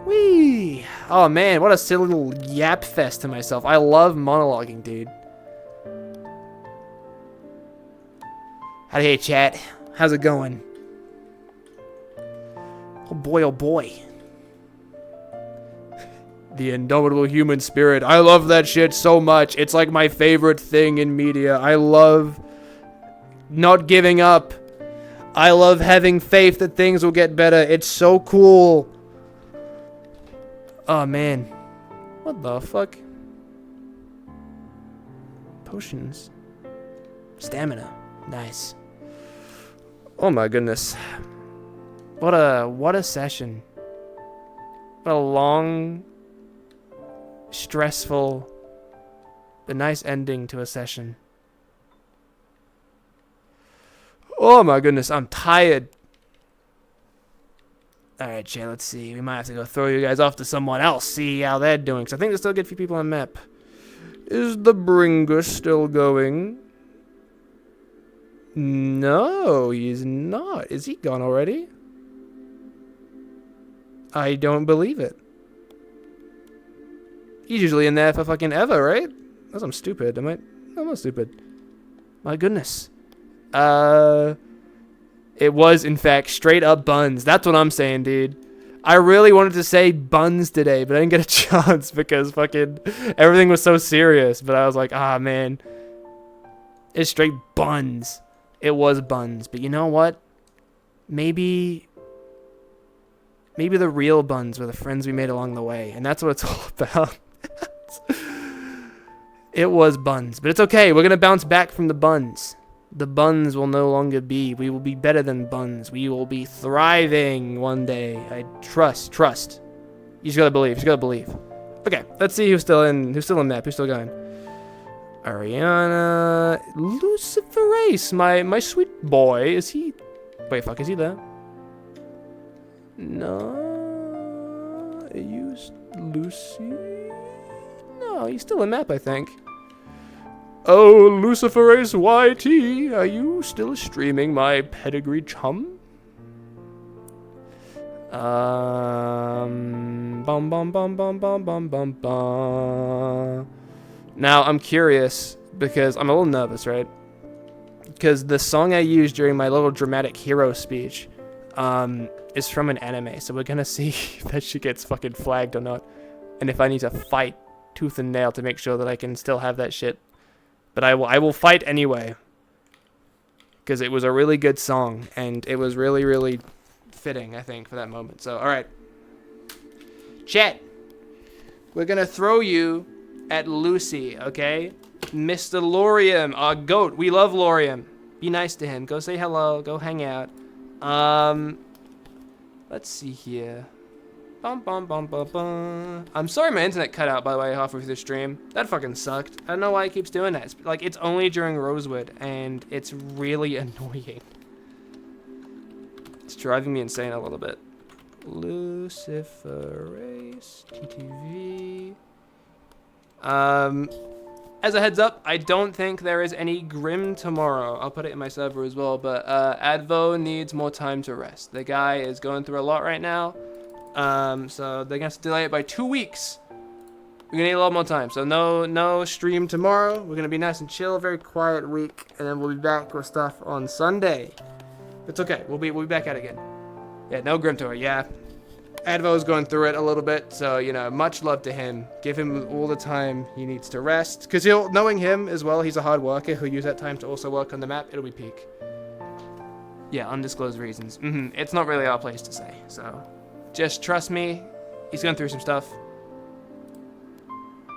Whee! Oh man, what a silly little yap fest to myself. I love monologuing, dude. Howdy, hey chat. How's it going? Oh boy, oh boy. The indomitable human spirit. I love that shit so much. It's like my favorite thing in media. I love not giving up. I love having faith that things will get better. It's so cool. Oh man. What the fuck? Potions. Stamina. Nice. Oh my goodness. What a session. What a long, stressful, but nice ending to a session. Oh my goodness, I'm tired. Alright, Jay, let's see. We might have to go throw you guys off to someone else, see how they're doing. Because I think there's still a good few people on the map. Is the Bringer still going? No, he's not. Is he gone already? I don't believe it. He's usually in there for fucking ever, right? Unless I'm stupid. I'm not stupid. My goodness. It was, in fact, straight up buns. That's what I'm saying, dude. I really wanted to say buns today, but I didn't get a chance because fucking everything was so serious. But I was like, ah, man. It's straight buns. It was buns. But you know what? Maybe the real buns were the friends we made along the way. And that's what it's all about. It was buns. But it's okay. We're going to bounce back from the buns. The buns will no longer be. We will be better than buns. We will be thriving one day. I trust. You just gotta believe. Okay, let's see who's still in map. Who's still going? Ariana, Lucifer Ace, my sweet boy. Is he? Wait, fuck, is he there? No, you Lucy? No, he's still in map, I think. Oh, Lucifer Ace YT, are you still streaming, my pedigree chum? Bum bum bum bum bum bum bum bum. Now I'm curious because I'm a little nervous, right? Because the song I used during my little dramatic hero speech, is from an anime, so we're gonna see if that shit gets fucking flagged or not, and if I need to fight tooth and nail to make sure that I can still have that shit. But I will fight anyway. Because it was a really good song. And it was really, really fitting, I think, for that moment. So, alright. Chat. We're going to throw you at Lucy, okay? Mr. Lorium, our goat. We love Lorium. Be nice to him. Go say hello. Go hang out. Let's see here. Bum, bum, bum, bum, bum. I'm sorry my internet cut out, by the way, halfway through the stream. That fucking sucked. I don't know why it keeps doing that. It's only during Rosewood, and it's really annoying. It's driving me insane a little bit. Luciferase, TTV. As a heads up, I don't think there is any Grim tomorrow. I'll put it in my server as well, but Advo needs more time to rest. The guy is going through a lot right now. So they're gonna have to delay it by 2 weeks. We're gonna need a lot more time. So no stream tomorrow. We're gonna be nice and chill, very quiet week, and then we'll be back with stuff on Sunday. It's okay. We'll be back at it again. Yeah, no Grim tour. Yeah, Advo's going through it a little bit, so you know, much love to him. Give him all the time he needs to rest, because knowing him as well, he's a hard worker who'll use that time to also work on the map. It'll be peak. Yeah, undisclosed reasons. It's not really our place to say, so. Just trust me, he's going through some stuff.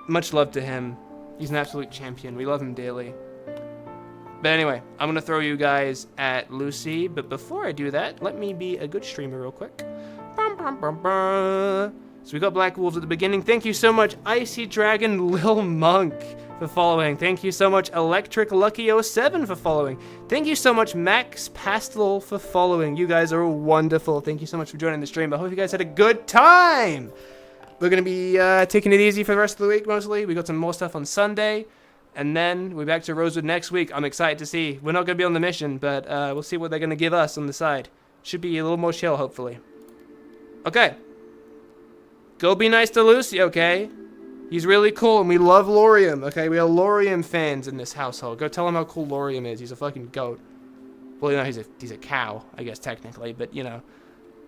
Much love to him. He's an absolute champion. We love him dearly. But anyway, I'm going to throw you guys at Lucy. But before I do that, let me be a good streamer real quick. So we got Black Wolves at the beginning. Thank you so much, Icy Dragon Lil Monk, for following. Thank you so much, Electric Lucky 07 for following. Thank you so much, Max Pastel, for following. You guys are wonderful. Thank you so much for joining the stream. I hope you guys had a good time. We're going to be taking it easy for the rest of the week, mostly. We got some more stuff on Sunday. And then we're back to Rosewood next week. I'm excited to see. We're not going to be on the mission, but we'll see what they're going to give us on the side. Should be a little more chill, hopefully. Okay. Go be nice to Lucy, okay? He's really cool, and we love Memoriam, okay? We are Memoriam fans in this household. Go tell him how cool Memoriam is. He's a fucking goat. Well, you know, he's a cow, I guess, technically, but, you know,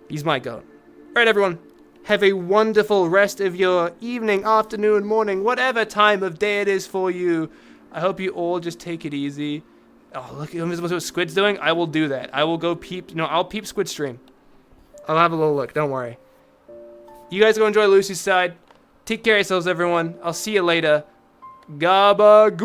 he's my goat. All right, everyone. Have a wonderful rest of your evening, afternoon, morning, whatever time of day it is for you. I hope you all just take it easy. Oh, look, what Squid's doing? I will do that. I will go peep, I'll peep Squid stream. I'll have a little look, don't worry. You guys go enjoy Lucy's side. Take care of yourselves, everyone. I'll see you later. Gabagooah!